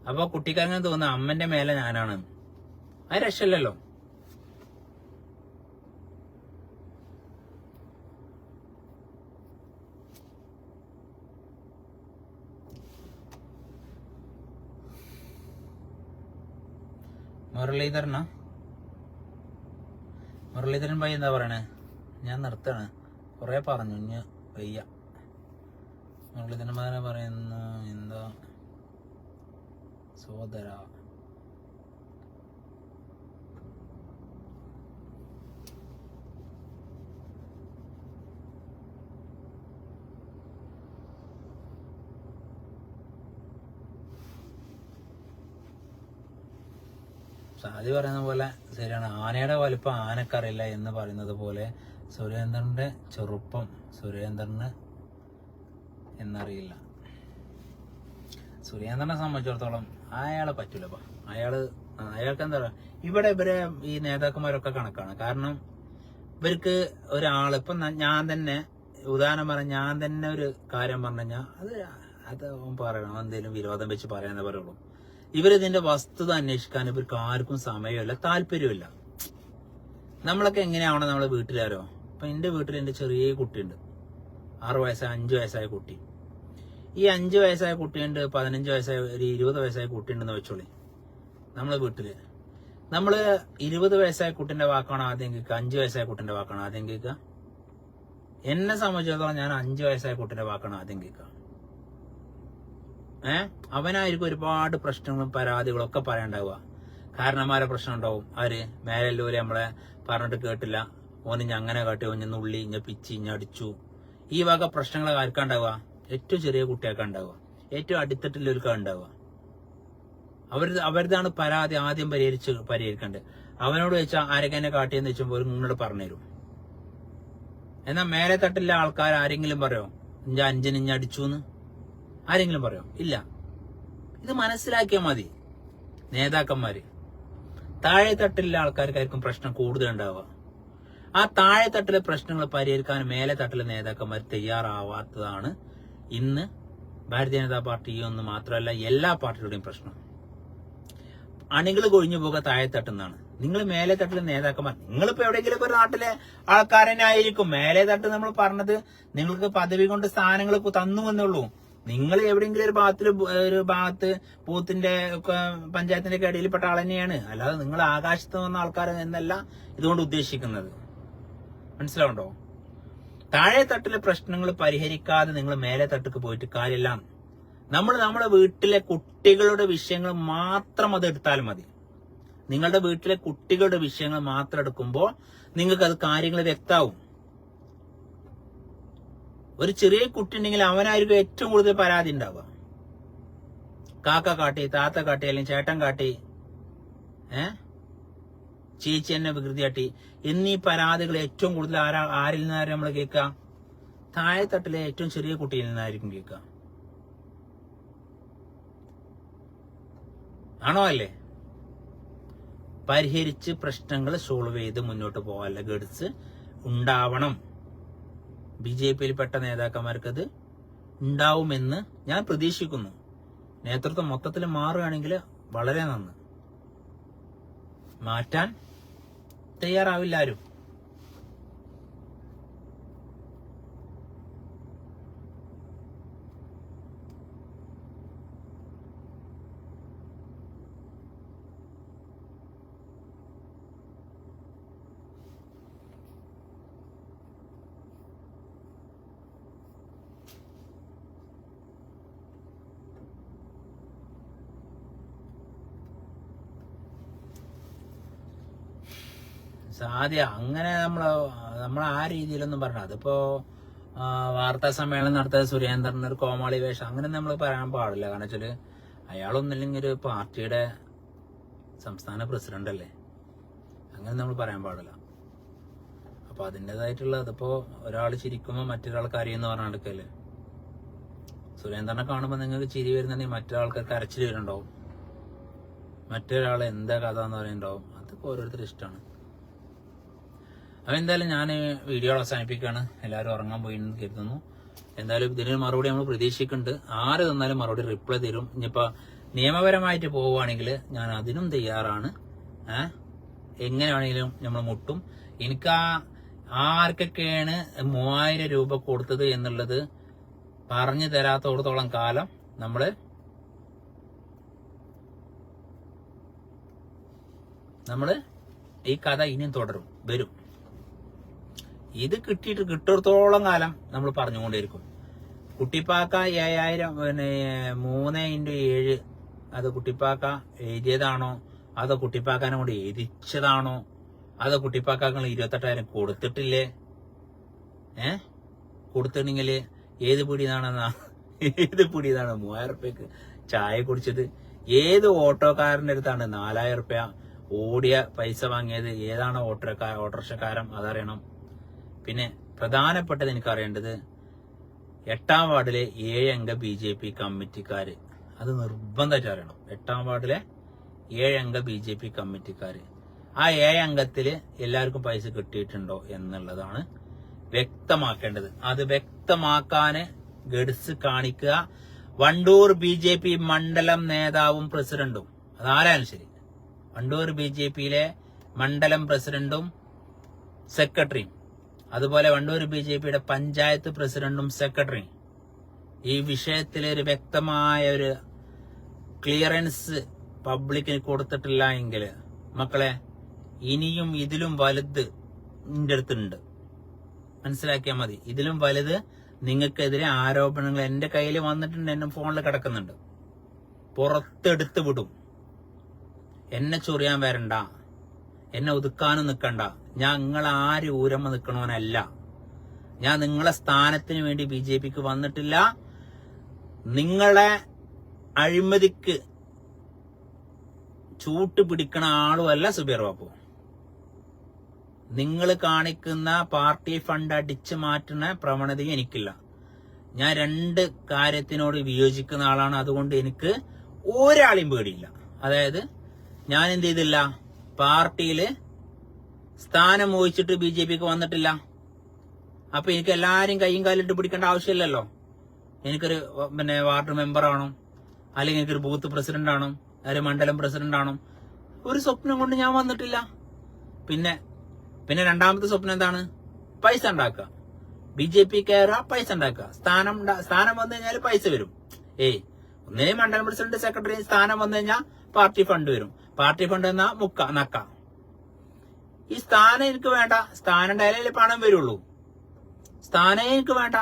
അപ്പൊ കുട്ടിക്കുരങ്ങ് തോന്നുന്ന അമ്മന്റെ മേലെ ഞാനാണ്. അത് രക്ഷയില്ലല്ലോ. മുരളീധരൻ ഭായി എന്താ പറയണേ? ഞാൻ നിർത്താണ്, കുറെ പറഞ്ഞു, ഇനി വയ്യ. മുരളീധരൻ ഭായി പറയുന്നു എന്താ സോദര, സാദി പറയുന്ന പോലെ ശരിയാണ്. ആനയുടെ വലിപ്പം ആനക്കറിയില്ല എന്ന് പറയുന്നത് പോലെ സുരേന്ദ്രന്റെ ചെറുപ്പം സുരേന്ദ്രന് എന്നറിയില്ല. സുരേന്ദ്രനെ സംബന്ധിച്ചിടത്തോളം അയാളെ പറ്റൂലപ്പാ. അയാൾക്ക് എന്താ പറയുക, ഇവരെ ഈ നേതാക്കന്മാരൊക്കെ കണക്കാണ്. കാരണം ഇവർക്ക് ഒരാൾ ഇപ്പം ഞാൻ തന്നെ ഉദാഹരണം പറഞ്ഞ, ഞാൻ തന്നെ ഒരു കാര്യം പറഞ്ഞു കഴിഞ്ഞാൽ അത് പറയണം, എന്തെങ്കിലും വിരോധം വെച്ച് പറയാനേ പറയുള്ളൂ. ഇവരിതിന്റെ വസ്തുത അന്വേഷിക്കാൻ ഇവർക്ക് ആർക്കും സമയമില്ല, താല്പര്യമില്ല. നമ്മളൊക്കെ എങ്ങനെയാവണം നമ്മളെ വീട്ടിലാരോ. ഇപ്പൊ എന്റെ വീട്ടിൽ എന്റെ ചെറിയ കുട്ടിയുണ്ട്, 6 വയസ്സായ 5 വയസ്സായ കുട്ടി. ഈ 5 വയസ്സായ കുട്ടിയുണ്ട്, 15 വയസ്സായ ഒരു 20 വയസ്സായ കുട്ടിയുണ്ടെന്ന് വെച്ചോളി. നമ്മളെ വീട്ടില് നമ്മള് 20 വയസ്സായ കുട്ടിന്റെ വാക്കാണ് ആദ്യം കേൾക്കുക, 5 വയസ്സായ കുട്ടിന്റെ വാക്കാണ് ആദ്യം കേൾക്കുക? എന്നെ സംബന്ധിച്ചിടത്തോളം ഞാൻ 5 വയസ്സായ കുട്ടിന്റെ വാക്കാണ് ആദ്യം കേൾക്കുക. അവനായിരിക്കും ഒരുപാട് പ്രശ്നങ്ങളും പരാതികളും ഒക്കെ പറയാണ്ടാവുക. കാരണന്മാരെ പ്രശ്നം ഉണ്ടാവും. ആര് മേലല്ലൂര് നമ്മളെ പറഞ്ഞിട്ട് കേട്ടില്ല, ഓന് ഇഞ്ഞ അങ്ങനെ കാട്ടി, ഓന് നുള്ളി, ഇഞ്ഞ പിച്ചി, ഇഞ്ഞ അടിച്ചു. ഈ വക പ്രശ്നങ്ങൾ ആർക്കാണ്ടാവുക? ഏറ്റവും ചെറിയ കുട്ടിയൊക്കെ ഉണ്ടാവുക, ഏറ്റവും അടിത്തട്ടിലൊരുക്കാ ഉണ്ടാവുക. അവരുതാണ് പരാതി ആദ്യം പരിഹരിക്കേണ്ടത്. അവനോട് വെച്ചാൽ ആരൊക്കെ കാട്ടിയെന്ന് വെച്ചുമ്പോൾ ഒരു മുന്നോട്ട് പറഞ്ഞുതരും. എന്നാൽ മേലെ തട്ടിലെ ആൾക്കാർ ആരെങ്കിലും പറയോ ഇഞ്ച 5 ഇഞ്ഞ അടിച്ചു എന്ന്? ആരെങ്കിലും പറയോ? ഇല്ല. ഇത് മനസ്സിലാക്കിയാൽ മതി നേതാക്കന്മാര്. താഴെ തട്ടിലെ ആൾക്കാർക്കായിരിക്കും പ്രശ്നം കൂടുതൽ ഉണ്ടാവുക. ആ താഴെ തട്ടിലെ പ്രശ്നങ്ങൾ പരിഹരിക്കാൻ മേലെ തട്ടിലെ നേതാക്കന്മാർ തയ്യാറാവാത്തതാണ് ഇന്ന് ഭാരതീയ ജനതാ പാർട്ടിയൊന്നും മാത്രമല്ല എല്ലാ പാർട്ടികളുടെയും പ്രശ്നം. അണികൾ കൊഴിഞ്ഞു പോകുക താഴെ തട്ടുന്നതാണ്. നിങ്ങൾ മേലെ തട്ടിലെ നേതാക്കന്മാർ, നിങ്ങളിപ്പോ എവിടെയെങ്കിലും ഒരു നാട്ടിലെ ആൾക്കാരനെ ആയിരിക്കും. മേലെ തട്ട് നമ്മൾ പറഞ്ഞത് നിങ്ങൾക്ക് പദവി കൊണ്ട് സ്ഥാനങ്ങൾ തന്നു എന്നുള്ളൂ. നിങ്ങൾ എവിടെയെങ്കിലും ഒരു ഭാഗത്ത് ബൂത്തിന്റെ പഞ്ചായത്തിന്റെ ഒക്കെ ഇടയിൽപ്പെട്ട ആൾ തന്നെയാണ്. അല്ലാതെ നിങ്ങൾ ആകാശത്ത് വന്ന ആൾക്കാർ എന്നല്ല ഇതുകൊണ്ട് ഉദ്ദേശിക്കുന്നത്. മനസ്സിലാവുണ്ടോ? താഴെ തട്ടിലെ പ്രശ്നങ്ങൾ പരിഹരിക്കാതെ നിങ്ങൾ മേലെ തട്ടിക്ക് പോയിട്ട് കാര്യമില്ല. നമ്മുടെ വീട്ടിലെ കുട്ടികളുടെ വിഷയങ്ങൾ മാത്രം അത് എടുത്താൽ മതി. നിങ്ങളുടെ വീട്ടിലെ കുട്ടികളുടെ വിഷയങ്ങൾ മാത്രം എടുക്കുമ്പോൾ നിങ്ങൾക്ക് അത് കാര്യങ്ങൾ വ്യക്തമാവും. ഒരു ചെറിയ കുട്ടി ഉണ്ടെങ്കിൽ അവനായിരിക്കും ഏറ്റവും കൂടുതൽ പരാതി ഉണ്ടാവുക. കാക്ക കാട്ടി, താത്ത കാട്ടി, അല്ലെങ്കിൽ ചേട്ടൻ കാട്ടി, ചേച്ചി എന്നെ വികൃതി കാട്ടി എന്നീ പരാതികൾ ഏറ്റവും കൂടുതൽ ആരിൽ നിന്നാരും നമ്മൾ കേൾക്കുക? താഴെത്തട്ടിലെ ഏറ്റവും ചെറിയ കുട്ടിയിൽ നിന്നായിരിക്കും കേൾക്കുക. ആണോ അല്ലേ? പരിഹരിച്ച് പ്രശ്നങ്ങൾ സോൾവ് ചെയ്ത് മുന്നോട്ട് പോകാനുള്ള ഗഡ്സ് ഉണ്ടാവണം. BJPയിൽ പെട്ട നേതാക്കന്മാർക്കത് ഉണ്ടാവുമെന്ന് ഞാൻ പ്രതീക്ഷിക്കുന്നു. നേതൃത്വം മൊത്തത്തിൽ മാറുകയാണെങ്കിൽ വളരെ നന്ന്. മാറ്റാൻ തയ്യാറാവില്ല ആരും. സാധ്യ അങ്ങനെ നമ്മൾ ആ രീതിയിലൊന്നും പറഞ്ഞ, അതിപ്പോ വാർത്താ സമ്മേളനം നടത്തിയ സുരേന്ദ്രൻ ഒരു കോമാളി വേഷം അങ്ങനെ നമ്മൾ പറയാൻ പാടില്ല. കാരണം വെച്ചാല് അയാളൊന്നില്ലെങ്കിൽ ഒരു പാർട്ടിയുടെ സംസ്ഥാന പ്രസിഡന്റ് അല്ലേ, അങ്ങനെ നമ്മൾ പറയാൻ പാടില്ല. അപ്പൊ അതിൻ്റെതായിട്ടുള്ള അതിപ്പോ ഒരാൾ ചിരിക്കുമ്പോൾ മറ്റൊരാൾ കരയെന്ന് പറഞ്ഞ നടക്കല്ലേ. സുരേന്ദ്രനെ കാണുമ്പോൾ നിങ്ങൾക്ക് ചിരി വരുന്നുണ്ടെങ്കിൽ മറ്റൊരാൾക്ക് കരച്ചിൽ വരുന്നുണ്ടാവും, മറ്റൊരാൾ എന്താ കഥ എന്ന് പറയുന്നുണ്ടാവും. അതൊക്കെ ഓരോരുത്തർ ഇഷ്ടമാണ്. അപ്പൊ എന്തായാലും ഞാൻ വീഡിയോ അവസാനിപ്പിക്കുകയാണ്. എല്ലാവരും ഉറങ്ങാൻ പോയി എന്ന് കരുതുന്നു. എന്തായാലും ഇതിനൊരു മറുപടി നമ്മൾ പ്രതീക്ഷിക്കുന്നുണ്ട്. ആര് തന്നാലും മറുപടി റിപ്ലൈ തരും. ഇനിയിപ്പോ നിയമപരമായിട്ട് പോവുകയാണെങ്കിൽ ഞാൻ അതിനും തയ്യാറാണ്. എങ്ങനെ വേണമെങ്കിലും നമ്മൾ മുട്ടും. എനിക്ക് ആർക്കൊക്കെയാണ് 3000 രൂപ കൊടുത്തത് എന്നുള്ളത് പറഞ്ഞു തരാത്തോടത്തോളം കാലം നമ്മള് ഈ കഥ ഇനിയും തുടരും വരും. ഇത് കിട്ടിയിടത്തോളം കാലം നമ്മൾ പറഞ്ഞുകൊണ്ടിരിക്കും. കുട്ടിപ്പാക്ക 7000 3 × 7 അത് കുട്ടിപ്പാക്ക എഴുതിയതാണോ അതോ കുട്ടിപ്പാക്കാനെ കൊണ്ട് എഴുതിച്ചതാണോ അതോ കുട്ടിപ്പാക്കാക്കൾ 28,000 കൊടുത്തിട്ടില്ലേ? കൊടുത്തിട്ടുണ്ടെങ്കിൽ ഏത് പിടിയതാണ് 3000 രൂപയ്ക്ക് ചായ കുടിച്ചത്? ഏത് ഓട്ടോക്കാരന്റെ അടുത്താണ് 4000 രൂപ ഓടിയ പൈസ വാങ്ങിയത്? ഏതാണ് ഓട്ടോറിക്ഷക്കാരൻ? അതറിയണം. പിന്നെ പ്രധാനപ്പെട്ടത് എനിക്കറിയേണ്ടത് 8ാം വാർഡിലെ 7 അംഗ BJP കമ്മിറ്റിക്കാര്, അത് നിർബന്ധമായിട്ട് അറിയണം. 8ാം വാർഡിലെ 7 അംഗ BJP കമ്മിറ്റിക്കാര്, ആ 7 അംഗത്തില് എല്ലാവർക്കും പൈസ കിട്ടിയിട്ടുണ്ടോ എന്നുള്ളതാണ് വ്യക്തമാക്കേണ്ടത്. അത് വ്യക്തമാക്കാന് ഗഡ്സ് കാണിക്കുക വണ്ടൂർ BJP മണ്ഡലം നേതാവും പ്രസിഡന്റും, അതാരായാലും ശരി, വണ്ടൂർ BJPയിലെ മണ്ഡലം പ്രസിഡന്റും സെക്രട്ടറിയും, അതുപോലെ വണ്ടൂർ BJPയുടെ പഞ്ചായത്ത് പ്രസിഡന്റും സെക്രട്ടറിയും ഈ വിഷയത്തിൽ ഒരു വ്യക്തമായ ഒരു ക്ലിയറൻസ് പബ്ലിക്കിന് കൊടുത്തിട്ടില്ല എങ്കിൽ മക്കളെ ഇനിയും ഇതിലും വലുത് നിന്റെ അടുത്തുണ്ട്, മനസ്സിലാക്കിയാൽ മതി. ഇതിലും വലുത് നിങ്ങൾക്കെതിരെ ആരോപണങ്ങൾ എന്റെ കയ്യിൽ വന്നിട്ടുണ്ട്, എന്നെ ഫോണിൽ കിടക്കുന്നുണ്ട്. പുറത്തെടുത്ത് വിടും. എന്നെ ചൊറിയാൻ വരണ്ട, എന്നെ ഒതുക്കാനും നിൽക്കണ്ട. ഞാൻ നിങ്ങളാര് ഊരമ്മ നിൽക്കണവനല്ല. ഞാൻ നിങ്ങളെ സ്ഥാനത്തിന് വേണ്ടി BJPക്ക് വന്നിട്ടില്ല. നിങ്ങളെ അഴിമതിക്ക് ചൂട്ട് പിടിക്കണ ആളുമല്ല സുബൈർ ബാപ്പു. നിങ്ങൾ കാണിക്കുന്ന പാർട്ടി ഫണ്ട് അടിച്ചു മാറ്റുന്ന പ്രവണതയും എനിക്കില്ല. ഞാൻ 2 കാര്യത്തിനോട് വിയോജിക്കുന്ന ആളാണ്. അതുകൊണ്ട് എനിക്ക് ഒരാളെയും പേടിയില്ല. അതായത് ഞാൻ എന്ത് ചെയ്തില്ല, പാർട്ടിയില് സ്ഥാനം മോഹിച്ചിട്ട് BJPക്ക് വന്നിട്ടില്ല. അപ്പൊ എനിക്ക് എല്ലാരും കൈയും കാലിട്ട് പിടിക്കേണ്ട ആവശ്യമില്ലല്ലോ. എനിക്കൊരു വാർഡ് മെമ്പർ ആണോ, അല്ലെങ്കിൽ എനിക്കൊരു ബൂത്ത് പ്രസിഡന്റ് ആണോ, അല്ലെങ്കിൽ മണ്ഡലം പ്രസിഡന്റ് ആണോ, ഒരു സ്വപ്നം കൊണ്ട് ഞാൻ വന്നിട്ടില്ല. പിന്നെ രണ്ടാമത്തെ സ്വപ്നം എന്താണ്? പൈസ ഉണ്ടാക്കുക. BJP കയറുക, പൈസ ഉണ്ടാക്കുക. സ്ഥാനം വന്നു കഴിഞ്ഞാൽ പൈസ വരും. ഒന്നേ മണ്ഡലം പ്രസിഡന്റ് സെക്രട്ടറി സ്ഥാനം വന്നു കഴിഞ്ഞാൽ പാർട്ടി ഫണ്ട് വരും. പാർട്ടി ഫണ്ട് എന്നാ നക്ക. ഈ സ്ഥാനം എനിക്ക് വേണ്ട. സ്ഥാനം ഉണ്ടായാലേ പണം വരുള്ളൂ. സ്ഥാനം എനിക്ക് വേണ്ട.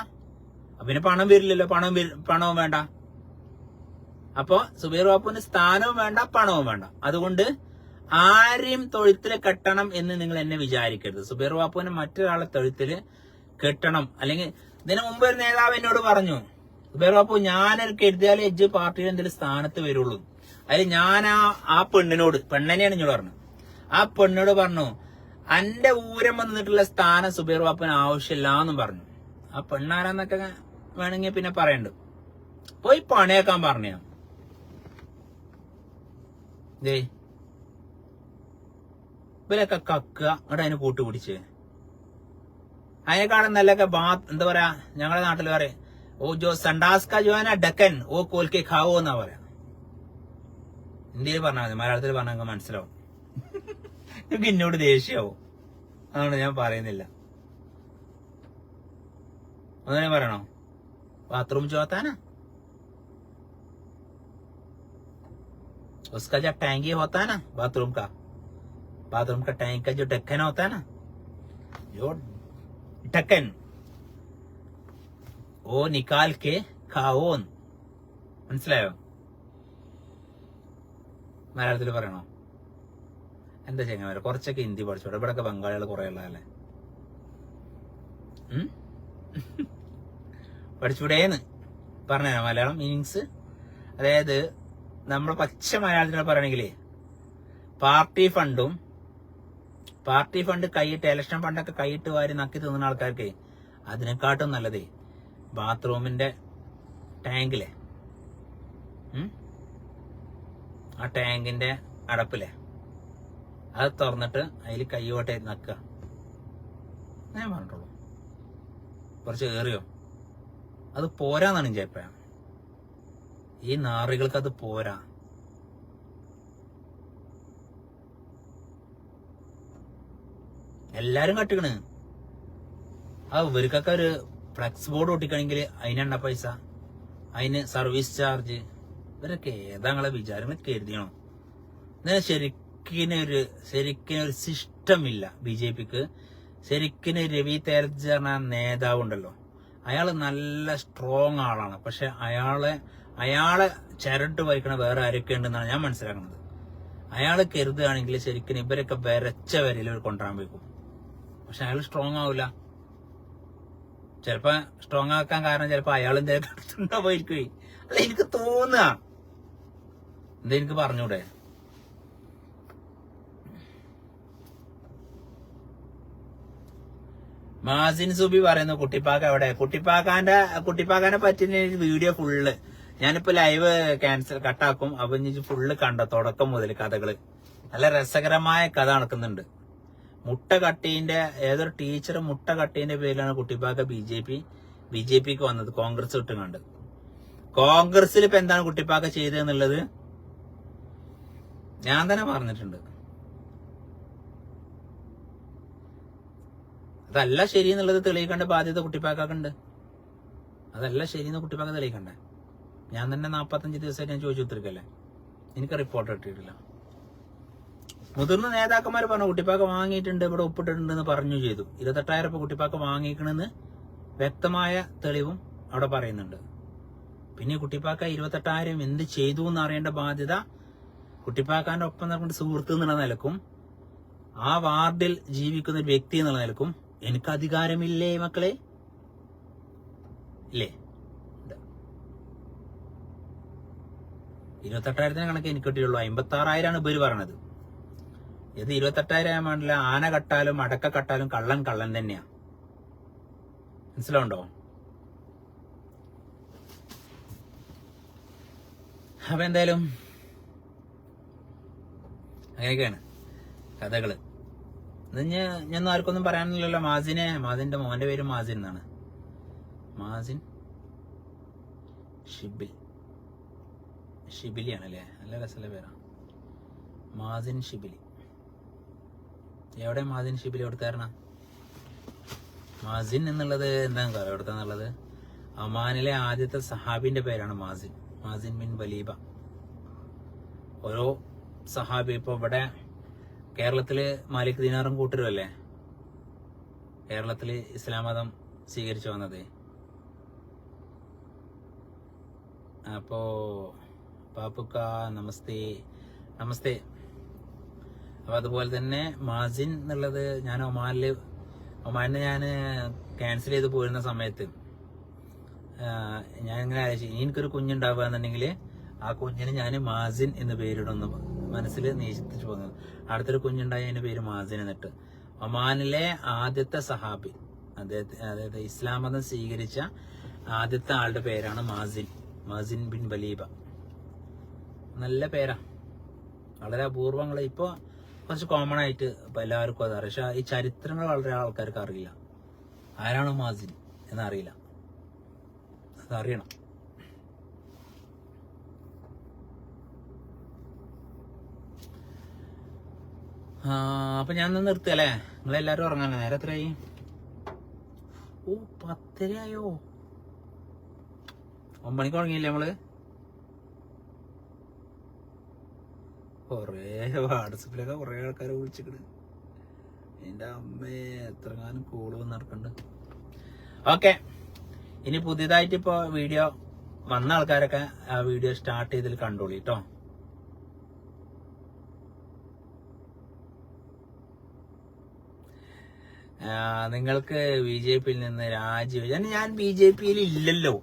പിന്നെ പണം വരില്ലല്ലോ. പണവും വേണ്ട. അപ്പൊ സുബൈർ ബാപ്പുവിന് സ്ഥാനവും വേണ്ട, പണവും വേണ്ട. അതുകൊണ്ട് ആരെയും തൊഴുത്തില് കെട്ടണം എന്ന് നിങ്ങൾ എന്നെ വിചാരിക്കരുത്. സുബൈർ ബാപ്പുവിനെ മറ്റൊരാളെ തൊഴുത്തില് കെട്ടണം. അല്ലെങ്കിൽ ഇതിനു മുമ്പ് ഒരു നേതാവ് എന്നോട് പറഞ്ഞു, സുബൈർ ബാപ്പു ഞാനൊക്കെ എഴുതിയാലേ എജ്ജ് പാർട്ടിയിൽ എന്തെങ്കിലും സ്ഥാനത്ത് വരുള്ളൂ. അതിൽ ഞാൻ ആ പെണ്ണിനെയാണ് എന്നോട് പറഞ്ഞു. ആ പെണ്ണോട് പറഞ്ഞു, അന്റെ ഊരം വന്നിട്ടുള്ള സ്ഥാനം സുബൈർ ബാപ്പുവിന് ആവശ്യമില്ല എന്നും പറഞ്ഞു. ആ പെണ്ണാരാന്നൊക്കെ വേണമെങ്കിൽ പിന്നെ പറയണ്ട്. പോയി പണിയേക്കാൻ പറഞ്ഞ ഇവരൊക്കെ കക്കുക അങ്ങോട്ട് അതിന് കൂട്ടുപിടിച്ച്. അതിനെക്കാളും നല്ലൊക്കെ എന്താ പറയാ, ഞങ്ങളുടെ നാട്ടിൽ പറയാം, ഓ ജോ സണ്ടാസ്ക ജോന ഡക്കൻ ഓ കോൽക്കെ ഖാവോ എന്നാ പറയാ. ഇന്ത്യയിൽ പറഞ്ഞാൽ മതി, മലയാളത്തിൽ പറഞ്ഞാൽ മനസ്സിലാവും. എനിക്ക് എന്നോട് ദേഷ്യമാവും. അതുകൊണ്ട് ഞാൻ പറയുന്നില്ല. ഒന്നിനെ പറയണോ? बाथरूम जो होता है ना, उसका जो टैंकी होता है ना बाथरूम का टैंक का जो ढक्कन होता है ना, जो ढक्कन वो निकाल के खाओ. മനസ്സിലായോ? മലയാളത്തിൽ പറയണോ? എന്താ ചെങ്ങന്മാരെ, കുറച്ചൊക്കെ ഹിന്ദി പഠിച്ചോട്ടെ. ഇവിടെയൊക്കെ ബംഗാളികൾ കുറെ ഉള്ളതല്ലേ. പഠിച്ചൂടേന്ന് പറഞ്ഞ മലയാളം മീനിങ്സ്. അതായത് നമ്മൾ പച്ച മലയാളത്തിൽ പറയണെങ്കിലേ, പാർട്ടി ഫണ്ട് കൈയിട്ട്, ഇലക്ഷൻ ഫണ്ടൊക്കെ കൈയിട്ട് വാരി നക്കി തിന്നുന്ന ആൾക്കാർക്ക് അതിനെക്കാട്ടും നല്ലതേ ബാത്റൂമിന്റെ ടാങ്കിലെ, ആ ടാങ്കിന്റെ അടപ്പിലെ അത് തുറന്നിട്ട് അതിൽ കൈയോട്ടെ നക്കുക. ഞാൻ പറഞ്ഞിട്ടുള്ളൂ. കുറച്ച് ഏറിയോ? അത് പോരാന്നാണ് എൻ്റെ അഭിപ്രായം. ഈ നാറികൾക്ക് അത് പോരാ. എല്ലാരും കട്ടിക്കണ്. ഇവർക്കൊക്കെ ഒരു ഫ്ലെക്സ് ബോർഡ് ഒട്ടിക്കണമെങ്കിൽ അതിനെണ്ണ പൈസ, അതിന് സർവീസ് ചാർജ്. ഇവരൊക്കെ ഏതാങ്ങളെ വിചാരങ്ങൾ കരുതിയണോ? ശരിക്കിനൊരു സിസ്റ്റം ഇല്ല BJPക്ക്. ശരിക്കിന് രവി തേജ എന്ന നേതാവ് ഉണ്ടല്ലോ, അയാള് നല്ല സ്ട്രോങ് ആളാണ്. പക്ഷെ അയാളെ ചരട്ട് വഹിക്കണ വേറെ ആരൊക്കെ ഉണ്ടെന്നാണ് ഞാൻ മനസ്സിലാക്കുന്നത്. അയാള് കരുതുകയാണെങ്കിൽ ശരിക്കും ഇവരൊക്കെ വരച്ച വരയിൽ കൊണ്ടുവരാൻ വയ്ക്കും. പക്ഷെ അയാൾ സ്ട്രോങ് ആവില്ല. ചിലപ്പോ സ്ട്രോങ് ആക്കാൻ കാരണം ചിലപ്പോ അയാൾ എന്തെങ്കിലും അടുത്തുണ്ടാവുമായിരിക്കും. അല്ല, എനിക്ക് തോന്നുക എന്താ, എനിക്ക് പറഞ്ഞൂടെ? മാസിൻ സുബി പറയുന്നു കുട്ടിപ്പാക്ക എവിടെ? കുട്ടിപ്പാക്കാനെ പറ്റിയ വീഡിയോ ഫുള്ള് ഞാനിപ്പോ ലൈവ് കട്ടാക്കും. അപ്പൊ ഇനി ഫുള്ള് കണ്ട തുടക്കം മുതൽ കഥകള്. നല്ല രസകരമായ കഥ നടക്കുന്നുണ്ട്. മുട്ട കട്ടീന്റെ ഏതൊരു ടീച്ചർ മുട്ട കട്ടീന്റെ പേരിലാണ് കുട്ടിപ്പാക്ക ബിജെപിക്ക് വന്നത്. കോൺഗ്രസ് വിട്ടുകണ്ട്. കോൺഗ്രസിൽ ഇപ്പൊ എന്താണ് കുട്ടിപ്പാക്ക ചെയ്തതെന്നുള്ളത് ഞാൻ തന്നെ പറഞ്ഞിട്ടുണ്ട്. അതല്ല ശരി എന്നുള്ളത് തെളിയിക്കേണ്ട ബാധ്യത കുട്ടിപ്പാക്കുണ്ട്. അതല്ല ശരിയെന്ന് കുട്ടിപ്പാക്ക തെളിയിക്കണ്ടേ? ഞാൻ തന്നെ 45 ദിവസമായിട്ട് ഞാൻ ചോദിച്ചു ഉത്തരക്കല്ലേ, എനിക്ക് റിപ്പോർട്ട് കിട്ടിയിട്ടില്ല. മുതിർന്ന നേതാക്കന്മാർ പറഞ്ഞു കുട്ടിപ്പാക്ക വാങ്ങിയിട്ടുണ്ട്, ഇവിടെ ഒപ്പിട്ടിട്ടുണ്ട് എന്ന് പറഞ്ഞു ചെയ്തു. 28,000 രൂപ കുട്ടിപ്പാക്ക വാങ്ങിക്കണെന്ന് വ്യക്തമായ തെളിവും അവിടെ പറയുന്നുണ്ട്. പിന്നെ കുട്ടിപ്പാക്ക 28,000 എന്ത് ചെയ്തു എന്ന് അറിയേണ്ട ബാധ്യത കുട്ടിപ്പാക്കാന്റെ ഒപ്പം നടക്കുന്ന സുഹൃത്ത് എന്നുള്ള നിലക്കും ആ വാർഡിൽ ജീവിക്കുന്ന ഒരു വ്യക്തി എന്നുള്ള നിലക്കും എനിക്ക് അധികാരമില്ലേ മക്കളെ? ഇല്ലേ? 28,000 കണക്ക് എനിക്ക് കിട്ടിയുള്ളൂ. 56,000 ഇവര് പറയണത്. ഇത് 28,000 ആണല്ല. ആന കട്ടാലും അടക്ക കട്ടാലും കള്ളൻ തന്നെയാ. മനസ്സിലാവുണ്ടോ? അപ്പൊ എന്തായാലും അങ്ങനെയൊക്കെയാണ് കഥകള്. ഞാൻ ആർക്കൊന്നും പറയാനില്ലല്ലോ. മാസിന്റെ മോന്റെ പേര് മാസിൻ എന്നാണ്. മാസിൻ ഷിബിലിയാണല്ലേ? നല്ല രസമുള്ള പേരാ, മാസിൻ ഷിബിലി. എവിടെ മാസിൻ ഷിബിലി? എവിടുത്താരണ മാസിൻ എന്നുള്ളത്? എന്താ എവിടുത്താന്നുള്ളത്? ഒമാനിലെ ആദ്യത്തെ സഹാബിന്റെ പേരാണ് മാസിൻ ബിൻ വലീബ. ഓരോ സഹാബി ഇപ്പൊ ഇവിടെ കേരളത്തില് മാലിക് ദിനാറും കൂട്ടരും അല്ലേ കേരളത്തില് ഇസ്ലാം മതം സ്വീകരിച്ചു വന്നത്. അപ്പോ പാപ്പുക്ക നമസ്തേ. അപ്പൊ അതുപോലെ തന്നെ മാസിൻ എന്നുള്ളത് ഞാൻ ഒമാനിന് ഞാൻ ക്യാൻസൽ ചെയ്ത് പോരുന്ന സമയത്ത് ഞാൻ ഇങ്ങനെ ആലോചിച്ചു, എനിക്കൊരു കുഞ്ഞുണ്ടാവുക എന്നുണ്ടെങ്കിൽ ആ കുഞ്ഞിന് ഞാൻ മാസിൻ എന്ന് പേരിടുന്നു മനസ്സിൽ നിശ്ചയിച്ചു പോകുന്നത്. അടുത്തൊരു കുഞ്ഞുണ്ടായി, അതിന്റെ പേര് മാസിൻ എന്നിട്ട്. ഒമാനിലെ ആദ്യത്തെ സഹാബി, അതായത് ഇസ്ലാം മതം സ്വീകരിച്ച ആദ്യത്തെ ആളുടെ പേരാണ് മാസിൻ ബിൻ വലീബ. നല്ല പേരാ, വളരെ അപൂർവങ്ങൾ. ഇപ്പൊ കുറച്ച് കോമൺ ആയിട്ട് ഇപ്പൊ എല്ലാവർക്കും അതറിയാം. പക്ഷെ ഈ ചരിത്രങ്ങൾ വളരെ ആൾക്കാർക്ക് അറിയില്ല. ആരാണ് മാസിൻ എന്നറിയില്ല, അതറിയണം. അപ്പൊ ഞാൻ നിർത്തുകയല്ലേ? നിങ്ങളെല്ലാരും ഉറങ്ങാൻ നേരെ എത്രയായി? 10:30 9 മണിക്ക് ഉറങ്ങിയില്ലേ നമ്മള്? കൊറേ വാട്സപ്പിലൊക്കെ കൊറേ ആൾക്കാരെ വിളിച്ചിട്ട് എന്റെ അമ്മേ എത്രങ്ങാനും കോള് നടക്കണ്ട്. ഓക്കെ, ഇനി പുതിയതായിട്ട് ഇപ്പൊ വീഡിയോ വന്ന ആൾക്കാരൊക്കെ ആ വീഡിയോ സ്റ്റാർട്ട് ചെയ്തതിൽ കണ്ടോളി കേട്ടോ. നിങ്ങൾക്ക് BJPയിൽ നിന്ന് രാജിവെച്ചാൽ ഞാൻ BJPയിൽ ഇല്ലല്ലോ.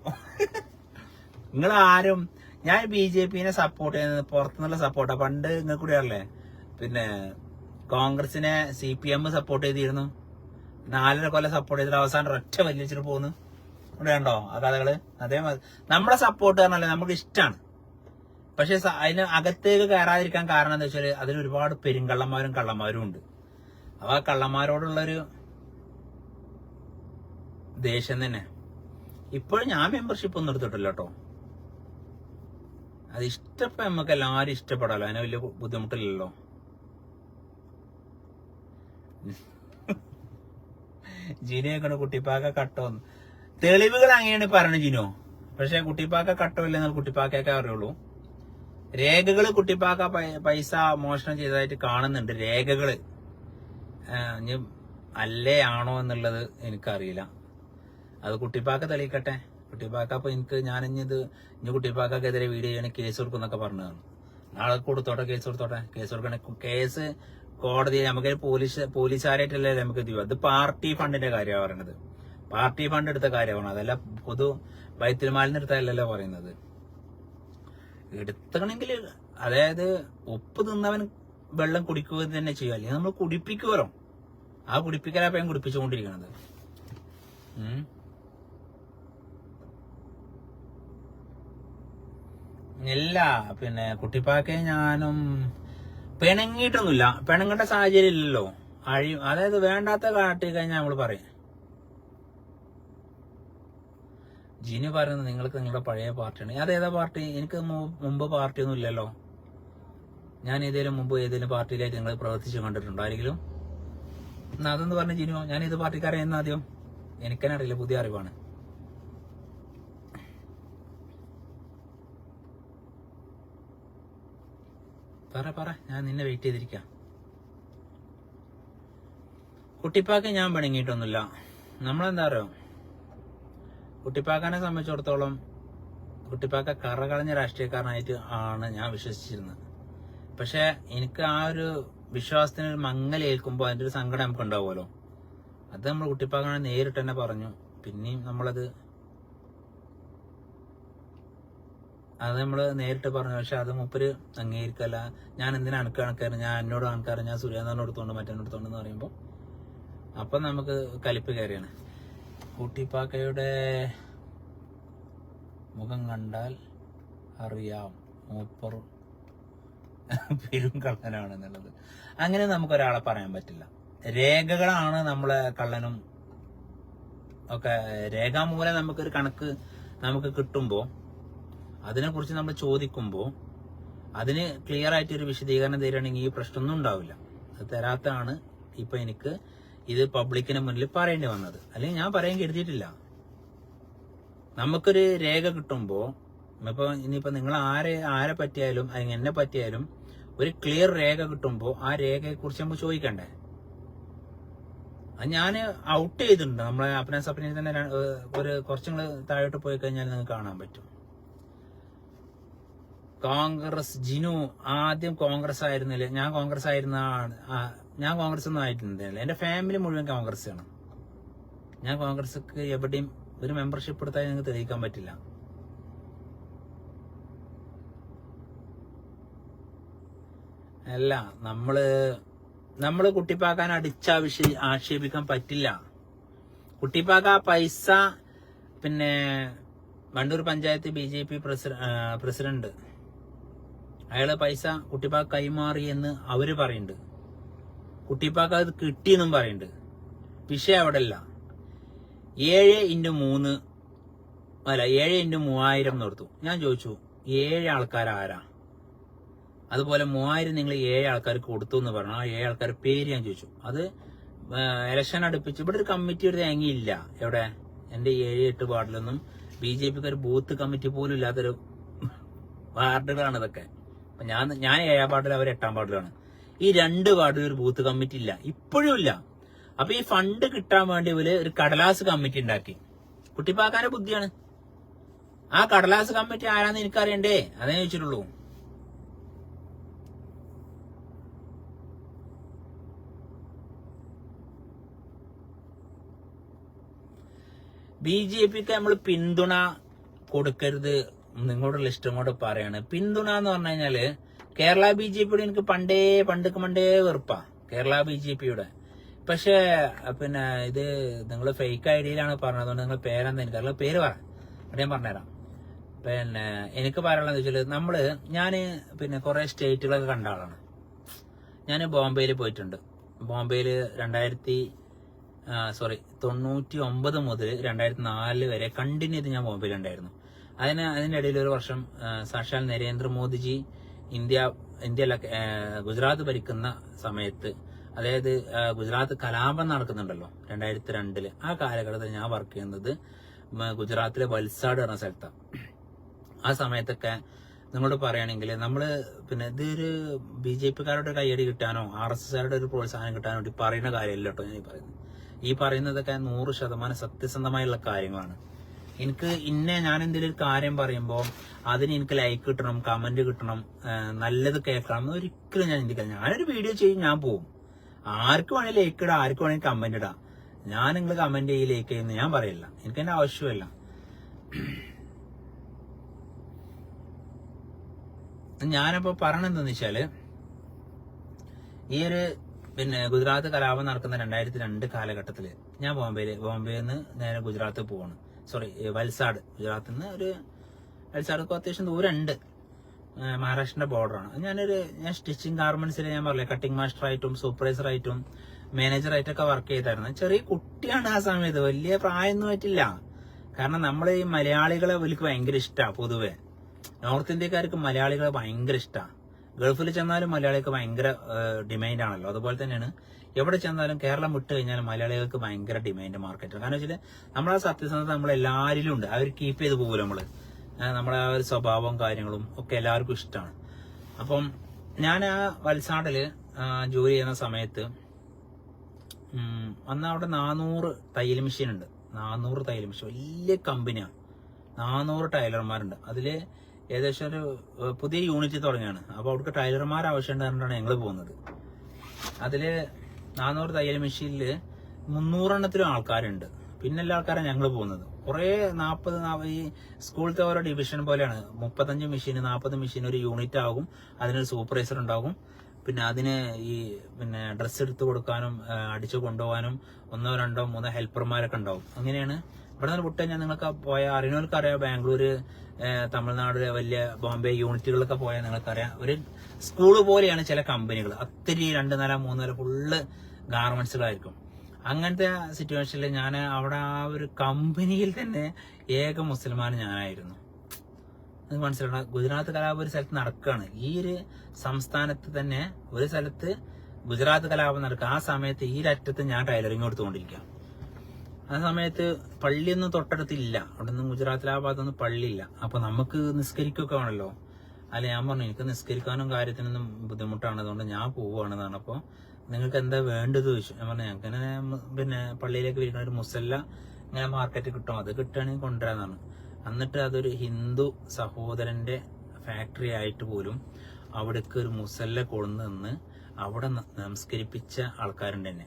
നിങ്ങൾ ആരും, ഞാൻ BJPനെ സപ്പോർട്ട് ചെയ്യുന്നത് പുറത്തുനിന്നുള്ള സപ്പോർട്ടാ. പണ്ട് നിങ്ങൾ കൂടി അറിയില്ലേ, പിന്നെ കോൺഗ്രസിനെ CPM സപ്പോർട്ട് ചെയ്തിരുന്നു. 4.5 കൊല്ലം സപ്പോർട്ട് ചെയ്തിട്ട് അവസാനം ഒറ്റ വലിച്ചിട്ട് പോകുന്നു. ഇവിടെ ഉണ്ടോ ആ കഥകള്? അതേമാതിരി നമ്മുടെ സപ്പോർട്ട് പറഞ്ഞാലേ നമുക്ക് ഇഷ്ടമാണ്. പക്ഷെ അതിന് അകത്തേക്ക് കയറാതിരിക്കാൻ കാരണം എന്താ വെച്ചാൽ അതിൽ ഒരുപാട് പെരുങ്കള്ളന്മാരും കള്ളന്മാരും ഉണ്ട്. അപ്പൊ ആ കള്ളന്മാരോടുള്ളൊരു ദേഷ്യം തന്നെ ഇപ്പോഴും ഞാൻ മെമ്പർഷിപ്പ് ഒന്നും എടുത്തിട്ടില്ല കേട്ടോ. അത് ഇഷ്ടപ്പെട്ട നമുക്ക് എല്ലാവരും ഇഷ്ടപ്പെടാലോ, അതിന് വലിയ ബുദ്ധിമുട്ടില്ലല്ലോ. ജിനോയൊക്കെ കുട്ടിപ്പാക്ക കട്ടോന്ന് തെളിവുകൾ അങ്ങനെയാണ് പറഞ്ഞു ജിനോ. പക്ഷെ കുട്ടിപ്പാക്ക കട്ടോ ഇല്ലെന്ന് കുട്ടിപ്പാക്കൊക്കെ അറിയുള്ളൂ. രേഖകള് കുട്ടിപ്പാക്ക പൈസ മോഷണം ചെയ്തതായിട്ട് കാണുന്നുണ്ട്. രേഖകള് അല്ലേ ആണോ എന്നുള്ളത് എനിക്കറിയില്ല. അത് കുട്ടിപ്പാക്ക തെളിയിക്കട്ടെ. കുട്ടിപ്പാക്ക അപ്പൊ ഞാനിത് കുട്ടിപ്പാക്കെതിരെ വീഡിയോ ചെയ്യണ കേസ് കൊടുക്കുന്നൊക്കെ പറഞ്ഞതാണ്. നാളെ കൊടുത്തോട്ടെ, കേസ് കൊടുത്തോട്ടെ. കേസ് കൊടുക്കണേ, കേസ് കോടതി നമുക്ക് പോലീസുകാരായിട്ടല്ലേ നമുക്ക് ഇത്. അത് പാർട്ടി ഫണ്ടിന്റെ കാര്യമാണ് പറയുന്നത്. പാർട്ടി ഫണ്ട് എടുത്ത കാര്യമാണ്, അതല്ല പൊതു ബൈത്തുൽമാലിന് എടുത്തല്ലോ പറയുന്നത്. എടുത്തണമെങ്കിൽ അതായത് ഉപ്പ് തിന്നവൻ വെള്ളം കുടിക്കുക തന്നെ ചെയ്യുക, അല്ലെങ്കിൽ നമ്മൾ കുടിപ്പിക്കുമല്ലോ. ആ കുടിപ്പിക്കലാപ്പം കുടിപ്പിച്ചുകൊണ്ടിരിക്കണത്. ഇല്ല, പിന്നെ കുട്ടിപ്പാക്കെ ഞാനും പിണങ്ങിയിട്ടൊന്നുമില്ല. പിണങ്ങേണ്ട സാഹചര്യം ഇല്ലല്ലോ. അതായത് വേണ്ടാത്ത കാട്ടി കഴിഞ്ഞാൽ നമ്മൾ പറയും. ജിനു പറയുന്നത് നിങ്ങൾക്ക് നിങ്ങളുടെ പഴയ പാർട്ടിയാണ്. അതേതാ പാർട്ടി? എനിക്ക് മുമ്പ് പാർട്ടിയൊന്നും ഇല്ലല്ലോ. ഞാൻ മുമ്പ് ഏതെങ്കിലും പാർട്ടിയിലായിട്ട് നിങ്ങൾ പ്രവർത്തിച്ചു കണ്ടിട്ടുണ്ടോ ആരെങ്കിലും? എന്നാ അതൊന്ന് പറഞ്ഞു ജിനു. ഞാൻ ഇത് പാർട്ടിക്കാരെയെന്ന് ആദ്യം എനിക്കെന്നെ അറിയില്ല, പുതിയ അറിവാണ്. പറ, ഞാൻ നിന്നെ വെയിറ്റ് ചെയ്തിരിക്കാം. കുട്ടിപ്പാക്ക് ഞാൻ പിണങ്ങിയിട്ടൊന്നുമില്ല. നമ്മളെന്താ അറിയോ, കുട്ടിപ്പാക്കാനെ സംബന്ധിച്ചിടത്തോളം കുട്ടിപ്പാക്ക കറകളഞ്ഞ രാഷ്ട്രീയക്കാരനായിട്ട് ആണ് ഞാൻ വിശ്വസിച്ചിരുന്നത്. പക്ഷെ എനിക്ക് ആ ഒരു വിശ്വാസത്തിന് ഒരു മങ്ങലേൽക്കുമ്പോൾ അതിന്റെ ഒരു സങ്കടം നമുക്ക് ഉണ്ടാവുമല്ലോ. അത് നമ്മൾ കുട്ടിപ്പാക്കാനെ നേരിട്ട് തന്നെ പറഞ്ഞു. പിന്നെയും നമ്മളത് നേരിട്ട് പറഞ്ഞു. പക്ഷെ അത് മൂപ്പര് അംഗീകരിക്കല്ല. ഞാൻ എന്തിനാ കണക്കാരൻ, ഞാൻ എന്നോട് കണക്കാരൻ, ഞാൻ സുരേന്ദ്രനോട് എടുത്തോണ്ട് മറ്റെന്നോടത്തോണ്ടെന്ന് പറയുമ്പോൾ അപ്പം നമുക്ക് കലിപ്പ് കയറിയാണ്. കുട്ടിപ്പാക്കയുടെ മുഖം കണ്ടാൽ അറിയാം മൂപ്പർ പെരും കള്ളനാണെന്നുള്ളത്. അങ്ങനെ നമുക്കൊരാളെ പറയാൻ പറ്റില്ല. രേഖകളാണ് നമ്മളെ കള്ളനും ഒക്കെ. രേഖാമൂലം നമുക്കൊരു കണക്ക് നമുക്ക് കിട്ടുമ്പോൾ അതിനെക്കുറിച്ച് നമ്മൾ ചോദിക്കുമ്പോൾ അതിന് ക്ലിയർ ആയിട്ടൊരു വിശദീകരണം തരികയാണെങ്കിൽ ഈ പ്രശ്നമൊന്നും ഉണ്ടാവില്ല. അത് തരാത്താണ് ഇപ്പൊ എനിക്ക് ഇത് പബ്ലിക്കിന് മുന്നിൽ പറയേണ്ടി വന്നത്. അല്ലെങ്കിൽ ഞാൻ പറയാൻ കരുതിയിട്ടില്ല. നമുക്കൊരു രേഖ കിട്ടുമ്പോൾ ഇനിയിപ്പോ നിങ്ങൾ ആരെ പറ്റിയാലും അല്ലെങ്കിൽ എന്നെ പറ്റിയാലും ഒരു ക്ലിയർ രേഖ കിട്ടുമ്പോൾ ആ രേഖയെ കുറിച്ച് നമുക്ക് ചോദിക്കണ്ടേ? അത് ഞാൻ ഔട്ട് ചെയ്തിട്ടുണ്ട്. നമ്മളെ അപ്പനെ തന്നെ ഒരു കുറച്ചും താഴോട്ട് പോയി കഴിഞ്ഞാൽ നിങ്ങൾക്ക് കാണാൻ പറ്റും. കോൺഗ്രസ് ജിനു ആദ്യം കോൺഗ്രസ് ആയിരുന്നില്ല. ഞാൻ കോൺഗ്രസ് ഒന്നും ആയിരുന്നില്ല. എന്റെ ഫാമിലി മുഴുവൻ കോൺഗ്രസ് ആണ്. ഞാൻ കോൺഗ്രസ്ക്ക് എവിടെയും ഒരു മെമ്പർഷിപ്പ് എടുത്താൽ നിങ്ങൾക്ക് തെളിയിക്കാൻ പറ്റില്ല. അല്ല, നമ്മള് കുട്ടിപ്പാക്കാൻ ആക്ഷേപിക്കാൻ പറ്റില്ല. കുട്ടിപ്പാക്ക പൈസ പിന്നെ വണ്ടൂർ പഞ്ചായത്ത് BJP പ്രസിഡന്റ് അയാള് പൈസ കുട്ടിപ്പാക്ക കൈമാറി എന്ന് അവര് പറയുന്നുണ്ട്. കുട്ടിപ്പാക്ക അത് കിട്ടിയെന്നും പറയുന്നുണ്ട്. വിഷയം അവിടെ അല്ല. 7x3 അല്ല 7x3000 കൊടുത്തു. ഞാൻ ചോദിച്ചു 7 ആൾക്കാർ ആരാ? അതുപോലെ 3000 നിങ്ങൾ 7 ആൾക്കാർക്ക് കൊടുത്തു എന്ന് പറഞ്ഞു. ആ 7 ആൾക്കാരുടെ പേര് ഞാൻ ചോദിച്ചു. അത് ഇലക്ഷൻ അടുപ്പിച്ച് ഇവിടെ ഒരു കമ്മിറ്റി ഒരു തേങ്ങയില്ല. എവിടെ? എന്റെ 7-8 വാർഡിലൊന്നും BJPക്ക് ഒരു ബൂത്ത് കമ്മിറ്റി പോലും ഇല്ലാത്തൊരു വാർഡുകളാണ് ഇതൊക്കെ. അപ്പൊ ഞാൻ 7 വാർഡിൽ, അവർ 8 വാർഡിലാണ്. ഈ 2 വാർഡിൽ ഒരു ബൂത്ത് കമ്മിറ്റി ഇല്ല, ഇപ്പോഴും ഇല്ല. അപ്പൊ ഈ ഫണ്ട് കിട്ടാൻ വേണ്ടി ഒരു കടലാസ് കമ്മിറ്റി ഉണ്ടാക്കി. കുട്ടിപ്പാക്കാന്റെ ബുദ്ധിയാണ്. ആ കടലാസ് കമ്മിറ്റി ആരാന്ന് എനിക്കറിയണ്ടേ? അതേ ചോദിച്ചിട്ടുള്ളൂ. BJPക്ക് നമ്മൾ പിന്തുണ കൊടുക്കരുത്. നിങ്ങളുടെ ഇഷ്ടം കൊണ്ട് പറയാണ്. പിന്തുണ എന്ന് പറഞ്ഞു കഴിഞ്ഞാല് കേരള BJPയുടെ എനിക്ക് പണ്ടേ വെറുപ്പാ കേരള BJPയുടെ. പക്ഷെ പിന്നെ ഇത് നിങ്ങൾ ഫേക്ക് ഐഡിയയിലാണ് പറഞ്ഞത്. അതുകൊണ്ട് നിങ്ങൾ പേരെന്താ എനിക്കറിയില്ല. പേര് പറ, ഞാൻ പറഞ്ഞുതരാം. പിന്നെ എനിക്ക് പറയാനുള്ളത് വെച്ചാല് ഞാന് പിന്നെ കുറെ സ്റ്റേറ്റുകളൊക്കെ കണ്ട ആളാണ്. ഞാൻ ബോംബെയിൽ പോയിട്ടുണ്ട്. ബോംബെയിൽ 99 മുതൽ 2004 വരെ കണ്ടിന്യൂ ചെയ്ത് ഞാൻ ബോംബെയിലുണ്ടായിരുന്നു. അതിന്റെ ഇടയിൽ ഒരു വർഷം സാക്ഷാൽ നരേന്ദ്രമോദിജി ഇന്ത്യയിലെ ഗുജറാത്ത് ഭരിക്കുന്ന സമയത്ത്, അതായത് ഗുജറാത്ത് കലാപം നടക്കുന്നുണ്ടല്ലോ 2002 ആ കാലഘട്ടത്തിൽ ഞാൻ വർക്ക് ചെയ്യുന്നത് ഗുജറാത്തിലെ വൽസാഡ് എന്ന സ്ഥലത്താണ്. ആ സമയത്തൊക്കെ നിങ്ങളോട് പറയുകയാണെങ്കിൽ നമ്മള് ഇതൊരു BJP-കാരുടെ കയ്യടി കിട്ടാനോ RSS-കാരുടെ ഒരു പ്രോത്സാഹനം കിട്ടാനോ വേണ്ടി പറയുന്ന കാര്യമല്ല കേട്ടോ ഞാൻ പറയുന്നത്. ഈ പറയുന്നതൊക്കെ 100% സത്യസന്ധമായുള്ള കാര്യങ്ങളാണ്. ഞാൻ എന്തെങ്കിലും ഒരു കാര്യം പറയുമ്പോൾ അതിന് എനിക്ക് ലൈക്ക് കിട്ടണം, കമന്റ് കിട്ടണം, നല്ലത് കേൾക്കണം എന്ന് ഒരിക്കലും ഞാൻ ചിന്തിക്കാം. ഞാനൊരു വീഡിയോ ചെയ്യും, ഞാൻ പോവും. ആർക്ക് വേണമെങ്കിൽ ലൈക്ക് ഇടാം, ആർക്ക് വേണമെങ്കിൽ കമന്റ് ഇടാം. ഞാൻ നിങ്ങൾ കമന്റ് ചെയ്യും, ലൈക്ക് ചെയ്യുന്ന ഞാൻ പറയില്ല. എനിക്കെന്റെ ആവശ്യമല്ല. ഞാനപ്പോ പറയണെന്താന്ന് വെച്ചാല്, ഈ ഒരു ഗുജറാത്ത് കലാപം നടക്കുന്ന 2002 കാലഘട്ടത്തില് ഞാൻ ബോംബെന്ന് നേരെ ഗുജറാത്ത് പോവാണ്. വൽസാഡ്, ഗുജറാത്തിൽ നിന്ന് വൽസാഡൊക്കെ അത്യാവശ്യം ദൂരമുണ്ട്, മഹാരാഷ്ട്രന്റെ ബോർഡറാണ്. ഞാൻ സ്റ്റിച്ചിങ് ഗാർമെന്റ്സിൽ ഞാൻ പറഞ്ഞില്ലേ, കട്ടിംഗ് മാസ്റ്റർ ആയിട്ടും സൂപ്പർവൈസർ ആയിട്ടും മാനേജറായിട്ടൊക്കെ വർക്ക് ചെയ്തായിരുന്നു. ചെറിയ കുട്ടിയാണ് ആ സമയത്ത്, വലിയ പ്രായമൊന്നും ആയിട്ടില്ല. കാരണം നമ്മൾ ഈ മലയാളികളെ വലിക്ക് ഭയങ്കര ഇഷ്ടമാണ്. പൊതുവെ നോർത്ത് ഇന്ത്യക്കാർക്ക് മലയാളികളെ ഭയങ്കര ഇഷ്ടമാണ്. ഗൾഫിൽ ചെന്നാലും മലയാളികൾക്ക് ഭയങ്കര ഡിമാൻഡ് ആണല്ലോ. അതുപോലെ തന്നെയാണ് എവിടെ ചെന്നാലും കേരളം വിട്ട് കഴിഞ്ഞാൽ മലയാളികൾക്ക് ഭയങ്കര ഡിമാൻഡ് മാർക്കറ്റ്. കാരണം വെച്ചാൽ നമ്മളെ സത്യസന്ധത നമ്മളെല്ലാവരിലും ഉണ്ട്. അവർ കീപ്പ് ചെയ്ത് പോകുമല്ലോ. നമ്മളെ ആ ഒരു സ്വഭാവവും കാര്യങ്ങളും ഒക്കെ എല്ലാവർക്കും ഇഷ്ടമാണ്. അപ്പം ഞാൻ ആ വൽസാഡില് ജോലി ചെയ്യുന്ന സമയത്ത് അന്ന് അവിടെ 400 തയ്യൽ മെഷീൻ ഉണ്ട്. 400 തയ്യൽ മെഷീൻ, വലിയ കമ്പനിയാണ്. 400 ടൈലർമാരുണ്ട്. അതില് ഏകദേശം ഒരു പുതിയ യൂണിറ്റ് തുടങ്ങിയാണ്. അപ്പൊ അവിടേക്ക് ടൈലർമാർ ആവശ്യമുണ്ടായിട്ടാണ് ഞങ്ങൾ പോകുന്നത്. അതില് 400 തയ്യൽ മെഷീനില് 300 എണ്ണത്തിലും ആൾക്കാരുണ്ട്. പിന്നെ എല്ലാ ആൾക്കാരാണ് ഞങ്ങൾ പോകുന്നത്. കുറെ 40 ഈ സ്കൂളത്തെ ഓരോ ഡിവിഷൻ പോലെയാണ്. 35 മെഷീൻ, 40 മെഷീൻ ഒരു യൂണിറ്റ് ആകും. അതിനൊരു സൂപ്പർവൈസർ ഉണ്ടാകും. പിന്നെ അതിന് ഡ്രസ്സ് എടുത്ത് കൊടുക്കാനും അടിച്ചു കൊണ്ടുപോകാനും 1, 2, 3 ഹെൽപ്പർമാരൊക്കെ ഉണ്ടാവും. അങ്ങനെയാണ്. ഇവിടെ നിന്ന് വിട്ട് കഴിഞ്ഞാൽ നിങ്ങൾക്ക് അറിയുന്നവർക്കറിയാം, ബാംഗ്ലൂര്, തമിഴ്നാട്, വലിയ ബോംബെ യൂണിറ്റുകളൊക്കെ പോയാൽ നിങ്ങൾക്കറിയാം, ഒരു സ്കൂള് പോലെയാണ് ചില കമ്പനികൾ. അത്തിരി 2 നില 3 നില ഫുള്ള് ഗാർമെന്റ്സുകളായിരിക്കും. അങ്ങനത്തെ സിറ്റുവേഷനിൽ ഞാൻ അവിടെ ആ ഒരു കമ്പനിയിൽ തന്നെ ഏക മുസൽമാൻ ഞാനായിരുന്നു. നിങ്ങൾക്ക് മനസ്സിലാക്കണം. ഗുജറാത്ത് കലാപം ഒരു സ്ഥലത്ത് നടക്കുകയാണ്. ഈ ഒരു സംസ്ഥാനത്ത് തന്നെ ഒരു സ്ഥലത്ത് ഗുജറാത്ത് കലാപം നടക്കുക. ആ സമയത്ത് ഈ അറ്റത്ത് ഞാൻ ടൈലറിങ് കൊടുത്തുകൊണ്ടിരിക്കുക. ആ സമയത്ത് പള്ളിയൊന്നും തൊട്ടടുത്തില്ല. അവിടെ നിന്ന് ഗുജറാത്തിലെ ആ ഭാഗത്തൊന്നും പള്ളിയില്ല. അപ്പൊ നമുക്ക് നിസ്കരിക്കൊക്കെ വേണമല്ലോ. അല്ല, ഞാൻ പറഞ്ഞു എനിക്ക് നിസ്കരിക്കാനും കാര്യത്തിനൊന്നും ബുദ്ധിമുട്ടാണ്, അതുകൊണ്ട് ഞാൻ പോവുകയാണെന്നാണ്. അപ്പോൾ നിങ്ങൾക്ക് എന്താ വേണ്ടത് ചോദിച്ചു. ഞാൻ പറഞ്ഞു ഞങ്ങൾക്ക് പള്ളിയിലേക്ക് വരുന്ന ഒരു മുസല്ല ഇങ്ങനെ മാർക്കറ്റ് കിട്ടും, അത് കിട്ടുകയാണെങ്കിൽ കൊണ്ടുവരാന്നാണ്. എന്നിട്ട് അതൊരു ഹിന്ദു സഹോദരന്റെ ഫാക്ടറി ആയിട്ട് പോലും അവിടേക്ക് ഒരു മുസല്ല കൊണ്ടുവന്ന് അവിടെ നമസ്കരിപ്പിച്ച ആൾക്കാരുണ്ട്. എന്നെ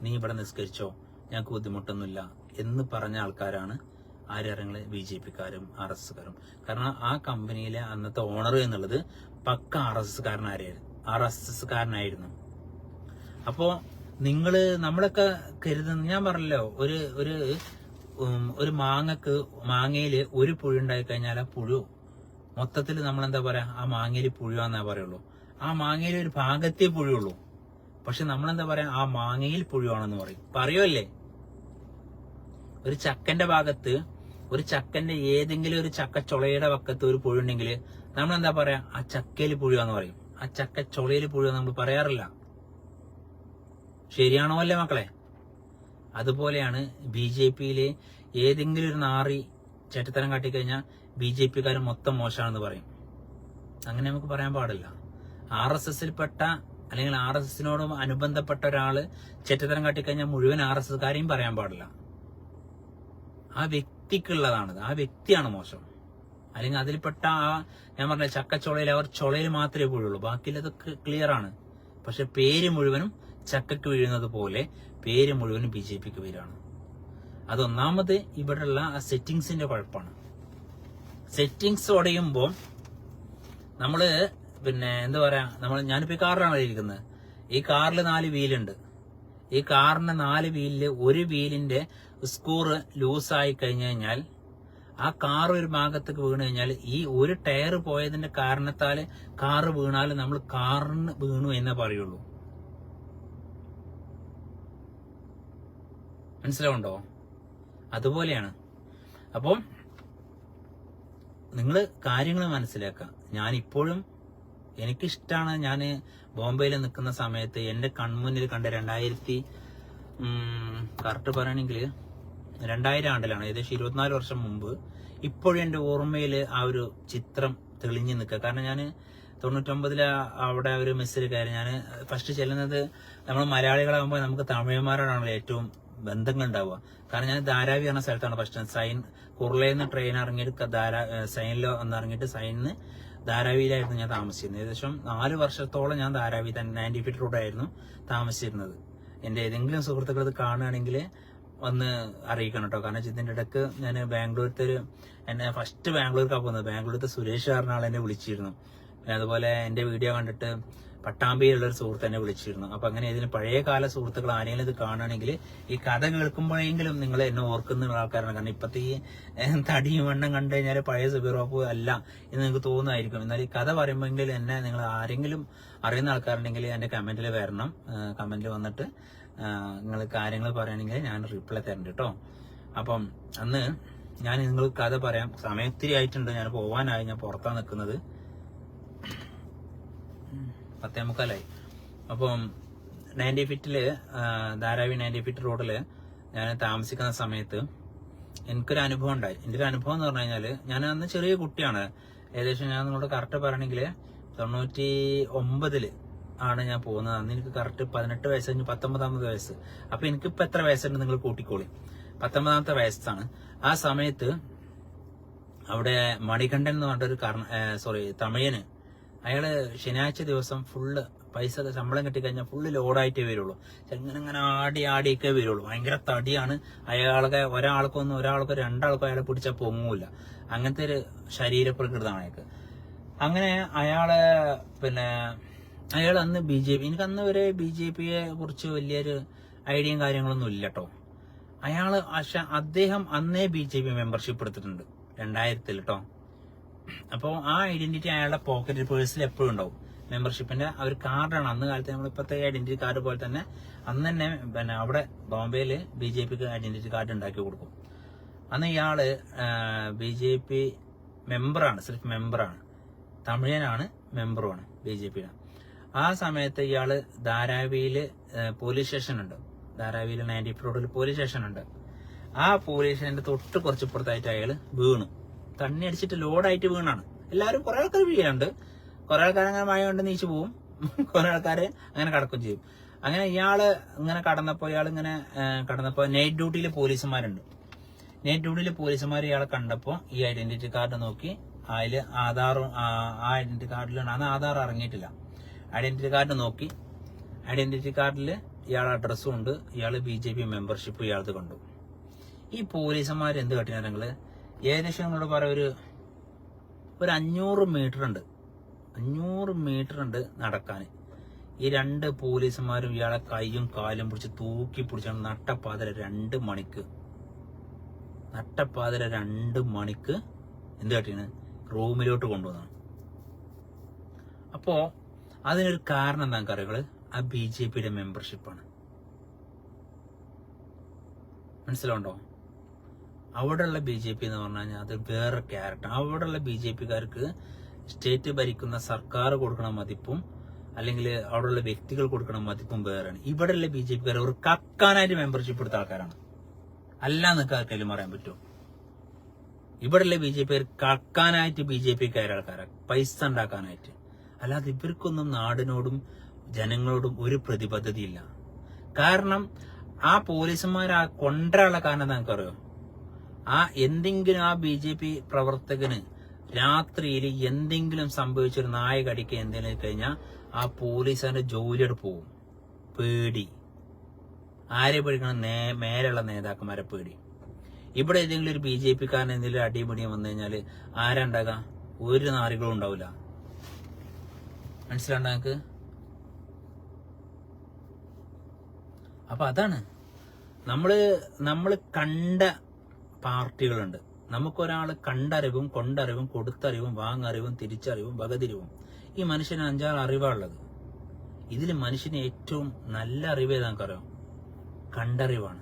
നീ ഇവിടെ നിസ്കരിച്ചോ, ഞങ്ങൾക്ക് ബുദ്ധിമുട്ടൊന്നുമില്ല എന്ന് പറഞ്ഞ ആൾക്കാരാണ് ആരങ്ങൾ BJP-ക്കാരും RSS-കാരും. കാരണം ആ കമ്പനിയിലെ അന്നത്തെ ഓണർ എന്നുള്ളത് പക്ക RSS-കാരനായിരുന്നു. അപ്പോ നമ്മളൊക്കെ കരുതുന്ന, ഞാൻ പറഞ്ഞല്ലോ, ഒരു മാങ്ങയില് ഒരു പുഴു ഉണ്ടായി കഴിഞ്ഞാൽ ആ പുഴു മൊത്തത്തിൽ നമ്മളെന്താ പറയാ, ആ മാങ്ങയില് പുഴുവാന്നാ പറയുള്ളൂ. ആ മാങ്ങയിൽ ഒരു ഭാഗത്തേ പുഴുള്ളൂ. പക്ഷെ നമ്മളെന്താ പറയാ, ആ മാങ്ങയിൽ പുഴുവാണെന്ന് പറയുമല്ലേ. ഒരു ചക്കന്റെ ഭാഗത്ത്, ഒരു ചക്കന്റെ ഏതെങ്കിലും ഒരു ചക്കച്ചൊളയുടെ പക്കത്ത് ഒരു പുഴുണ്ടെങ്കിൽ നമ്മളെന്താ പറയാ, ആ ചക്കയിൽ പുഴുവാന്ന് പറയും. ആ ചക്കച്ചൊളയിൽ പുഴുവാന്ന് നമ്മൾ പറയാറില്ല. ശരിയാണോ അല്ലേ മക്കളെ? അതുപോലെയാണ് BJP-യിലെ ഏതെങ്കിലും ഒരു നാറി ചേട്ടത്തരം കാട്ടിക്കഴിഞ്ഞാൽ BJP-ക്കാർ മൊത്തം മോശമാണെന്ന് പറയും. അങ്ങനെ നമുക്ക് പറയാൻ പാടില്ല. RSS-ൽപ്പെട്ട അല്ലെങ്കിൽ RSS-നോടും അനുബന്ധപ്പെട്ട ഒരാള് ചേട്ടത്തരം കാട്ടിക്കഴിഞ്ഞാൽ മുഴുവൻ RSS-കാരെയും പറയാൻ പാടില്ല. ആ വ്യക്തിക്കുള്ളതാണത്, ആ വ്യക്തിയാണ് മോശം. അല്ലെങ്കിൽ അതിൽപ്പെട്ട ഞാൻ പറഞ്ഞ ചക്കച്ചൊളയിൽ അവർ ചൊളയിൽ മാത്രമേ വീഴുള്ളൂ, ബാക്കിയുള്ളതൊക്കെ ക്ലിയർ ആണ്. പക്ഷെ പേര് മുഴുവനും ചക്കക്ക് വീഴുന്നത് പോലെ പേര് മുഴുവനും BJP-ക്ക് വീഴാണ്. അതൊന്നാമത് ഇവിടെയുള്ള ആ സെറ്റിങ്സിന്റെ കുഴപ്പമാണ്. സെറ്റിങ്സ് ഉടയുമ്പോൾ നമ്മള് എന്താ പറയാ, ഞാനിപ്പോ ഈ കാറിലാണ് ഇരിക്കുന്നത്. ഈ കാറിൽ 4 വീലുണ്ട്. ഈ കാറിന്റെ 4 വീലില് ഒരു വീലിന്റെ സ്ക്രൂ ലൂസായി കഴിഞ്ഞു കഴിഞ്ഞാൽ ആ കാർ ഒരു ഭാഗത്തേക്ക് വീണ് കഴിഞ്ഞാൽ ഈ ഒരു ടയർ പോയതിന്റെ കാരണത്താല് കാറ് വീണാൽ നമ്മൾ കാറിന് വീണു എന്നേ പറയുള്ളൂ. മനസ്സിലാവുണ്ടോ? അതുപോലെയാണ്. അപ്പം നിങ്ങൾ കാര്യങ്ങൾ മനസ്സിലാക്കുക. ഞാനിപ്പോഴും എനിക്കിഷ്ടമാണ്. ഞാൻ ബോംബെയിൽ നിൽക്കുന്ന സമയത്ത് എൻ്റെ കൺമുന്നിൽ കണ്ട 2000 കറക്റ്റ് പറയുകയാണെങ്കിൽ 2000 ആണ്ടിലാണ്, ഏകദേശം 24 വർഷം മുമ്പ്, ഇപ്പോഴും എൻ്റെ ഓർമ്മയിൽ ആ ഒരു ചിത്രം തെളിഞ്ഞു നിൽക്കുക. കാരണം ഞാൻ 99 അവിടെ ഒരു മെസ്സിൽ കയറി. ഞാൻ ഫസ്റ്റ് ചെല്ലുന്നത്, നമ്മൾ മലയാളികളാകുമ്പോൾ നമുക്ക് തമിഴന്മാരോടാണല്ലോ ഏറ്റവും ബന്ധങ്ങൾ ഉണ്ടാവുക. കാരണം ഞാൻ ധാരാവി എന്ന സ്ഥലത്താണ് ഫസ്റ്റ് കുർളയിൽ നിന്ന് ട്രെയിൻ ഇറങ്ങിയിട്ട് സൈനിലോ ഒന്ന് ഇറങ്ങിയിട്ട് സൈനിന്ന് ധാരാവിയിലായിരുന്നു ഞാൻ താമസിച്ചിരുന്നത്. ഏകദേശം 4 വർഷത്തോളം ഞാൻ ധാരാവി തന്നെ 90 ഫീറ്റ് റോഡായിരുന്നു താമസിച്ചിരുന്നത്. എൻ്റെ ഏതെങ്കിലും സുഹൃത്തുക്കൾ ഇത് കാണുകയാണെങ്കിൽ ഒന്ന് അറിയിക്കണം കേട്ടോ. കാരണം ഇതിൻ്റെ ഇടയ്ക്ക് ഞാൻ ബാംഗ്ലൂരത്തെ എന്നെ ഫസ്റ്റ് ബാംഗ്ലൂർക്കാണ് പോകുന്നത്. ബാംഗ്ലൂരത്തെ സുരേഷ് കാരനാൾ എന്നെ വിളിച്ചിരുന്നു. പിന്നെ അതുപോലെ എൻ്റെ വീഡിയോ കണ്ടിട്ട് പട്ടാമ്പിയിലുള്ളൊരു സുഹൃത്ത് എന്നെ വിളിച്ചിരുന്നു. അപ്പൊ അങ്ങനെ ഇതിന് പഴയകാല സുഹൃത്തുക്കൾ ആരെങ്കിലും ഇത് കാണുകയാണെങ്കിൽ ഈ കഥ കേൾക്കുമ്പോഴെങ്കിലും നിങ്ങൾ എന്നെ ഓർക്കുന്ന ആൾക്കാരാണ്. കാരണം ഇപ്പത്തെ ഈ തടിയും വണ്ണം കണ്ടു കഴിഞ്ഞാൽ പഴയ സുബീറോപ്പ് അല്ല എന്ന് നിങ്ങൾക്ക് തോന്നുമായിരിക്കും. എന്നാൽ ഈ കഥ പറയുമ്പോഴെങ്കിലും എന്നെ നിങ്ങൾ ആരെങ്കിലും അറിയുന്ന ആൾക്കാരുണ്ടെങ്കിൽ എൻ്റെ കമന്റിൽ വരണം. കമന്റിൽ വന്നിട്ട് നിങ്ങൾ കാര്യങ്ങൾ പറയുകയാണെങ്കിൽ ഞാൻ റിപ്ലൈ തരണ്ട് കേട്ടോ. അപ്പം അന്ന് ഞാൻ നിങ്ങൾ കഥ പറയാം. സമയത്തിരി ആയിട്ടുണ്ട്, ഞാൻ പോവാനായി. ഞാൻ പുറത്താണ് നിൽക്കുന്നത്, 10:45. അപ്പം 90 ഫീറ്റില് ധാരാവി 90 ഫീറ്റ് റോഡില് ഞാൻ താമസിക്കുന്ന സമയത്ത് എനിക്കൊരു അനുഭവം ഉണ്ടായി. എൻ്റെ ഒരു അനുഭവം എന്ന് പറഞ്ഞു കഴിഞ്ഞാൽ, ഞാൻ അന്ന് ചെറിയ കുട്ടിയാണ്. ഏകദേശം ഞാൻ നിങ്ങളോട് കറക്റ്റ് പറയണമെങ്കിൽ 99 ആണ് ഞാൻ പോകുന്നത്. അന്ന് എനിക്ക് കറക്റ്റ് 18 വയസ്സ് കഴിഞ്ഞ് 19ാമത്തെ വയസ്സ്. അപ്പൊ എനിക്കിപ്പോ എത്ര വയസ്സുണ്ട് നിങ്ങൾ കൂട്ടിക്കോളി. 19ാമത്തെ വയസ്സാണ്. ആ സമയത്ത് അവിടെ മണികണ്ഠൻ എന്ന് പറഞ്ഞൊരു തമിഴന്, അയാള് ശനിയാഴ്ച ദിവസം ഫുള്ള് പൈസ ശമ്പളം കിട്ടിക്കഴിഞ്ഞാൽ ഫുള്ള് ലോഡായിട്ടേ വരുള്ളൂ. ഇങ്ങനെ ആടിയൊക്കെ വരുള്ളൂ. ഭയങ്കര തടിയാണ്. ഒരാൾക്കോ 2 അയാളെ പിടിച്ചാൽ പൊങ്ങൂല. അങ്ങനത്തെ ഒരു ശരീരപ്രകൃതമാണ് അയാൾക്ക്. അങ്ങനെ അയാൾ അന്ന് BJP, എനിക്ക് അന്ന് വരെ BJPയെ കുറിച്ച് വലിയൊരു ഐഡിയയും കാര്യങ്ങളൊന്നും ഇല്ല കേട്ടോ. അദ്ദേഹം അന്നേ BJP മെമ്പർഷിപ്പ് എടുത്തിട്ടുണ്ട് 2000 കേട്ടോ. അപ്പോൾ ആ ഐഡന്റിറ്റി അയാളുടെ പോക്കറ്റ് പേഴ്സിൽ എപ്പോഴും ഉണ്ടാവും. മെമ്പർഷിപ്പിന്റെ ആ ഒരു കാർഡാണ്. അന്ന് കാലത്ത് നമ്മളിപ്പോഴത്തെ ഐഡന്റിറ്റി കാർഡ് പോലെ തന്നെ അന്ന് തന്നെ അവിടെ ബോംബെയില് BJPക്ക് ഐഡന്റിറ്റി കാർഡ് ഉണ്ടാക്കി കൊടുക്കും. അന്ന് ഇയാള് BJP മെമ്പറാണ്, സെൽഫ് മെമ്പറാണ്, തമിഴനാണ്, മെമ്പറുമാണ് BJPയുടെ. ആ സമയത്ത് ഇയാള് ധാരാവിയില് പോലീസ് സ്റ്റേഷൻ ഉണ്ട്. ധാരാവിയിൽ 90 ഫീറ്റ് റോഡിൽ പോലീസ് സ്റ്റേഷൻ ഉണ്ട്. ആ പോലീസ് സ്റ്റേഷന്റെ തൊട്ട് കുറച്ചിപ്പുറത്തായിട്ട് അയാള് വീണു. തണ്ണി അടിച്ചിട്ട് ലോഡായിട്ട് വീണാണ്. എല്ലാവരും കുറെ ആൾക്കാർ വീഴുന്നുണ്ട്. കുറെ ആൾക്കാർ അങ്ങനെ മഴ കൊണ്ട് നീച്ചു പോവും, കുറെ ആൾക്കാര് അങ്ങനെ കടക്കും ചെയ്യും. അങ്ങനെ ഇയാള് ഇങ്ങനെ കടന്നപ്പോ നൈറ്റ് ഡ്യൂട്ടിയിൽ പോലീസുമാരുണ്ട്. നൈറ്റ് ഡ്യൂട്ടിയിൽ പോലീസുമാർ ഇയാളെ കണ്ടപ്പോ ഈ ഐഡന്റിറ്റി കാർഡ് നോക്കി അതില് ആ ഐഡന്റിറ്റി കാർഡിലാണ്, അന്ന് ആധാർ ഇറങ്ങിയിട്ടില്ല. ഐഡന്റിറ്റി കാർഡ് നോക്കി, ഐഡന്റിറ്റി കാർഡിൽ ഇയാളുടെ അഡ്രസ്സും ഉണ്ട്, ഇയാള് BJP മെമ്പർഷിപ്പ് ഇയാളത് കണ്ടു. ഈ പോലീസുമാർ എന്ത് കാട്ടിനാ, ഏകദേശം നമ്മളോട് പറയാം ഒരു 500 മീറ്റർ ഉണ്ട് നടക്കാൻ. ഈ 2 പോലീസുമാരും ഇയാളെ കൈയും കാലും പിടിച്ച് തൂക്കി പിടിച്ചാണ് നട്ടപ്പാതിര 2 മണിക്ക് എന്ത് കാട്ടിയാണ് റൂമിലോട്ട് കൊണ്ടുവന്നാണ്. അപ്പോ അതിനൊരു കാരണം എന്താ അറിയുക, ആ BJPയുടെ മെമ്പർഷിപ്പാണ്. മനസ്സിലാവുണ്ടോ? അവിടെയുള്ള BJP എന്ന് പറഞ്ഞു കഴിഞ്ഞാൽ അത് വേറെ ക്യാരക്ടർ. അവിടെയുള്ള BJPക്കാർക്ക് സ്റ്റേറ്റ് ഭരിക്കുന്ന സർക്കാർ കൊടുക്കണ മതിപ്പും അല്ലെങ്കിൽ അവിടെയുള്ള വ്യക്തികൾ കൊടുക്കണ മതിപ്പും വേറെയാണ്. ഇവിടെയുള്ള BJPക്കാർ ഒരു കക്കാനായിട്ട് മെമ്പർഷിപ്പ് എടുത്ത ആൾക്കാരാണ്. അല്ലാന്നൊക്കെ ആർക്കെങ്കിലും പറയാൻ പറ്റുമോ? ഇവിടെയുള്ള BJPക്കാർ കക്കാനായിട്ട് BJPക്കാരെ ആൾക്കാരാണ്, പൈസ ഉണ്ടാക്കാനായിട്ട്. അല്ലാതെ ഇവർക്കൊന്നും നാടിനോടും ജനങ്ങളോടും ഒരു പ്രതിബദ്ധതയില്ല. കാരണം ആ പോലീസുമാർ കൊണ്ടുവരാനുള്ള കാരണം എന്താ നമുക്കറിയോ? എന്തെങ്കിലും ആ BJP പ്രവർത്തകന് രാത്രിയിൽ എന്തെങ്കിലും സംഭവിച്ചൊരു നായ കടിക്കുക എന്തെങ്കിലും കഴിഞ്ഞാൽ ആ പോലീസുകാരുടെ ജോലിയോട് പോവും. പേടി. ആരെ പേടിക്കണം? മേലുള്ള നേതാക്കന്മാരെ പേടി. ഇവിടെ ഏതെങ്കിലും ഒരു BJPക്കാരൻ എന്തെങ്കിലും അടിപിടിയും വന്നു കഴിഞ്ഞാൽ ആരാ ഉണ്ടാകാം? ഒരു നാറികളും ഉണ്ടാവില്ല. മനസ്സിലാണ്ട നിങ്ങൾക്ക്? അപ്പൊ അതാണ് നമ്മള് കണ്ട പാർട്ടികളുണ്ട്. നമുക്കൊരാൾ കണ്ടറിവും കൊണ്ടറിവും കൊടുത്തറിവും വാങ്ങറിവും തിരിച്ചറിവും വകതിരിവും. ഈ മനുഷ്യന് 5-6 അറിവാണുള്ളത്. ഇതിൽ മനുഷ്യന് ഏറ്റവും നല്ല അറിവ് ഏതാ നമുക്കറിയാം? കണ്ടറിവാണ്.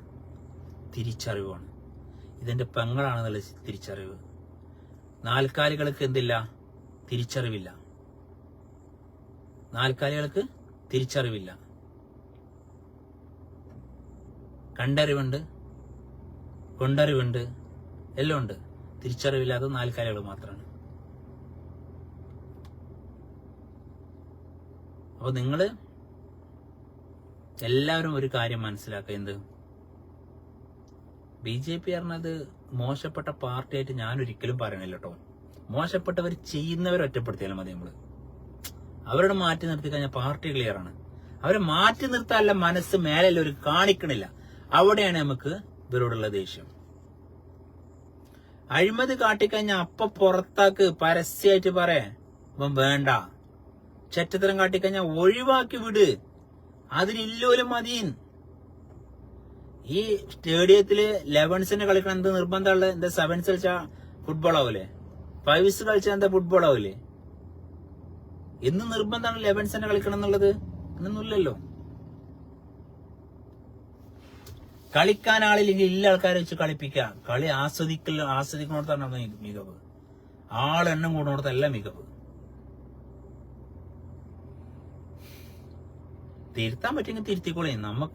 തിരിച്ചറിവാണ്. ഇതെന്റെ പെങ്ങളാണെന്നുള്ള തിരിച്ചറിവ്. നാൽക്കാലികൾക്ക് എന്തില്ല? തിരിച്ചറിവില്ല. നാൽക്കാലികൾക്ക് തിരിച്ചറിവില്ല. കണ്ടറിവുണ്ട്, കൊണ്ടറിവുണ്ട്, എല്ലാം ഉണ്ട്. തിരിച്ചറിവില്ലാത്ത നാൽക്കാലികൾ മാത്രമാണ്. അപ്പൊ നിങ്ങള് എല്ലാവരും ഒരു കാര്യം മനസ്സിലാക്കുക. എന്ത്? BJP പറഞ്ഞത് മോശപ്പെട്ട പാർട്ടിയായിട്ട് ഞാൻ ഒരിക്കലും പറയണില്ല കേട്ടോ. മോശപ്പെട്ടവർ ചെയ്യുന്നവരെ ഒറ്റപ്പെടുത്തിയാലും മതി. നമ്മള് അവരോട് മാറ്റി നിർത്തി കഴിഞ്ഞാൽ പാർട്ടി ക്ലിയർ ആണ്. അവരെ മാറ്റി നിർത്താനുള്ള മനസ്സ് മേലെ ഒരു കാണിക്കണില്ല. അവിടെയാണ് നമുക്ക് ഇവരോടുള്ള ദേഷ്യം. അഴിമതി കാട്ടിക്കഴിഞ്ഞാൽ അപ്പൊ പുറത്താക്ക്, പരസ്യമായിട്ട് പറയാ. ഇപ്പം വേണ്ട. ചെറ്റത്തരം കാട്ടിക്കഴിഞ്ഞാൽ ഒഴിവാക്കി വിട്. അതിനില്ലോലും മതിയും. ഈ സ്റ്റേഡിയത്തില് 11 കളിക്കണം എന്ത് നിർബന്ധമുള്ള? എന്താ 7 കളിച്ചാ ഫുട്ബോൾ ആവൂലേ? 5 കളിച്ചാൽ എന്താ ഫുട്ബോൾ ആവൂലേ? എന്ന് നിർബന്ധമാണ് 11 കളിക്കണം എന്നുള്ളത്? എന്നൊന്നുമില്ലല്ലോ. കളിക്കാൻ ആളില്ലെങ്കിൽ ഇല്ല ആൾക്കാരെ വെച്ച് കളിപ്പിക്കുക. കളി ആസ്വദിക്കുന്നിടത്താണ് മികവ്. ആളെണ്ണം കൂടുന്നിടത്തല്ല മികവ്. തിരുത്താൻ പറ്റുമെങ്കിൽ തിരുത്തിക്കോളേ. നമുക്ക്